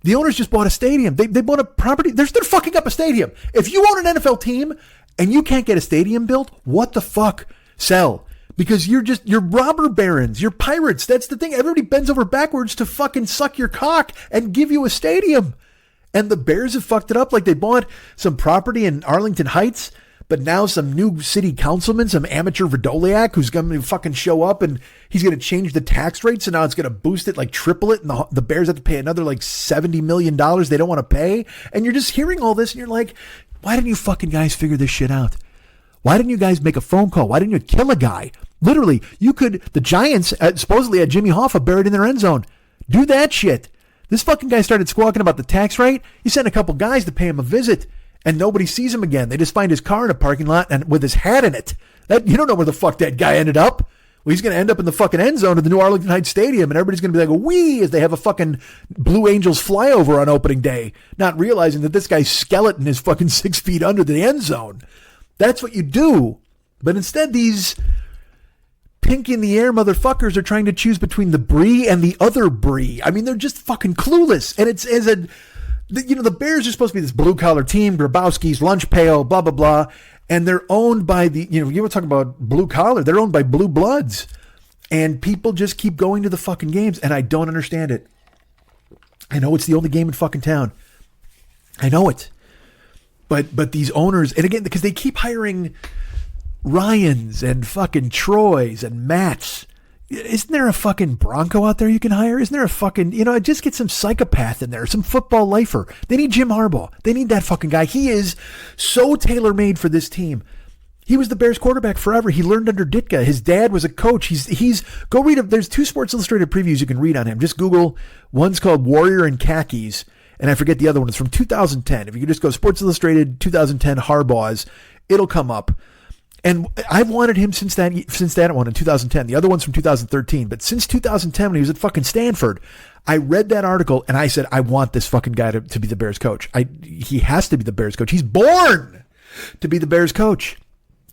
The owners just bought a stadium. They bought a property. They're fucking up a stadium. If you own an NFL team and you can't get a stadium built, what the fuck? Sell. Because you're robber barons. You're pirates. That's the thing. Everybody bends over backwards to fucking suck your cock and give you a stadium. And the Bears have fucked it up. Like they bought some property in Arlington Heights, but now some new city councilman, some amateur Verdoliak who's going to fucking show up and he's going to change the tax rate. So now it's going to boost it, like triple it. And the Bears have to pay another like $70 million they don't want to pay. And you're just hearing all this and you're like, why didn't you fucking guys figure this shit out? Why didn't you guys make a phone call? Why didn't you kill a guy? Literally, the Giants supposedly had Jimmy Hoffa buried in their end zone. Do that shit. This fucking guy started squawking about the tax rate. He sent a couple guys to pay him a visit. And nobody sees him again. They just find his car in a parking lot and with his hat in it. You don't know where the fuck that guy ended up. Well, he's going to end up in the fucking end zone of the new Arlington Heights Stadium, and everybody's going to be like, wee, as they have a fucking Blue Angels flyover on opening day, not realizing that this guy's skeleton is fucking 6 feet under the end zone. That's what you do. But instead, these pink in the air motherfuckers are trying to choose between the Brie and the other Brie. I mean, they're just fucking clueless. And the Bears are supposed to be this blue-collar team, Grabowski's lunch pail, blah, blah, blah. And they're owned by you were talking about blue-collar. They're owned by blue bloods. And people just keep going to the fucking games, and I don't understand it. I know it's the only game in fucking town. I know it. But these owners, and again, because they keep hiring Ryans and fucking Troys and Matts. Isn't there a fucking Bronco out there you can hire? Isn't there a fucking, just get some psychopath in there, some football lifer. They need Jim Harbaugh. They need that fucking guy. He is so tailor-made for this team. He was the Bears quarterback forever. He learned under Ditka. His dad was a coach. Go read it. There's 2 Sports Illustrated previews you can read on him. Just Google. One's called Warrior in Khakis, and I forget the other one. It's from 2010. If you could just go Sports Illustrated 2010 Harbaugh's, it'll come up. And I've wanted him since that one in 2010. The other one's from 2013. But since 2010, when he was at fucking Stanford, I read that article and I said, I want this fucking guy to be the Bears coach. He has to be the Bears coach. He's born to be the Bears coach.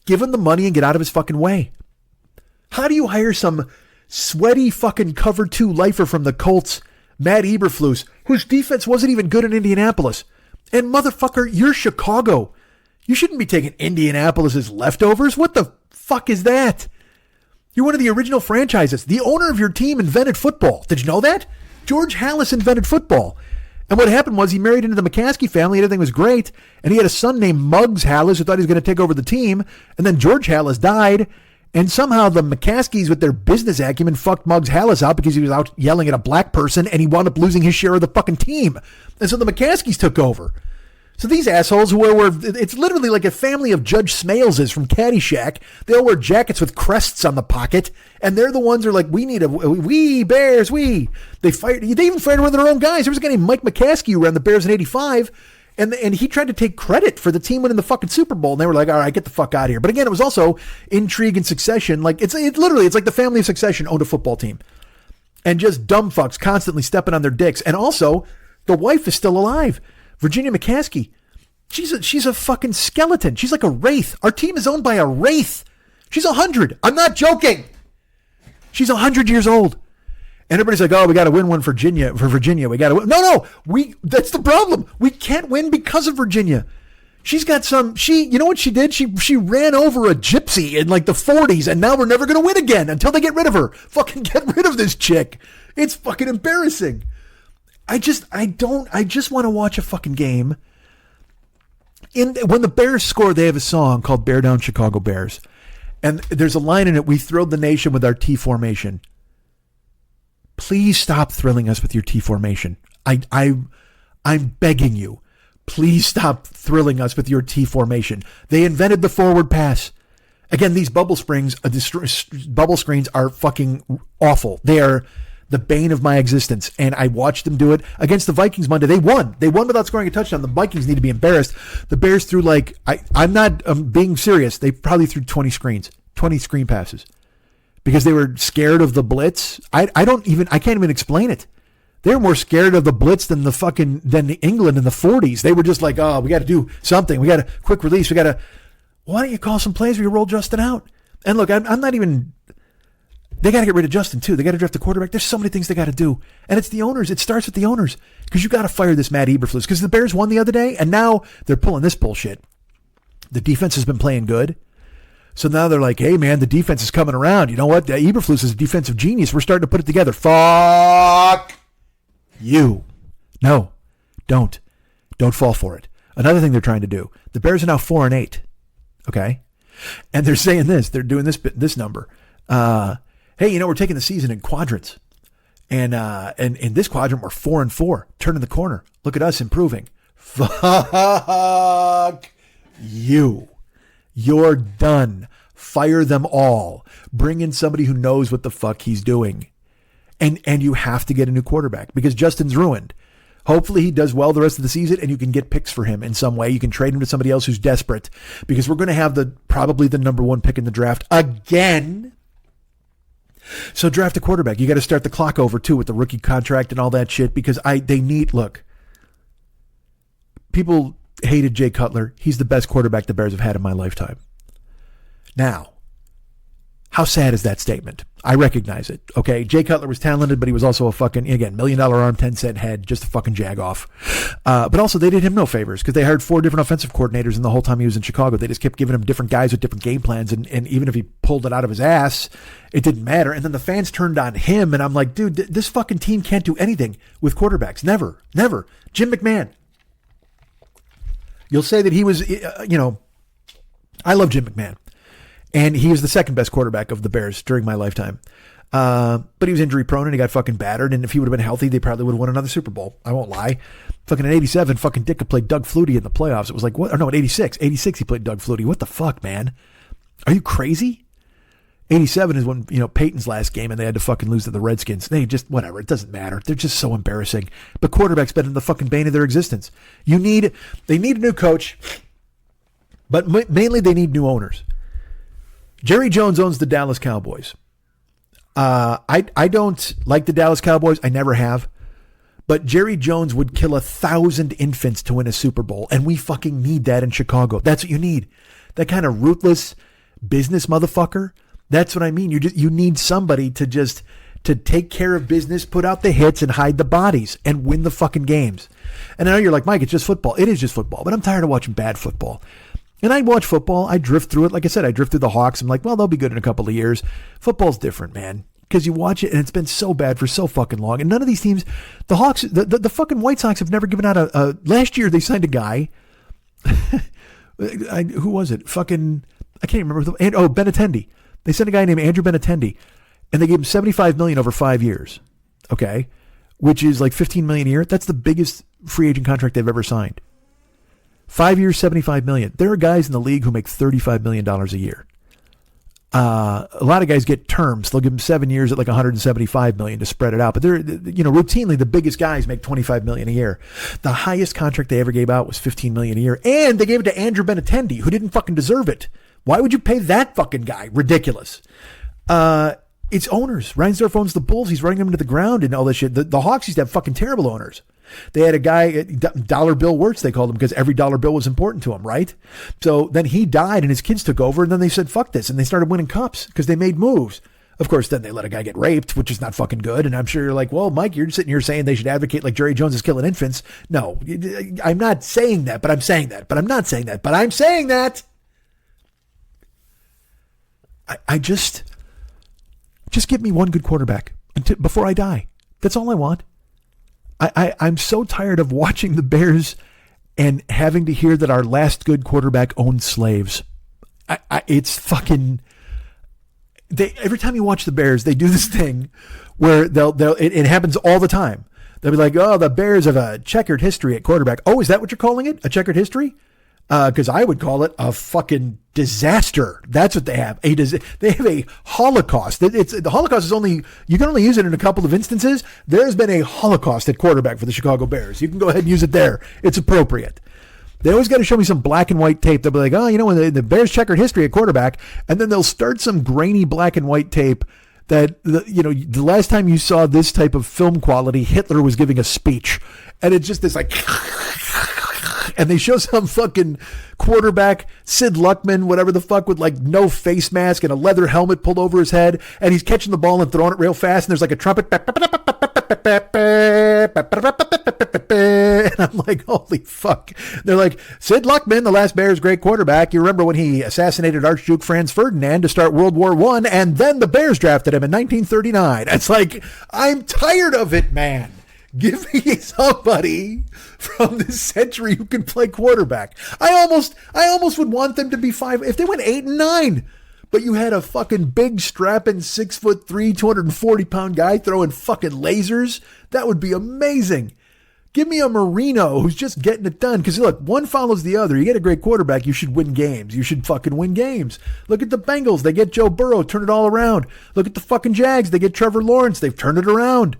Give him the money and get out of his fucking way. How do you hire some sweaty fucking cover 2 lifer from the Colts, Matt Eberflus, whose defense wasn't even good in Indianapolis? And motherfucker, you're Chicago. You shouldn't be taking Indianapolis's leftovers. What the fuck is that? You're one of the original franchises. The owner of your team invented football. Did you know that? George Halas invented football. And what happened was he married into the McCaskey family. Everything was great. And he had a son named Muggs Halas who thought he was going to take over the team. And then George Halas died. And somehow the McCaskeys with their business acumen fucked Muggs Halas out because he was out yelling at a black person and he wound up losing his share of the fucking team. And so the McCaskeys took over. So these assholes it's literally like a family of Judge Smaleses from Caddyshack. They all wear jackets with crests on the pocket, and they're the ones who are like, we Bears. They even fired one of their own guys. There was a guy named Mike McCaskey who ran the Bears in '85, and he tried to take credit for the team winning the fucking Super Bowl, and they were like, all right, get the fuck out of here. But again, it was also intrigue and succession. Like it's like the family of Succession owned a football team, and just dumb fucks constantly stepping on their dicks. And also, the wife is still alive. Virginia McCaskey, she's a fucking skeleton. She's like a wraith. Our team is owned by a wraith. She's 100. I'm not joking. She's 100 years old. And everybody's like, oh, we got to win one for Virginia. We got to win. No, that's the problem. We can't win because of Virginia. She's got you know what she did? She ran over a gypsy in like the 40s, and now we're never going to win again until they get rid of her. Fucking get rid of this chick. It's fucking embarrassing. I just want to watch a fucking game. When the Bears score, they have a song called Bear Down Chicago Bears. And there's a line in it, we thrilled the nation with our T formation. Please stop thrilling us with your T formation. I'm begging you. Please stop thrilling us with your T formation. They invented the forward pass. Again, these bubble screens are fucking awful. They are the bane of my existence. And I watched them do it against the Vikings Monday. They won. They won without scoring a touchdown. The Vikings need to be embarrassed. The Bears threw I'm not being serious. They probably threw 20 screen passes because they were scared of the blitz. I can't even explain it. They were more scared of the blitz than England in the 40s. They were just like, oh, we got to do something. We got a quick release. Why don't you call some plays where you roll Justin out? And look, I'm not even, They got to get rid of Justin, too. They got to draft a quarterback. There's so many things they got to do. And it's the owners. It starts with the owners. Because you got to fire this Matt Eberflus. Because the Bears won the other day, and now they're pulling this bullshit. The defense has been playing good. So now they're like, hey, man, the defense is coming around. You know what? Eberflus is a defensive genius. We're starting to put it together. Fuck you. No, don't. Don't fall for it. Another thing they're trying to do. The Bears are now 4-8. Okay? And they're saying this. They're doing this number. Hey, you know, we're taking the season in quadrants. And in this quadrant, we're 4-4, turning the corner. Look at us improving. Fuck you. You're done. Fire them all. Bring in somebody who knows what the fuck he's doing. And you have to get a new quarterback because Justin's ruined. Hopefully he does well the rest of the season and you can get picks for him in some way. You can trade him to somebody else who's desperate because we're going to have probably the number 1 pick in the draft again. So draft a quarterback. You got to start the clock over too with the rookie contract and all that shit because look, people hated Jay Cutler. He's the best quarterback the Bears have had in my lifetime. Now, how sad is that statement? I recognize it. Okay, Jay Cutler was talented, but he was also a fucking, again, $1 million arm, 10-cent head, just a fucking jag-off. But also, they did him no favors because they hired 4 different offensive coordinators, and the whole time he was in Chicago, they just kept giving him different guys with different game plans, and even if he pulled it out of his ass, it didn't matter. And then the fans turned on him, and I'm like, dude, this fucking team can't do anything with quarterbacks. Never. Jim McMahon. You'll say that he was, I love Jim McMahon. And he was the second best quarterback of the Bears during my lifetime. But he was injury prone and he got fucking battered. And if he would have been healthy, they probably would have won another Super Bowl. I won't lie. Fucking in 87, fucking Dick could play Doug Flutie in the playoffs. It was like, what? Or no, in 86 he played Doug Flutie. What the fuck, man? Are you crazy? 87 is when, Peyton's last game and they had to fucking lose to the Redskins. They just, whatever. It doesn't matter. They're just so embarrassing. But quarterback's been in the fucking bane of their existence. They need a new coach, but mainly they need new owners. Jerry Jones owns the Dallas Cowboys. I don't like the Dallas Cowboys. I never have. But Jerry Jones would kill 1,000 infants to win a Super Bowl. And we fucking need that in Chicago. That's what you need. That kind of ruthless business motherfucker. That's what I mean. You need somebody to take care of business, put out the hits and hide the bodies and win the fucking games. And I know you're like, Mike, it's just football. It is just football. But I'm tired of watching bad football. And I watch football. I drift through it. Like I said, I drift through the Hawks. I'm like, well, they'll be good in a couple of years. Football's different, man. Because you watch it and it's been so bad for so fucking long. And none of these teams, the Hawks, the fucking White Sox have never given out last year they signed a guy. Who was it? Fucking, I can't remember. Benintendi. They sent a guy named Andrew Benintendi. And they gave him $75 million over 5 years. Okay. Which is like $15 million a year. That's the biggest free agent contract they've ever signed. 5 years, $75 million. There are guys in the league who make $35 million a year. A lot of guys get terms. They'll give them 7 years at like $175 million to spread it out. But they're, routinely the biggest guys make $25 million a year. The highest contract they ever gave out was $15 million a year. And they gave it to Andrew Benintendi, who didn't fucking deserve it. Why would you pay that fucking guy? Ridiculous. It's owners. Reinsdorf owns the Bulls. He's running them into the ground and all this shit. The Hawks used to have fucking terrible owners. They had a guy, Dollar Bill Wirtz, they called him, because every dollar bill was important to him, right? So then he died and his kids took over, and then they said, fuck this, and they started winning cups because they made moves. Of course, then they let a guy get raped, which is not fucking good, and I'm sure you're like, well, Mike, you're sitting here saying they should advocate like Jerry Jones is killing infants. No, I'm not saying that, but I'm saying that, but I'm not saying that, but I'm saying that. I just give me one good quarterback before I die. That's all I want. I'm so tired of watching the Bears and having to hear that our last good quarterback owned slaves. It's fucking. Every time you watch the Bears, they do this thing where it happens all the time. They'll be like, oh, the Bears have a checkered history at quarterback. Oh, is that what you're calling it? A checkered history? Because I would call it a fucking disaster. That's what they have. They have a Holocaust. The Holocaust is you can only use it in a couple of instances. There's been a Holocaust at quarterback for the Chicago Bears. You can go ahead and use it there. It's appropriate. They always got to show me some black and white tape. They'll be like, oh, when the Bears checkered history at quarterback, and then they'll start some grainy black and white tape that, the last time you saw this type of film quality, Hitler was giving a speech. And it's just this like, And they show some fucking quarterback, Sid Luckman, whatever the fuck, with like no face mask and a leather helmet pulled over his head. And he's catching the ball and throwing it real fast. And there's like a trumpet. And I'm like, holy fuck. They're like, Sid Luckman, the last Bears great quarterback. You remember when he assassinated Archduke Franz Ferdinand to start World War I, and then the Bears drafted him in 1939. It's like, I'm tired of it, man. Give me somebody from this century who can play quarterback. I almost would want them to be 5 if they went 8-9. But you had a fucking big strapping 6'3", 240-pound guy throwing fucking lasers. That would be amazing. Give me a Marino who's just getting it done. Because look, one follows the other. You get a great quarterback, you should win games. You should fucking win games. Look at the Bengals. They get Joe Burrow, turn it all around. Look at the fucking Jags. They get Trevor Lawrence. They've turned it around.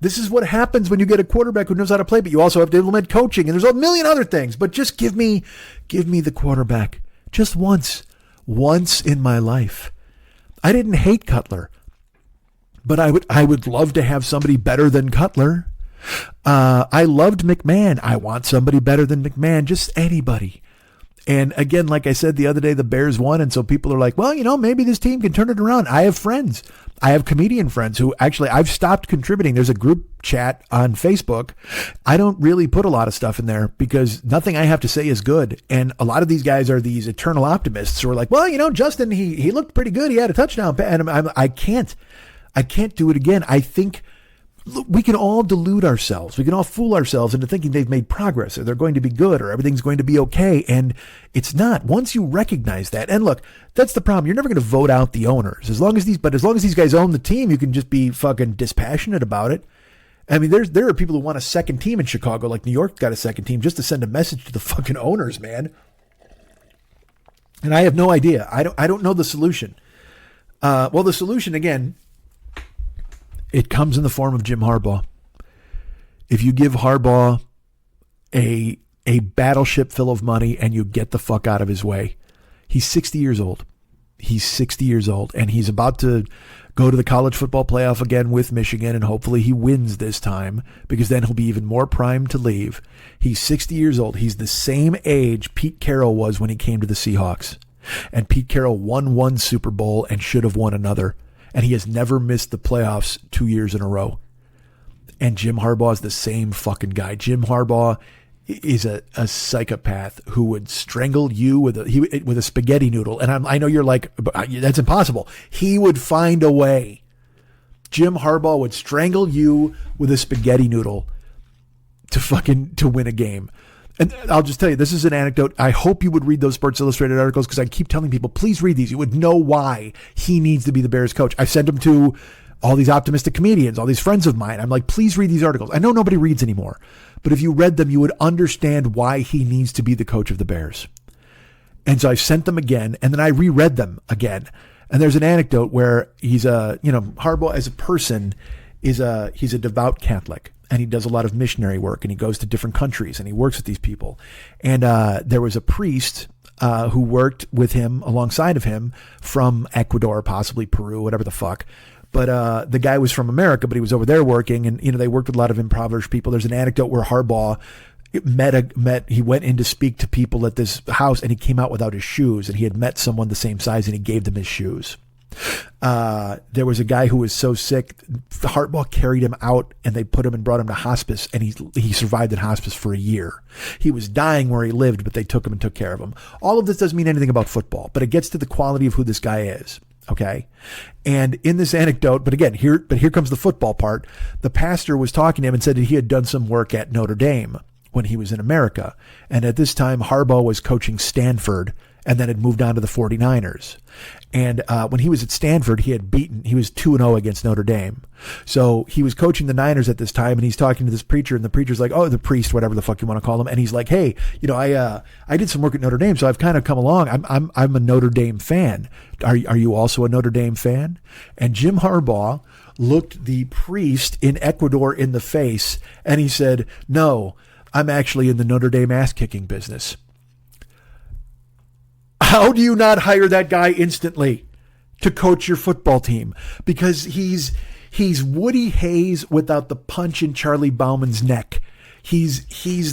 This is what happens when you get a quarterback who knows how to play, but you also have to implement coaching, and there's a million other things. But just give me the quarterback just once in my life. I didn't hate Cutler, but I would love to have somebody better than Cutler. I loved McMahon. I want somebody better than McMahon, just anybody. And again, like I said the other day, the Bears won. And so people are like, well, maybe this team can turn it around. I have friends. I have comedian friends who actually I've stopped contributing. There's a group chat on Facebook. I don't really put a lot of stuff in there because nothing I have to say is good. And a lot of these guys are these eternal optimists who are like, well, Justin, he looked pretty good. He had a touchdown. And I can't do it again. I think we can all delude ourselves. We can all fool ourselves into thinking they've made progress or they're going to be good or everything's going to be okay. And it's not. Once you recognize that, and look, that's the problem. You're never going to vote out the owners. As long as these guys own the team, you can just be fucking dispassionate about it. I mean, there are people who want a second team in Chicago, like New York got a second team just to send a message to the fucking owners, man. And I have no idea. I don't know the solution. Well, the solution again, it comes in the form of Jim Harbaugh. If you give Harbaugh a battleship full of money and you get the fuck out of his way, he's 60 years old. He's 60 years old and he's about to go to the college football playoff again with Michigan, and hopefully he wins this time because then he'll be even more primed to leave. He's 60 years old. He's the same age Pete Carroll was when he came to the Seahawks. And Pete Carroll won one Super Bowl and should have won another. And he has never missed the playoffs 2 years in a row. And Jim Harbaugh is the same fucking guy. Jim Harbaugh is a psychopath who would strangle you with a spaghetti noodle. And I know you're like, that's impossible. He would find a way. Jim Harbaugh would strangle you with a spaghetti noodle to win a game. And I'll just tell you, this is an anecdote. I hope you would read those Sports Illustrated articles because I keep telling people, please read these. You would know why he needs to be the Bears coach. I've sent them to all these optimistic comedians, all these friends of mine. I'm like, please read these articles. I know nobody reads anymore, but if you read them, you would understand why he needs to be the coach of the Bears. And so I sent them again, and then I reread them again. And there's an anecdote where Harbaugh as a person he's a devout Catholic. And he does a lot of missionary work, and he goes to different countries, and he works with these people. And there was a priest who worked with him, alongside of him, from Ecuador, possibly Peru, whatever the fuck. But the guy was from America, but he was over there working, and they worked with a lot of impoverished people. There's an anecdote where Harbaugh he went in to speak to people at this house, and he came out without his shoes, and he had met someone the same size, and he gave them his shoes. There was a guy who was so sick, Harbaugh carried him out and they put him and brought him to hospice, and he survived in hospice for a year. He was dying where he lived, but they took him and took care of him. All of this doesn't mean anything about football, but it gets to the quality of who this guy is. Okay. And in this anecdote, but here comes the football part. The pastor was talking to him and said that he had done some work at Notre Dame when he was in America. And at this time, Harbaugh was coaching Stanford and then had moved on to the 49ers. And when he was at Stanford, he was 2-0 against Notre Dame. So he was coaching the Niners at this time, and he's talking to this preacher, and the preacher's like, oh, the priest, whatever the fuck you want to call him. And he's like, hey, I did some work at Notre Dame, so I've kind of come along. I'm a Notre Dame fan. Are you also a Notre Dame fan? And Jim Harbaugh looked the priest in Ecuador in the face, and he said, no, I'm actually in the Notre Dame ass-kicking business. How do you not hire that guy instantly to coach your football team? Because he's Woody Hayes without the punch in Charlie Bauman's neck. He's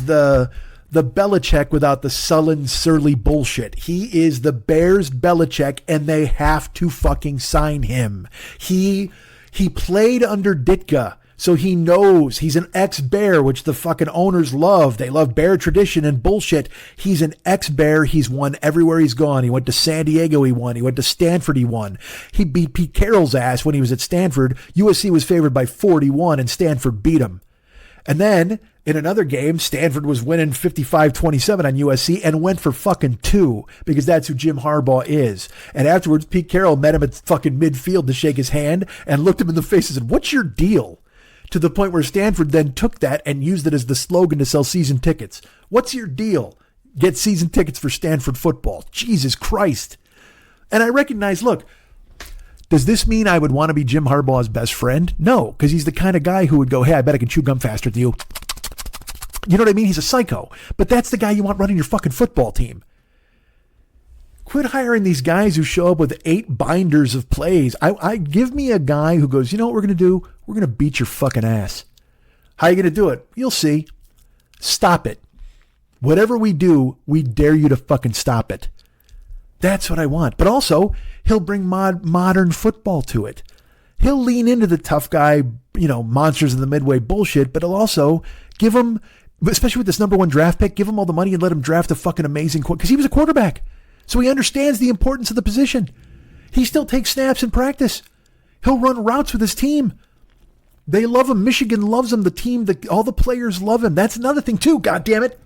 the the Belichick without the sullen, surly bullshit. He is the Bears Belichick, and they have to fucking sign him. He played under Ditka, so he knows. He's an ex-Bear, which the fucking owners love. They love Bear tradition and bullshit. He's an ex-Bear. He's won everywhere he's gone. He went to San Diego, he won. He went to Stanford, he won. He beat Pete Carroll's ass when he was at Stanford. USC was favored by 41, and Stanford beat him. And then, in another game, Stanford was winning 55-27 on USC and went for fucking 2 because that's who Jim Harbaugh is. And afterwards, Pete Carroll met him at fucking midfield to shake his hand and looked him in the face and said, "What's your deal?" To the point where Stanford then took that and used it as the slogan to sell season tickets. What's your deal? Get season tickets for Stanford football. Jesus Christ. And I recognize, look, does this mean I would want to be Jim Harbaugh's best friend? No, because he's the kind of guy who would go, "Hey, I bet I can chew gum faster than you." You know what I mean? He's a psycho. But that's the guy you want running your fucking football team. Quit hiring these guys who show up with 8 binders of plays. I give me a guy who goes, "You know what we're going to do? We're going to beat your fucking ass." How are you going to do it? You'll see. Stop it. Whatever we do, we dare you to fucking stop it. That's what I want. But also, he'll bring modern football to it. He'll lean into the tough guy, monsters in the midway bullshit, but he'll also give him, especially with this number 1 draft pick, give him all the money and let him draft a fucking amazing quarterback. Because he was a quarterback. So he understands the importance of the position. He still takes snaps in practice. He'll run routes with his team. They love him. Michigan loves him. The team, all the players love him. That's another thing too, God damn it.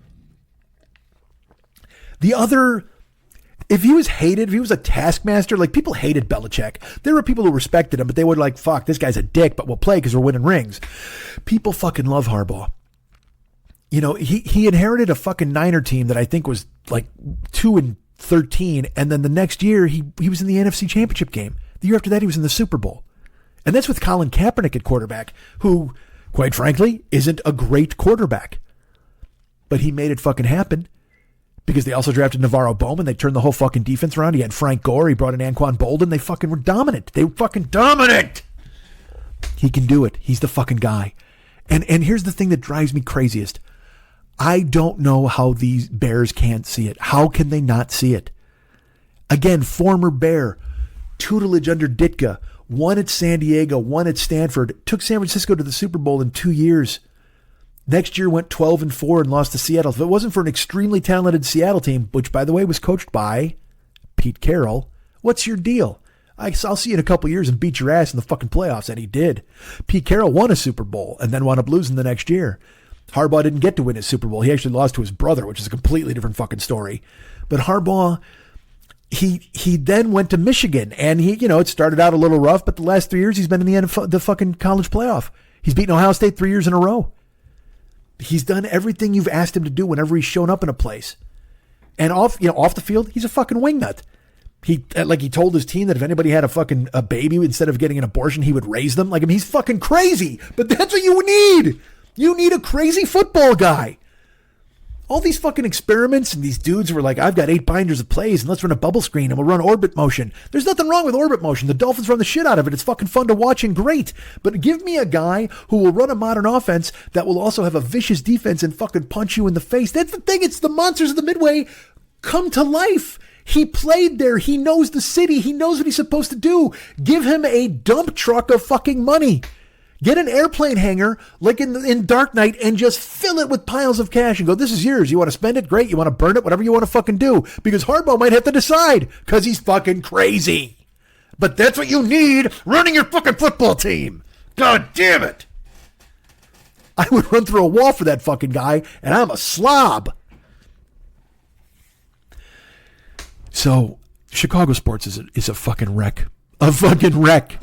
If he was hated, if he was a taskmaster, like people hated Belichick. There were people who respected him, but they would like, fuck, this guy's a dick, but we'll play because we're winning rings. People fucking love Harbaugh. He inherited a fucking Niner team that I think was like 2-13, and then the next year he was in the NFC Championship game. The year after that he was in the Super Bowl. And that's with Colin Kaepernick at quarterback, who, quite frankly, isn't a great quarterback. But he made it fucking happen. Because they also drafted Navarro Bowman. They turned the whole fucking defense around. He had Frank Gore. He brought in Anquan Bolden. They fucking were dominant. They were fucking dominant. He can do it. He's the fucking guy. And here's the thing that drives me craziest. I don't know how these Bears can't see it. How can they not see it? Again, former Bear, tutelage under Ditka, won at San Diego, won at Stanford, took San Francisco to the Super Bowl in 2 years. Next year went 12-4 and lost to Seattle. If it wasn't for an extremely talented Seattle team, which, by the way, was coached by Pete Carroll, what's your deal? I'll see you in a couple years and beat your ass in the fucking playoffs. And he did. Pete Carroll won a Super Bowl and then wound up losing the next year. Harbaugh didn't get to win his Super Bowl. He actually lost to his brother, which is a completely different fucking story. But Harbaugh, he then went to Michigan. And it started out a little rough, but the last 3 years he's been in the fucking college playoff. He's beaten Ohio State 3 years in a row. He's done everything you've asked him to do whenever he's shown up in a place. And off the field, he's a fucking wingnut. He told his team that if anybody had a baby, instead of getting an abortion, he would raise them. He's fucking crazy. But that's what you need. You need a crazy football guy. All these fucking experiments and these dudes were like, I've got 8 binders of plays and let's run a bubble screen and we'll run orbit motion. There's nothing wrong with orbit motion. The Dolphins run the shit out of it. It's fucking fun to watch and great. But give me a guy who will run a modern offense that will also have a vicious defense and fucking punch you in the face. That's the thing. It's the monsters of the Midway come to life. He played there. He knows the city. He knows what he's supposed to do. Give him a dump truck of fucking money. Get an airplane hangar like in Dark Knight and just fill it with piles of cash and go, this is yours. You want to spend it? Great. You want to burn it? Whatever you want to fucking do. Because Harbaugh might have to decide because he's fucking crazy. But that's what you need running your fucking football team. God damn it. I would run through a wall for that fucking guy, and I'm a slob. So Chicago sports is a fucking wreck. A fucking wreck.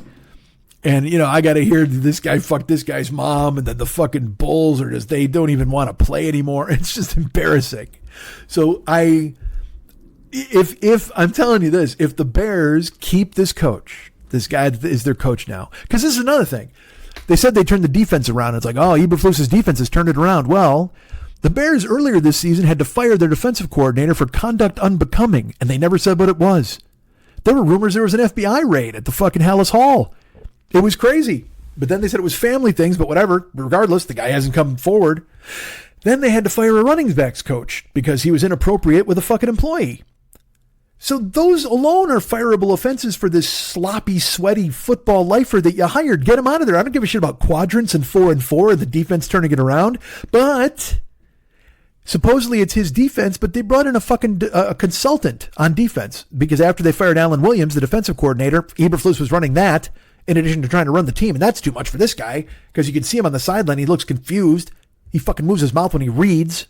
And, I got to hear this guy fucked this guy's mom, and then the fucking Bulls are just, they don't even want to play anymore. It's just embarrassing. So if I'm telling you this, if the Bears keep this coach, this guy that is their coach now, because this is another thing. They said they turned the defense around. It's like, Eberflus's defense has turned it around. Well, the Bears earlier this season had to fire their defensive coordinator for conduct unbecoming, and they never said what it was. There were rumors there was an FBI raid at the fucking Hallis Hall. It was crazy. But then they said it was family things, but whatever. Regardless, the guy hasn't come forward. Then they had to fire a running backs coach because he was inappropriate with a fucking employee. So those alone are fireable offenses for this sloppy, sweaty football lifer that you hired. Get him out of there. I don't give a shit about quadrants and 4-4 and the defense turning it around. But supposedly it's his defense, but they brought in a fucking consultant on defense because after they fired Alan Williams, the defensive coordinator, Eberflus was running that in addition to trying to run the team. And that's too much for this guy because you can see him on the sideline. He looks confused. He fucking moves his mouth when he reads.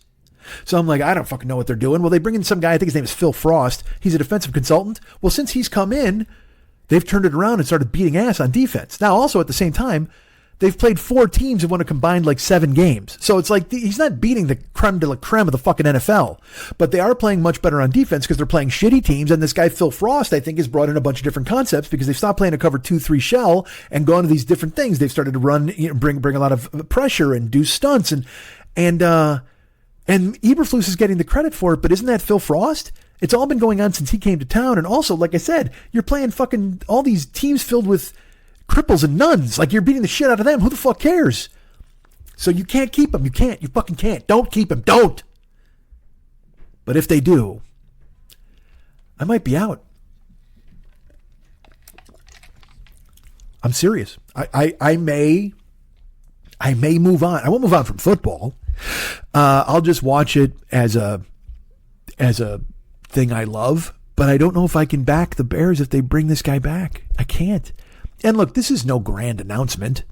So I'm like, I don't fucking know what they're doing. Well, they bring in some guy, I think his name is Phil Frost. He's a defensive consultant. Well, since he's come in, they've turned it around and started beating ass on defense. Now, also at the same time, they've played 4 teams and won a combined like 7 games. So it's like he's not beating the creme de la creme of the fucking NFL. But they are playing much better on defense because they're playing shitty teams. And this guy, Phil Frost, I think has brought in a bunch of different concepts because they've stopped playing a cover 2-3 shell and gone to these different things. They've started to run, bring a lot of pressure and do stunts. And Eberflus is getting the credit for it, but isn't that Phil Frost? It's all been going on since he came to town. And also, like I said, you're playing fucking all these teams filled with cripples and nuns. Like you're beating the shit out of them. Who the fuck cares? So you can't keep him. You can't. You fucking can't. Don't keep him. Don't. But if they do, I might be out. I'm serious. I may move on. I won't move on from football. I'll just watch it as a thing I love, but I don't know if I can back the Bears if they bring this guy back. I can't. And look, this is no grand announcement,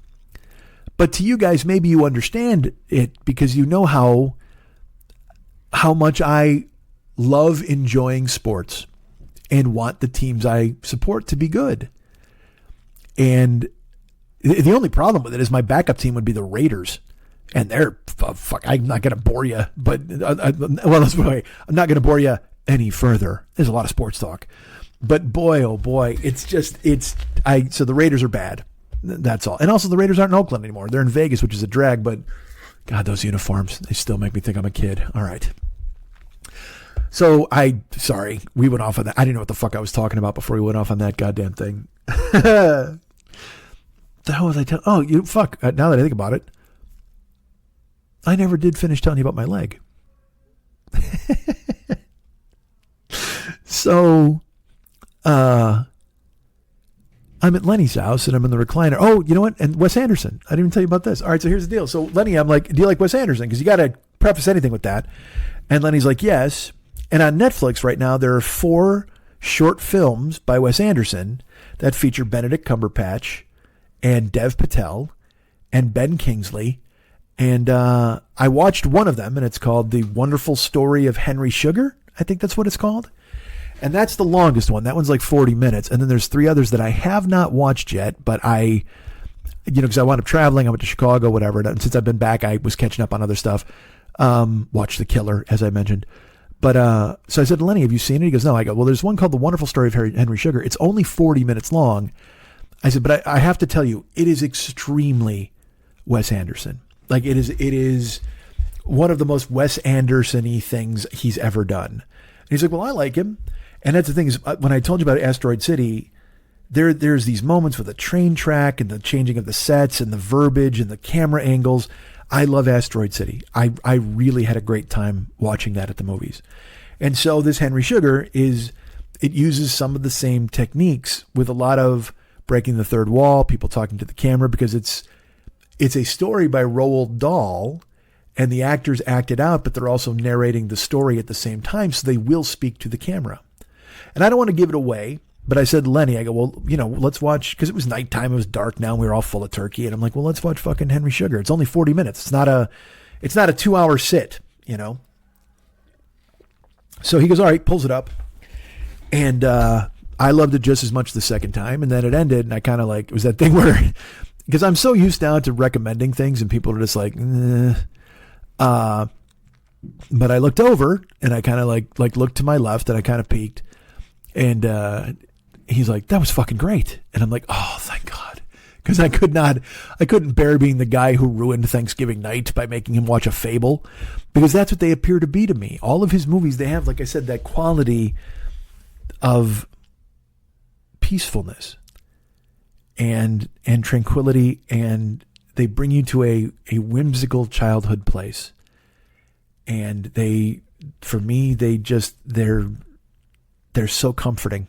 but to you guys, maybe you understand it because you know how much I love enjoying sports and want the teams I support to be good. And the only problem with it is my backup team would be the Raiders. And they're, fuck, I'm not going to bore you, but, well, let's wait. I'm not going to bore you any further. There's a lot of sports talk. But boy, oh boy, so the Raiders are bad. That's all. And also the Raiders aren't in Oakland anymore. They're in Vegas, which is a drag, but God, those uniforms, they still make me think I'm a kid. All right. So sorry, we went off on that. I didn't know what the fuck I was talking about before we went off on that goddamn thing. The hell was I telling? Oh, fuck. Now that I think about it, I never did finish telling you about my leg. So, I'm at Lenny's house and I'm in the recliner. Oh, you know what? And Wes Anderson. I didn't even tell you about this. All right, so here's the deal. So Lenny, I'm like, do you like Wes Anderson? Because you got to preface anything with that. And Lenny's like, yes. And on Netflix right now, there are 4 short films by Wes Anderson that feature Benedict Cumberbatch and Dev Patel and Ben Kingsley. And I watched one of them, and it's called The Wonderful Story of Henry Sugar. I think that's what it's called. And that's the longest one. That one's like 40 minutes. And then there's 3 others that I have not watched yet, but because I wound up traveling, I went to Chicago, whatever. And since I've been back, I was catching up on other stuff. Watched The Killer, as I mentioned. But so I said to Lenny, have you seen it? He goes, no. I go, well, there's one called The Wonderful Story of Henry Sugar. It's only 40 minutes long. I said, but I have to tell you, it is extremely Wes Anderson. Like it is one of the most Wes Anderson-y things he's ever done. And he's like, well, I like him. And that's the thing is when I told you about Asteroid City, there's these moments with the train track and the changing of the sets and the verbiage and the camera angles. I love Asteroid City. I really had a great time watching that at the movies. And so this Henry Sugar it uses some of the same techniques with a lot of breaking the third wall, people talking to the camera, because it's a story by Roald Dahl, and the actors act it out, but they're also narrating the story at the same time, so they will speak to the camera. And I don't want to give it away, but I said to Lenny, I go, well, let's watch, because it was nighttime, it was dark now, and we were all full of turkey, and I'm like, well, let's watch fucking Henry Sugar. It's only 40 minutes. It's not a 2-hour sit, So he goes, all right, pulls it up, and I loved it just as much the second time, and then it ended, and I kind of it was that thing where... Because I'm so used now to recommending things and people are just like, but I looked over and I kind of looked to my left and I kind of peeked and he's like, that was fucking great. And I'm like, oh, thank God. Because I couldn't bear being the guy who ruined Thanksgiving night by making him watch a fable, because that's what they appear to be to me. All of his movies, they have, like I said, that quality of peacefulness and tranquility, and they bring you to a whimsical childhood place. And for me, they're so comforting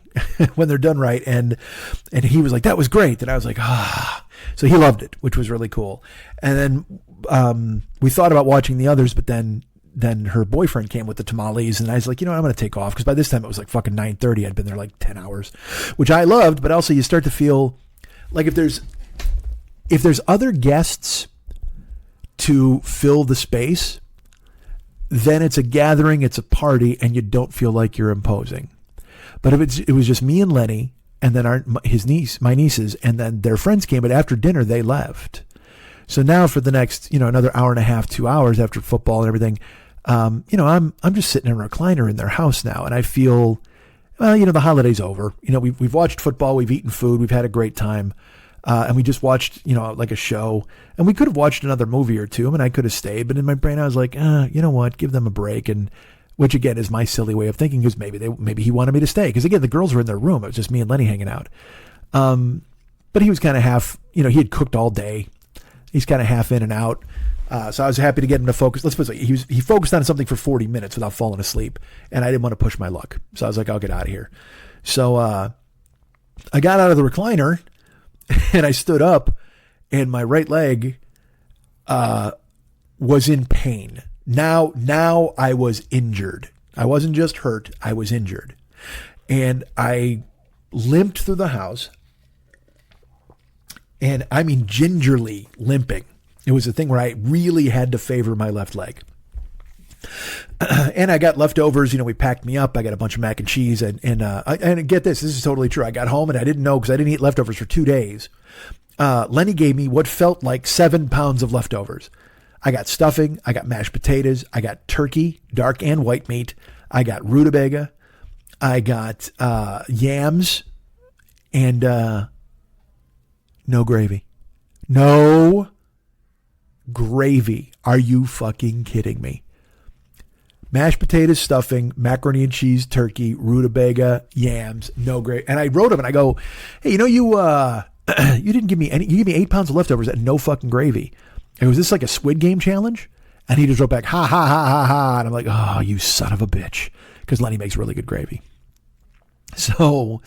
when they're done right. And he was like, that was great. And I was like, so he loved it, which was really cool. And then we thought about watching the others, but then her boyfriend came with the tamales, and I was like, I'm going to take off. Cause by this time it was like fucking 9:30. I'd been there like 10 hours, which I loved. But also you start to feel like if there's other guests to fill the space, then it's a gathering, it's a party, and you don't feel like you're imposing. But if it was just me and Lenny, and then my nieces, and then their friends came, but after dinner they left. So now for the next, another hour and a half, 2 hours after football and everything, I'm just sitting in a recliner in their house now, and I feel, the holiday's over. We've watched football, we've eaten food, we've had a great time. And we just watched, like a show, and we could have watched another movie or two. I mean, I could have stayed, but in my brain, I was like, you know what? Give them a break. And which again is my silly way of thinking, because maybe he wanted me to stay. Cause again, the girls were in their room. It was just me and Lenny hanging out. But he was kind of half, he had cooked all day. He's kind of half in and out. So I was happy to get him to focus. Let's put it, he focused on something for 40 minutes without falling asleep, and I didn't want to push my luck. So I was like, I'll get out of here. So, I got out of the recliner, and I stood up, and my right leg was in pain. Now I was injured. I wasn't just hurt, I was injured. And I limped through the house. And I mean gingerly limping. It was a thing where I really had to favor my left leg. And I got leftovers, we packed me up. I got a bunch of mac and cheese, and get this is totally true. I got home and I didn't know, because I didn't eat leftovers for 2 days. Lenny gave me what felt like 7 pounds of leftovers. I got stuffing, I got mashed potatoes, I got turkey, dark and white meat, I got rutabaga, I got yams, and no gravy. No gravy. Are you fucking kidding me? Mashed potatoes, stuffing, macaroni and cheese, turkey, rutabaga, yams, no gravy. And I wrote him and I go, hey, you didn't give me any, you gave me 8 pounds of leftovers and no fucking gravy. And was this like a Squid Game challenge? And he just wrote back, ha, ha, ha, ha, ha. And I'm like, oh, you son of a bitch. Because Lenny makes really good gravy. So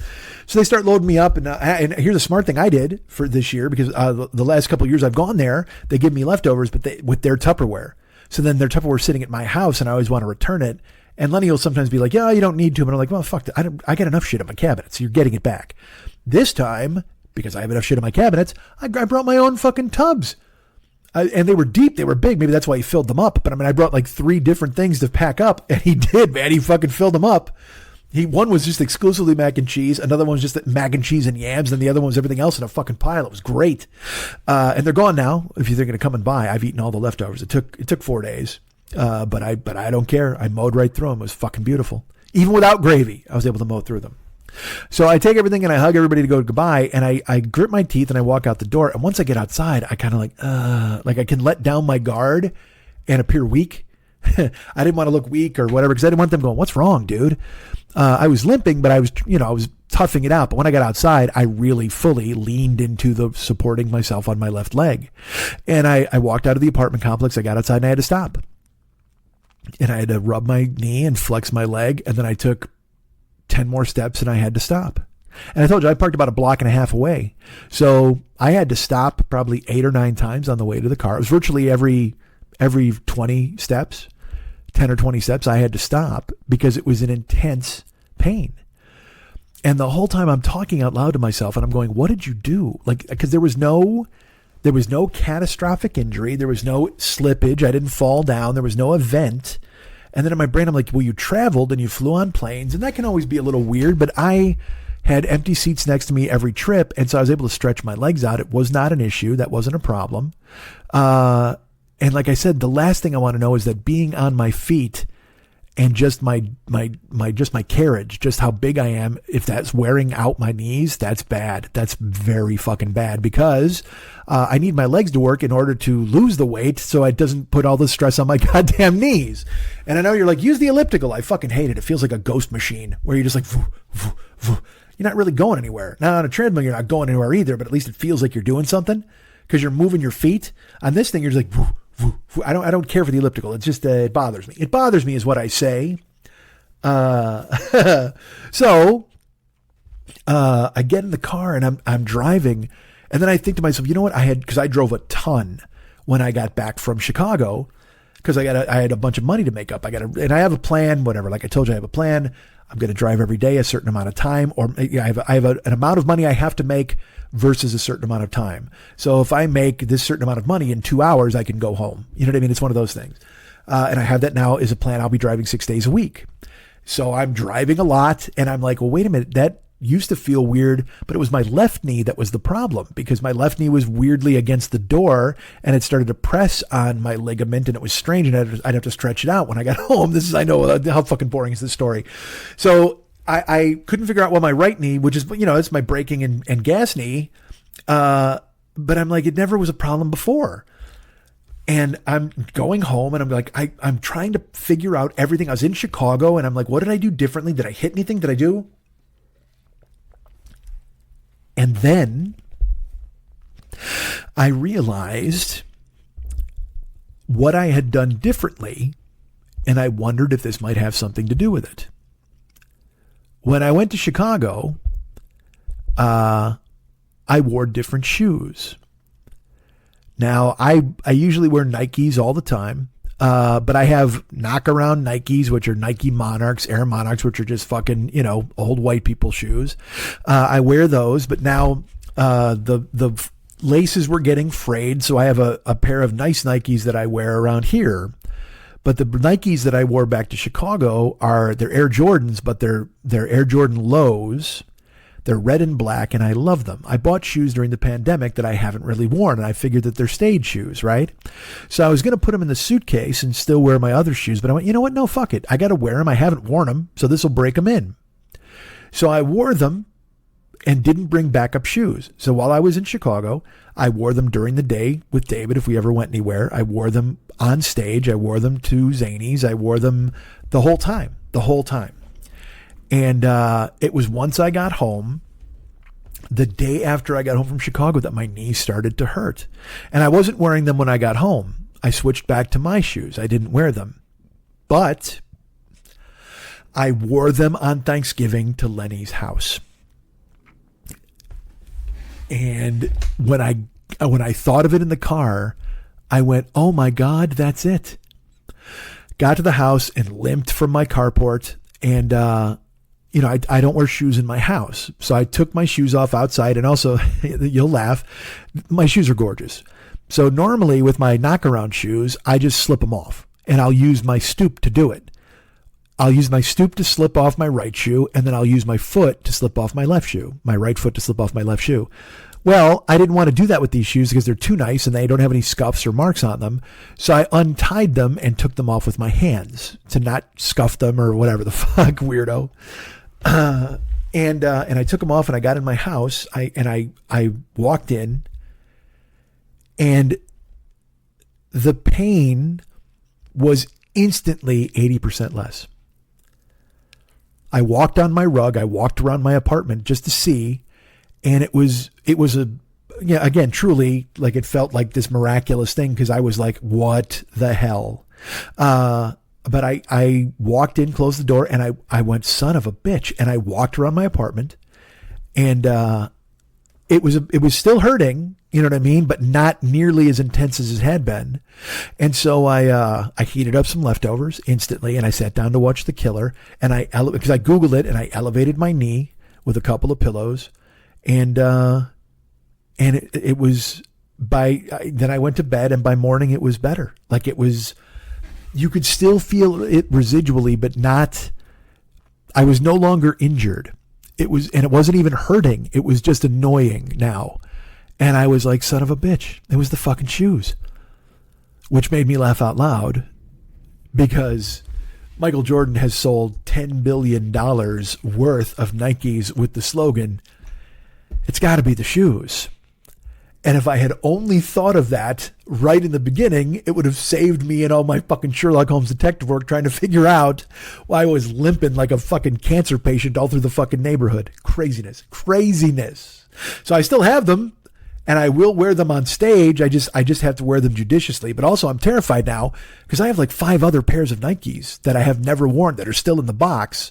they start loading me up. And here's a smart thing I did for this year, because the last couple of years I've gone there, they give me leftovers, but with their Tupperware. So then their Tupperware sitting at my house, and I always want to return it. And Lenny will sometimes be like, yeah, you don't need to. But I'm like, well, fuck, I got enough shit in my cabinet, so you're getting it back. This time, because I have enough shit in my cabinets, I brought my own fucking tubs. And they were deep, they were big. Maybe that's why he filled them up. But I mean, I brought like 3 different things to pack up, and he did, man. He fucking filled them up. One was just exclusively mac and cheese. Another one was just mac and cheese and yams. And the other one was everything else in a fucking pile. It was great. And they're gone now. If you're going to come and buy, I've eaten all the leftovers. It took 4 days. But I don't care. I mowed right through them. It was fucking beautiful. Even without gravy, I was able to mow through them. So I take everything and I hug everybody to go goodbye, and I grit my teeth and I walk out the door. And once I get outside, I kind of like I can let down my guard and appear weak. I didn't want to look weak or whatever, because I didn't want them going, what's wrong, dude? I was limping, but I was toughing it out. But when I got outside, I really fully leaned into the supporting myself on my left leg. And I walked out of the apartment complex. I got outside and I had to stop. And I had to rub my knee and flex my leg. And then I took 10 more steps and I had to stop. And I told you, I parked about a block and a half away. So I had to stop probably 8 or 9 times on the way to the car. It was virtually every 20 steps, 10 or 20 steps, I had to stop, because it was an intense pain. And the whole time I'm talking out loud to myself and I'm going, what did you do? Like, because there was no catastrophic injury. There was no slippage. I didn't fall down. There was no event. And then in my brain, I'm like, well, you traveled and you flew on planes, and that can always be a little weird, but I had empty seats next to me every trip. And so I was able to stretch my legs out. It was not an issue. That wasn't a problem. And like I said, the last thing I want to know is that being on my feet and just my carriage, just how big I am, if that's wearing out my knees, that's bad. That's very fucking bad, because I need my legs to work in order to lose the weight so it doesn't put all the stress on my goddamn knees. And I know you're like, use the elliptical. I fucking hate it. It feels like a ghost machine where you're just like, voo, voo, voo. You're not really going anywhere. Now on a treadmill, you're not going anywhere either, but at least it feels like you're doing something because you're moving your feet. On this thing, you're just like, voo, I don't care for the elliptical. It's just, it bothers me. It bothers me is what I say. So, I get in the car and I'm driving, and then I think to myself, you know what? Cause I drove a ton when I got back from Chicago, cause I had a bunch of money to make up. And I have a plan, whatever. Like I told you, I have a plan. I'm going to drive every day a certain amount of time, or I have an amount of money I have to make versus a certain amount of time. So if I make this certain amount of money in 2 hours, I can go home. You know what I mean? It's one of those things. And I have that now as a plan. I'll be driving 6 days a week. So I'm driving a lot, and I'm like, well, wait a minute. That used to feel weird, but it was my left knee that was the problem, because my left knee was weirdly against the door, and it started to press on my ligament, and it was strange, and I'd have to stretch it out when I got home. I know how fucking boring is this story. So I couldn't figure out, well, my right knee, which is, it's my braking and gas knee. But I'm like, it never was a problem before. And I'm going home, and I'm like, I'm trying to figure out everything. I was in Chicago, and I'm like, what did I do differently? Did I hit anything? Did I do? And then I realized what I had done differently, and I wondered if this might have something to do with it. When I went to Chicago, I wore different shoes. Now, I usually wear Nikes all the time, but I have knockaround Nikes, which are Nike Monarchs, Air Monarchs, which are just fucking, old white people shoes. I wear those, but now the laces were getting frayed, so I have a pair of nice Nikes that I wear around here. But the Nikes that I wore back to Chicago they're Air Jordans, but they're Air Jordan Lows. They're red and black, and I love them. I bought shoes during the pandemic that I haven't really worn, and I figured that they're stage shoes, right? So I was going to put them in the suitcase and still wear my other shoes, but I went, you know what? No, fuck it. I got to wear them. I haven't worn them, so this will break them in. So I wore them and didn't bring backup shoes. So while I was in Chicago, I wore them during the day with David if we ever went anywhere. I wore them on stage. I wore them to Zany's. I wore them the whole time. And it was once I got home, the day after I got home from Chicago, that my knees started to hurt. And I wasn't wearing them when I got home. I switched back to my shoes. I didn't wear them. But I wore them on Thanksgiving to Lenny's house. And when I thought of it in the car, I went, oh my God, that's it. Got to the house and limped from my carport, and I don't wear shoes in my house. So I took my shoes off outside, and also, you'll laugh, my shoes are gorgeous. So normally with my knockaround shoes, I just slip them off, and I'll use my stoop to do it. I'll use my stoop to slip off my right shoe, and then I'll use my foot to slip off my left shoe, my right foot to slip off my left shoe. Well, I didn't want to do that with these shoes because they're too nice and they don't have any scuffs or marks on them. So I untied them and took them off with my hands to not scuff them or whatever the fuck, weirdo. And I took them off, and I got in my house. I walked in, and the pain was instantly 80% less. I walked on my rug. I walked around my apartment just to see, and it was again, truly, like, it felt like this miraculous thing, because I was like, what the hell? But I walked in, closed the door, and I went, son of a bitch. And I walked around my apartment, and it was still hurting, you know what I mean? But not nearly as intense as it had been. And so I heated up some leftovers instantly, and I sat down to watch The Killer, and because I Googled it, and I elevated my knee with a couple of pillows, and it was then I went to bed, and by morning it was better. Like, it was, you could still feel it residually, but not, I was no longer injured. And it wasn't even hurting. It was just annoying now. And I was like, son of a bitch. It was the fucking shoes, which made me laugh out loud, because Michael Jordan has sold $10 billion worth of Nikes with the slogan, it's got to be the shoes. And if I had only thought of that right in the beginning, it would have saved me and all my fucking Sherlock Holmes detective work trying to figure out why I was limping like a fucking cancer patient all through the fucking neighborhood. Craziness. So I still have them, and I will wear them on stage. I just have to wear them judiciously. But also I'm terrified now because I have like 5 other pairs of Nikes that I have never worn that are still in the box.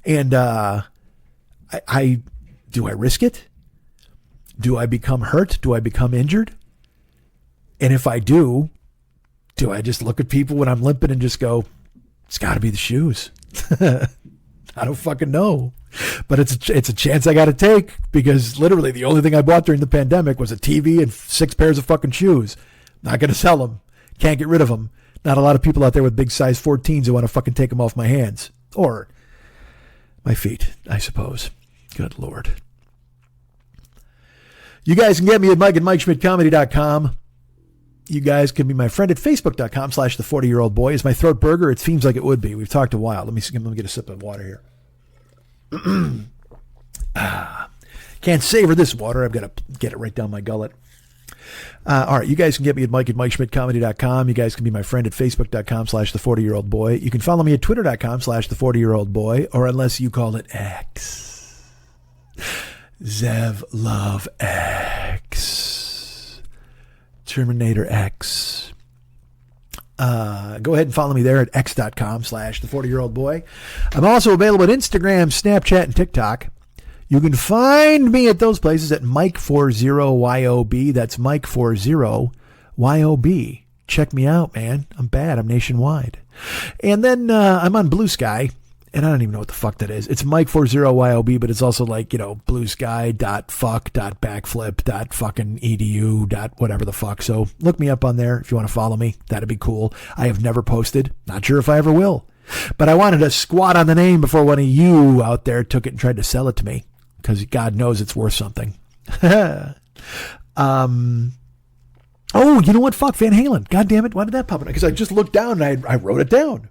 And I do I risk it? Do I become hurt? Do I become injured? And if I do I just look at people when I'm limping and just go, it's got to be the shoes? I don't fucking know. But it's a chance I got to take, because literally the only thing I bought during the pandemic was a TV and 6 pairs of fucking shoes. Not going to sell them. Can't get rid of them. Not a lot of people out there with big size 14s who want to fucking take them off my hands. Or my feet, I suppose. Good Lord. You guys can get me at Mike at MikeSchmidtComedy.com. You guys can be my friend at Facebook.com/the40-year-old boy. Is my throat burger? It seems like it would be. We've talked a while. Let me get a sip of water here. Can't savor this water. I've got to get it right down my gullet. All right. You guys can get me at Mike at MikeSchmidtComedy.com. You guys can be my friend at Facebook.com/the40-year-old boy. You can follow me at Twitter.com/the40-year-old boy, or unless you call it X. Zev Love X. Terminator X. Go ahead and follow me there at x.com/the40-year-old boy. I'm also available at Instagram, Snapchat, and TikTok. You can find me at those places at Mike40YOB. That's Mike40YOB. Check me out, man. I'm bad. I'm nationwide. And then I'm on Blue Sky. And I don't even know what the fuck that is. It's Mike40YOB, but it's also like, bluesky.fuck.backflip.fucking.edu. Whatever the fuck. So look me up on there if you want to follow me. That'd be cool. I have never posted. Not sure if I ever will. But I wanted to squat on the name before one of you out there took it and tried to sell it to me, because God knows it's worth something. Oh, you know what? Fuck, Van Halen. God damn it. Why did that pop in? Because I just looked down and I wrote it down.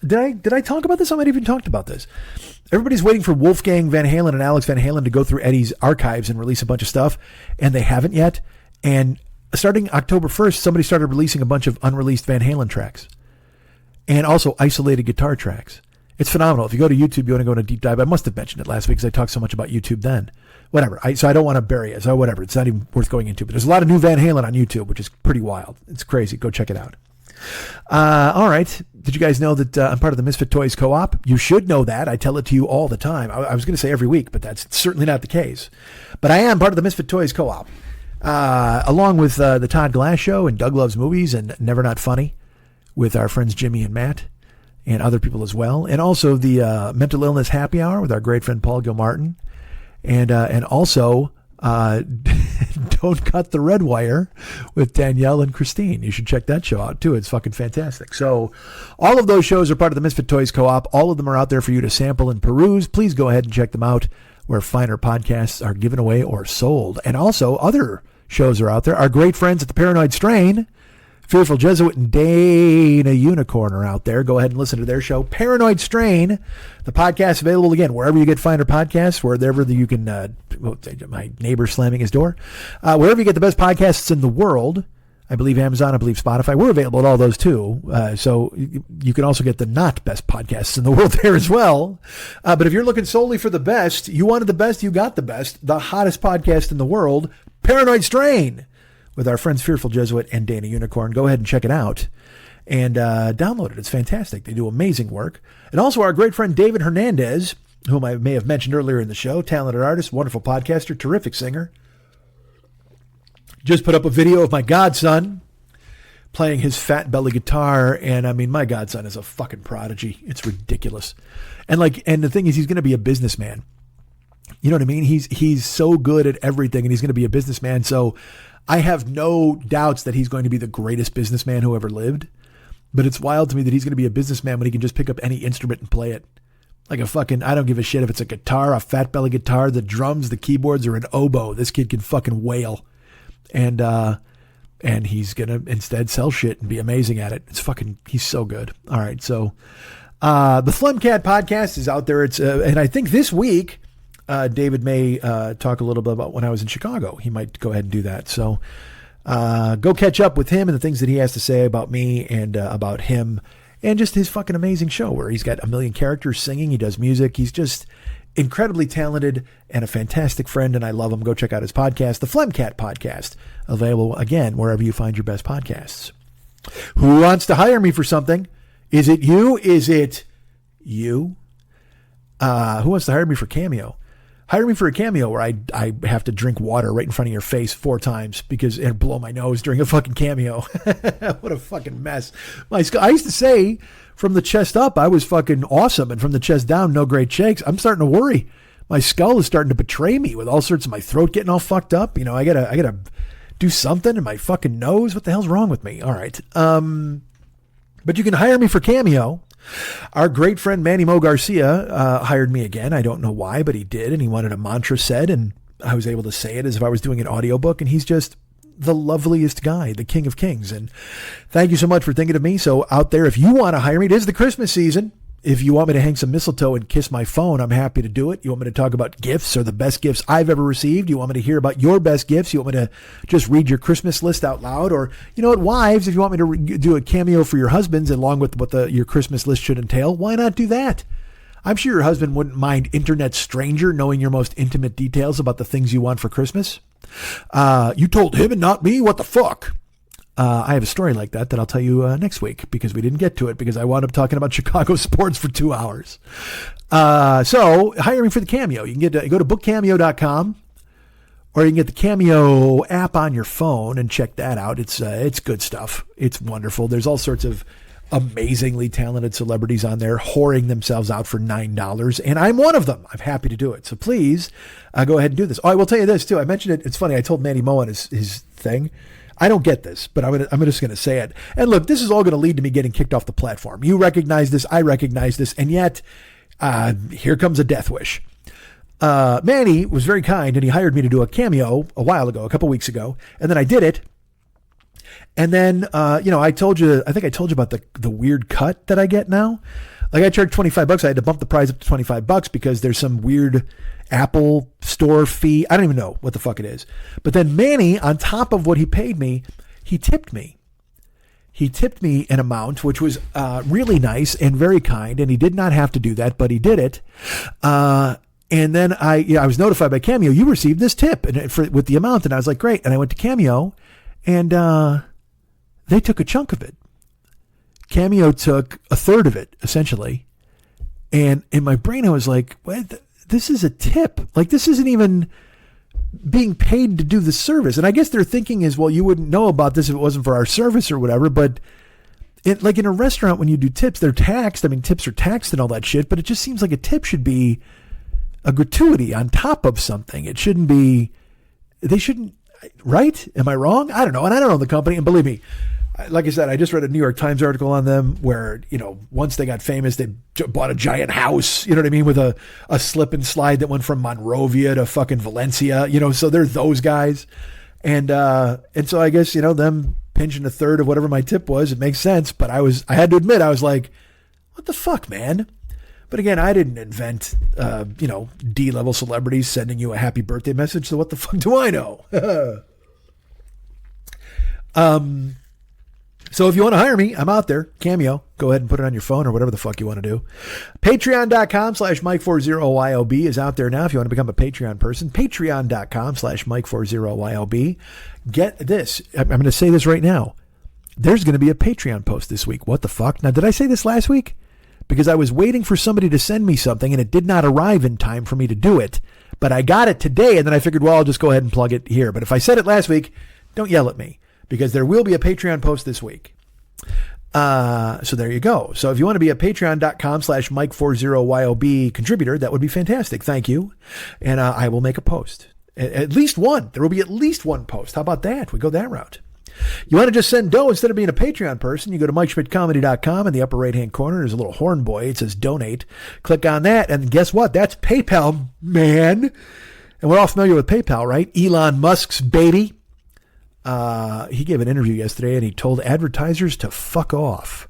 Did I talk about this? I might have even talked about this. Everybody's waiting for Wolfgang Van Halen and Alex Van Halen to go through Eddie's archives and release a bunch of stuff, and they haven't yet. And starting October 1st, somebody started releasing a bunch of unreleased Van Halen tracks and also isolated guitar tracks. It's phenomenal. If you go to YouTube, you want to go on a deep dive. I must have mentioned it last week because I talked so much about YouTube then. Whatever. So I don't want to bury it. So whatever. It's not even worth going into. But there's a lot of new Van Halen on YouTube, which is pretty wild. It's crazy. Go check it out. All right. Did you guys know that I'm part of the Misfit Toys Co-op? You should know that. I tell it to you all the time. I was going to say every week, but that's certainly not the case. But I am part of the Misfit Toys Co-op, along with the Todd Glass Show and Doug Loves Movies and Never Not Funny with our friends Jimmy and Matt and other people as well. And also the Mental Illness Happy Hour with our great friend Paul Gilmartin. And also Don't Cut the Red Wire with Danielle and Christine. You should check that show out too. It's fucking fantastic. So all of those shows are part of the Misfit Toys Co-op. All of them are out there for you to sample and peruse. Please go ahead and check them out where finer podcasts are given away or sold. And also other shows are out there. Our great friends at the Paranoid Strain, Fearful Jesuit and Dana Unicorn are out there. Go ahead and listen to their show, Paranoid Strain. The podcast available again wherever you get finer podcasts, wherever you can. My neighbor slamming his door. Wherever you get the best podcasts in the world. I believe Amazon. I believe Spotify. We're available at all those too. So you can also get the not best podcasts in the world there as well. But if you're looking solely for the best, you wanted the best, you got the best. The hottest podcast in the world, Paranoid Strain, with our friends Fearful Jesuit and Dana Unicorn. Go ahead and check it out and download it. It's fantastic. They do amazing work. And also our great friend David Hernandez, whom I may have mentioned earlier in the show, talented artist, wonderful podcaster, terrific singer. Just put up a video of my godson playing his fat belly guitar. And I mean, my godson is a fucking prodigy. It's ridiculous. And the thing is, he's going to be a businessman. You know what I mean? He's so good at everything, and he's going to be a businessman. So I have no doubts that he's going to be the greatest businessman who ever lived. But it's wild to me that he's going to be a businessman when he can just pick up any instrument and play it. Like a fucking, I don't give a shit if it's a guitar, a fat belly guitar, the drums, the keyboards, or an oboe. This kid can fucking wail. And he's going to instead sell shit and be amazing at it. He's so good. All right. So, the Phlegmcat podcast is out there. It's, and I think this week, David may, talk a little bit about when I was in Chicago. He might go ahead and do that. So, go catch up with him and the things that he has to say about me and, about him and just his fucking amazing show where he's got a million characters singing. He does music. incredibly talented and a fantastic friend, and I love him. Go check out his podcast, the Flemcat Podcast, available, again, wherever you find your best podcasts. Who wants to hire me for something? Is it you? Is it you? Who wants to hire me for Cameo? Hire me for a Cameo where I have to drink water right in front of your face 4 times because and blow my nose during a fucking Cameo. What a fucking mess. I used to say from the chest up, I was fucking awesome. And from the chest down, no great shakes. I'm starting to worry. My skull is starting to betray me with all sorts of my throat getting all fucked up. You know, I gotta do something in my fucking nose. What the hell's wrong with me? All right. But you can hire me for Cameo. Our great friend Manny Mo Garcia hired me again. I don't know why, but he did. And he wanted a mantra said, and I was able to say it as if I was doing an audiobook. And he's just the loveliest guy, the king of kings. And thank you so much for thinking of me. So out there, if you want to hire me, it is the Christmas season. If you want me to hang some mistletoe and kiss my phone, I'm happy to do it. You want me to talk about gifts or the best gifts I've ever received? You want me to hear about your best gifts? You want me to just read your Christmas list out loud? Or, you know what, wives, if you want me to do a cameo for your husbands along with what your Christmas list should entail, why not do that? I'm sure your husband wouldn't mind internet stranger knowing your most intimate details about the things you want for Christmas. You told him and not me? What the fuck? I have a story like that I'll tell you next week because we didn't get to it because I wound up talking about Chicago sports for 2 hours. So hire me for the Cameo. You can go to bookcameo.com or you can get the Cameo app on your phone and check that out. It's good stuff. It's wonderful. There's all sorts of amazingly talented celebrities on there whoring themselves out for $9. And I'm one of them. I'm happy to do it. So please go ahead and do this. Oh, I will tell you this too. I mentioned it. It's funny. I told Manny Mo on his thing. I don't get this, but I'm just going to say it. And look, this is all going to lead to me getting kicked off the platform. You recognize this. I recognize this. And yet, here comes a death wish. Manny was very kind and he hired me to do a cameo a while ago, a couple weeks ago. And then I did it. And then, I think I told you about the weird cut that I get now. Like I charge $25. I had to bump the price up to $25 because there's some weird Apple store fee. I don't even know what the fuck it is. But then Manny, on top of what he paid me, he tipped me. He tipped me an amount, which was really nice and very kind. And he did not have to do that, but he did it. And then I was notified by Cameo, you received this tip with the amount. And I was like, great. And I went to Cameo and they took a chunk of it. Cameo took a third of it, essentially. And in my brain, I was like, what? This is a tip. Like, this isn't even being paid to do the service. And I guess their thinking is, well, you wouldn't know about this if it wasn't for our service or whatever. But like in a restaurant, when you do tips, they're taxed. I mean, tips are taxed and all that shit. But it just seems like a tip should be a gratuity on top of something. It shouldn't be, they shouldn't, right? Am I wrong? I don't know. And I don't know the company. And believe me, like I said, I just read a New York Times article on them where, once they got famous, they bought a giant house, you know what I mean? With a slip and slide that went from Monrovia to fucking Valencia, so they're those guys. And so I guess, them pinching a third of whatever my tip was, it makes sense. But I had to admit, I was like, what the fuck, man? But again, I didn't invent, D-level celebrities sending you a happy birthday message. So what the fuck do I know? So if you want to hire me, I'm out there. Cameo. Go ahead and put it on your phone or whatever the fuck you want to do. Patreon.com/Mike40YOB is out there now if you want to become a Patreon person. Patreon.com/Mike40YOB. Get this. I'm going to say this right now. There's going to be a Patreon post this week. What the fuck? Now, did I say this last week? Because I was waiting for somebody to send me something and it did not arrive in time for me to do it. But I got it today and then I figured, well, I'll just go ahead and plug it here. But if I said it last week, don't yell at me. Because there will be a Patreon post this week. So there you go. So if you want to be a patreon.com/Mike40YOB contributor, that would be fantastic. Thank you. And I will make a post. At least one. There will be at least one post. How about that? We go that route. You want to just send dough instead of being a Patreon person, you go to MikeSchmidtComedy.com. In the upper right-hand corner, there's a little horn boy. It says donate. Click on that. And guess what? That's PayPal, man. And we're all familiar with PayPal, right? Elon Musk's baby. He gave an interview yesterday and he told advertisers to fuck off,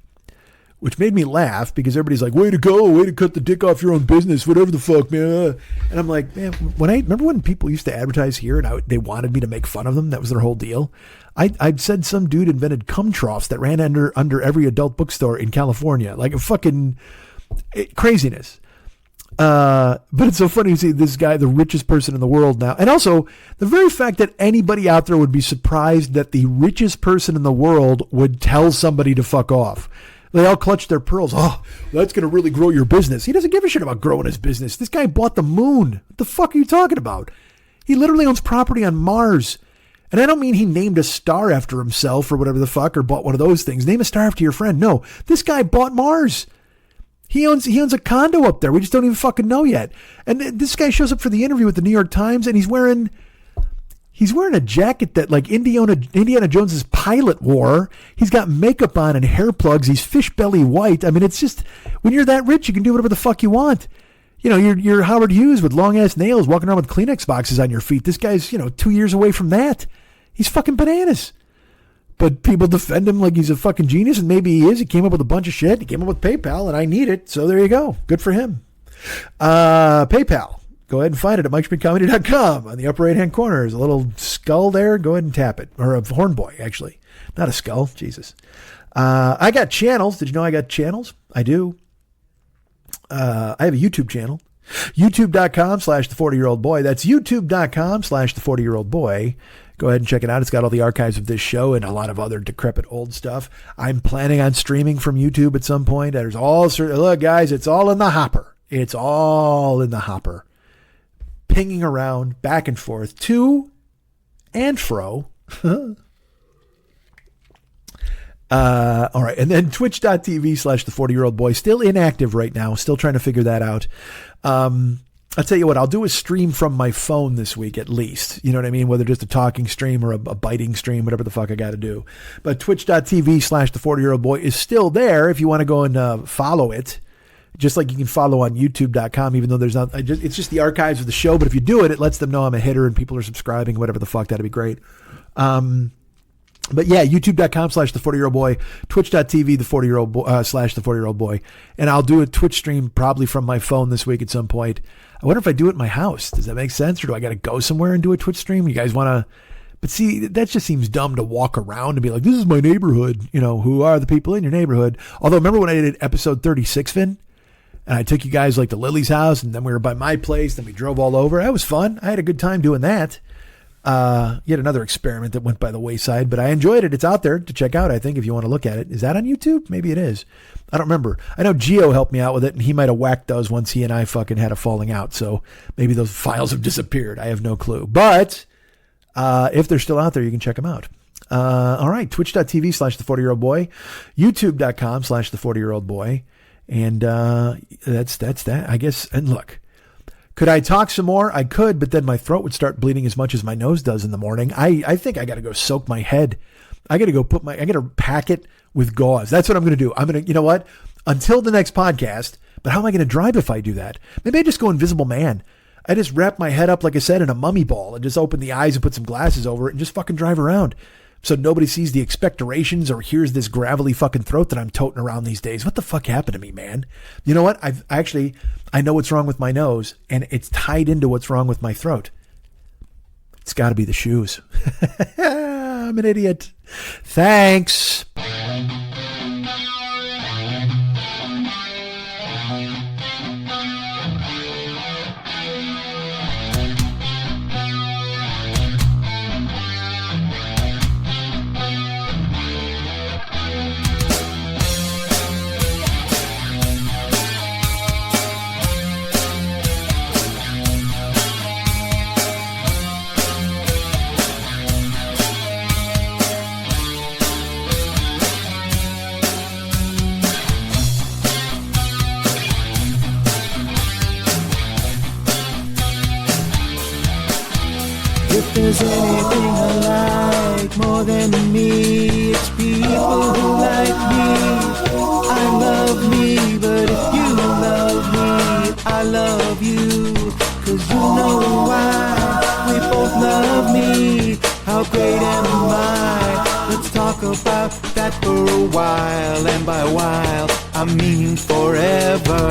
which made me laugh because everybody's like, way to go, way to cut the dick off your own business, whatever the fuck, man. And I'm like, man, remember when people used to advertise here and they wanted me to make fun of them? That was their whole deal. I said some dude invented cum troughs that ran under every adult bookstore in California, like a fucking craziness. But it's so funny to see this guy, the richest person in the world now. And also the very fact that anybody out there would be surprised that the richest person in the world would tell somebody to fuck off. They all clutch their pearls. Oh, that's going to really grow your business. He doesn't give a shit about growing his business. This guy bought the moon. What the fuck are you talking about? He literally owns property on Mars. And I don't mean he named a star after himself or whatever the fuck, or bought one of those things. Name a star after your friend. No, this guy bought Mars. He owns a condo up there. We just don't even fucking know yet. And this guy shows up for the interview with the New York Times, and he's wearing a jacket that like Indiana Jones's pilot wore. He's got makeup on and hair plugs. He's fish belly white. I mean, it's just, when you're that rich, you can do whatever the fuck you want. You know, you're Howard Hughes with long ass nails walking around with Kleenex boxes on your feet. This guy's, 2 years away from that. He's fucking bananas. But people defend him like he's a fucking genius, and maybe he is. He came up with a bunch of shit. He came up with PayPal, and I need it. So there you go. Good for him. PayPal. Go ahead and find it at MikeSpinkComedy.com. On the upper right-hand corner, there's a little skull there. Go ahead and tap it. Or a horn boy, actually. Not a skull. Jesus. I got channels. Did you know I got channels? I do. I have a YouTube channel. YouTube.com/the40year-old-boy. That's YouTube.com/the40year-old-boy. Go ahead and check it out. It's got all the archives of this show and a lot of other decrepit old stuff. I'm planning on streaming from YouTube at some point. There's all look, guys, it's all in the hopper. It's all in the hopper. Pinging around back and forth to and fro. All right. And then twitch.tv/the40year-old-boy. Still inactive right now. Still trying to figure that out. I'll tell you what, I'll do a stream from my phone this week at least. You know what I mean? Whether just a talking stream or a biting stream, whatever the fuck I got to do. But twitch.tv/the40year-old-boy is still there if you want to go and follow it. Just like you can follow on youtube.com, even though there's not, it's just the archives of the show. But if you do it, it lets them know I'm a hitter and people are subscribing, whatever the fuck. That'd be great. But yeah, youtube.com/the40year-old-boy, twitch.tv, the40year-old/the40year-old-boy. And I'll do a Twitch stream probably from my phone this week at some point. I wonder if I do it in my house. Does that make sense? Or do I got to go somewhere and do a Twitch stream? You guys want to, but see, that just seems dumb to walk around and be like, this is my neighborhood. You know, who are the people in your neighborhood? Although remember when I did episode 36, Vin? And I took you guys like to Lily's house and then we were by my place. Then we drove all over. That was fun. I had a good time doing that. Yet another experiment that went by the wayside, but I enjoyed it. It's out there to check out, I think, if you want to look at it. Is that on YouTube? Maybe it is. I don't remember. I know Gio helped me out with it, and he might have whacked those once he and I fucking had a falling out. So maybe those files have disappeared. I have no clue. But if they're still out there, you can check them out. All right. Twitch.tv/the40year-old-boy. YouTube.com/the40year-old-boy. And that's that, I guess. And look. Could I talk some more? I could, but then my throat would start bleeding as much as my nose does in the morning. I think I got to go soak my head. I got to go I got to pack it with gauze. That's what I'm going to do. I'm going to, you know what? Until the next podcast, but how am I going to drive if I do that? Maybe I just go Invisible Man. I just wrap my head up, like I said, in a mummy ball and just open the eyes and put some glasses over it and just fucking drive around. So nobody sees the expectorations or hears this gravelly fucking throat that I'm toting around these days. What the fuck happened to me, man? You know what? I know what's wrong with my nose, and it's tied into what's wrong with my throat. It's got to be the shoes. I'm an idiot. Thanks.
If there's anything I like more than me, it's people who like me. I love me, but if you love me, I love you. 'Cause you know why, we both love me. How great am I? Let's talk about that for a while, and by while, I mean forever.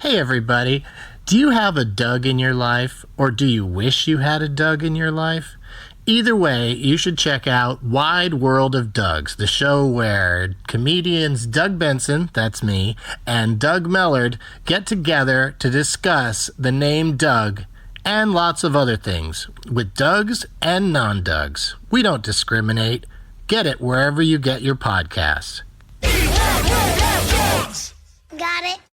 Hey everybody, do you have a Doug in your life, or do you wish you had a Doug in your life? Either way, you should check out Wide World of Dougs, the show where comedians Doug Benson, that's me, and Doug Mellard get together to discuss the name Doug and lots of other things, with Dougs and non-Dougs. We don't discriminate. Get it wherever you get your podcasts.
Got it.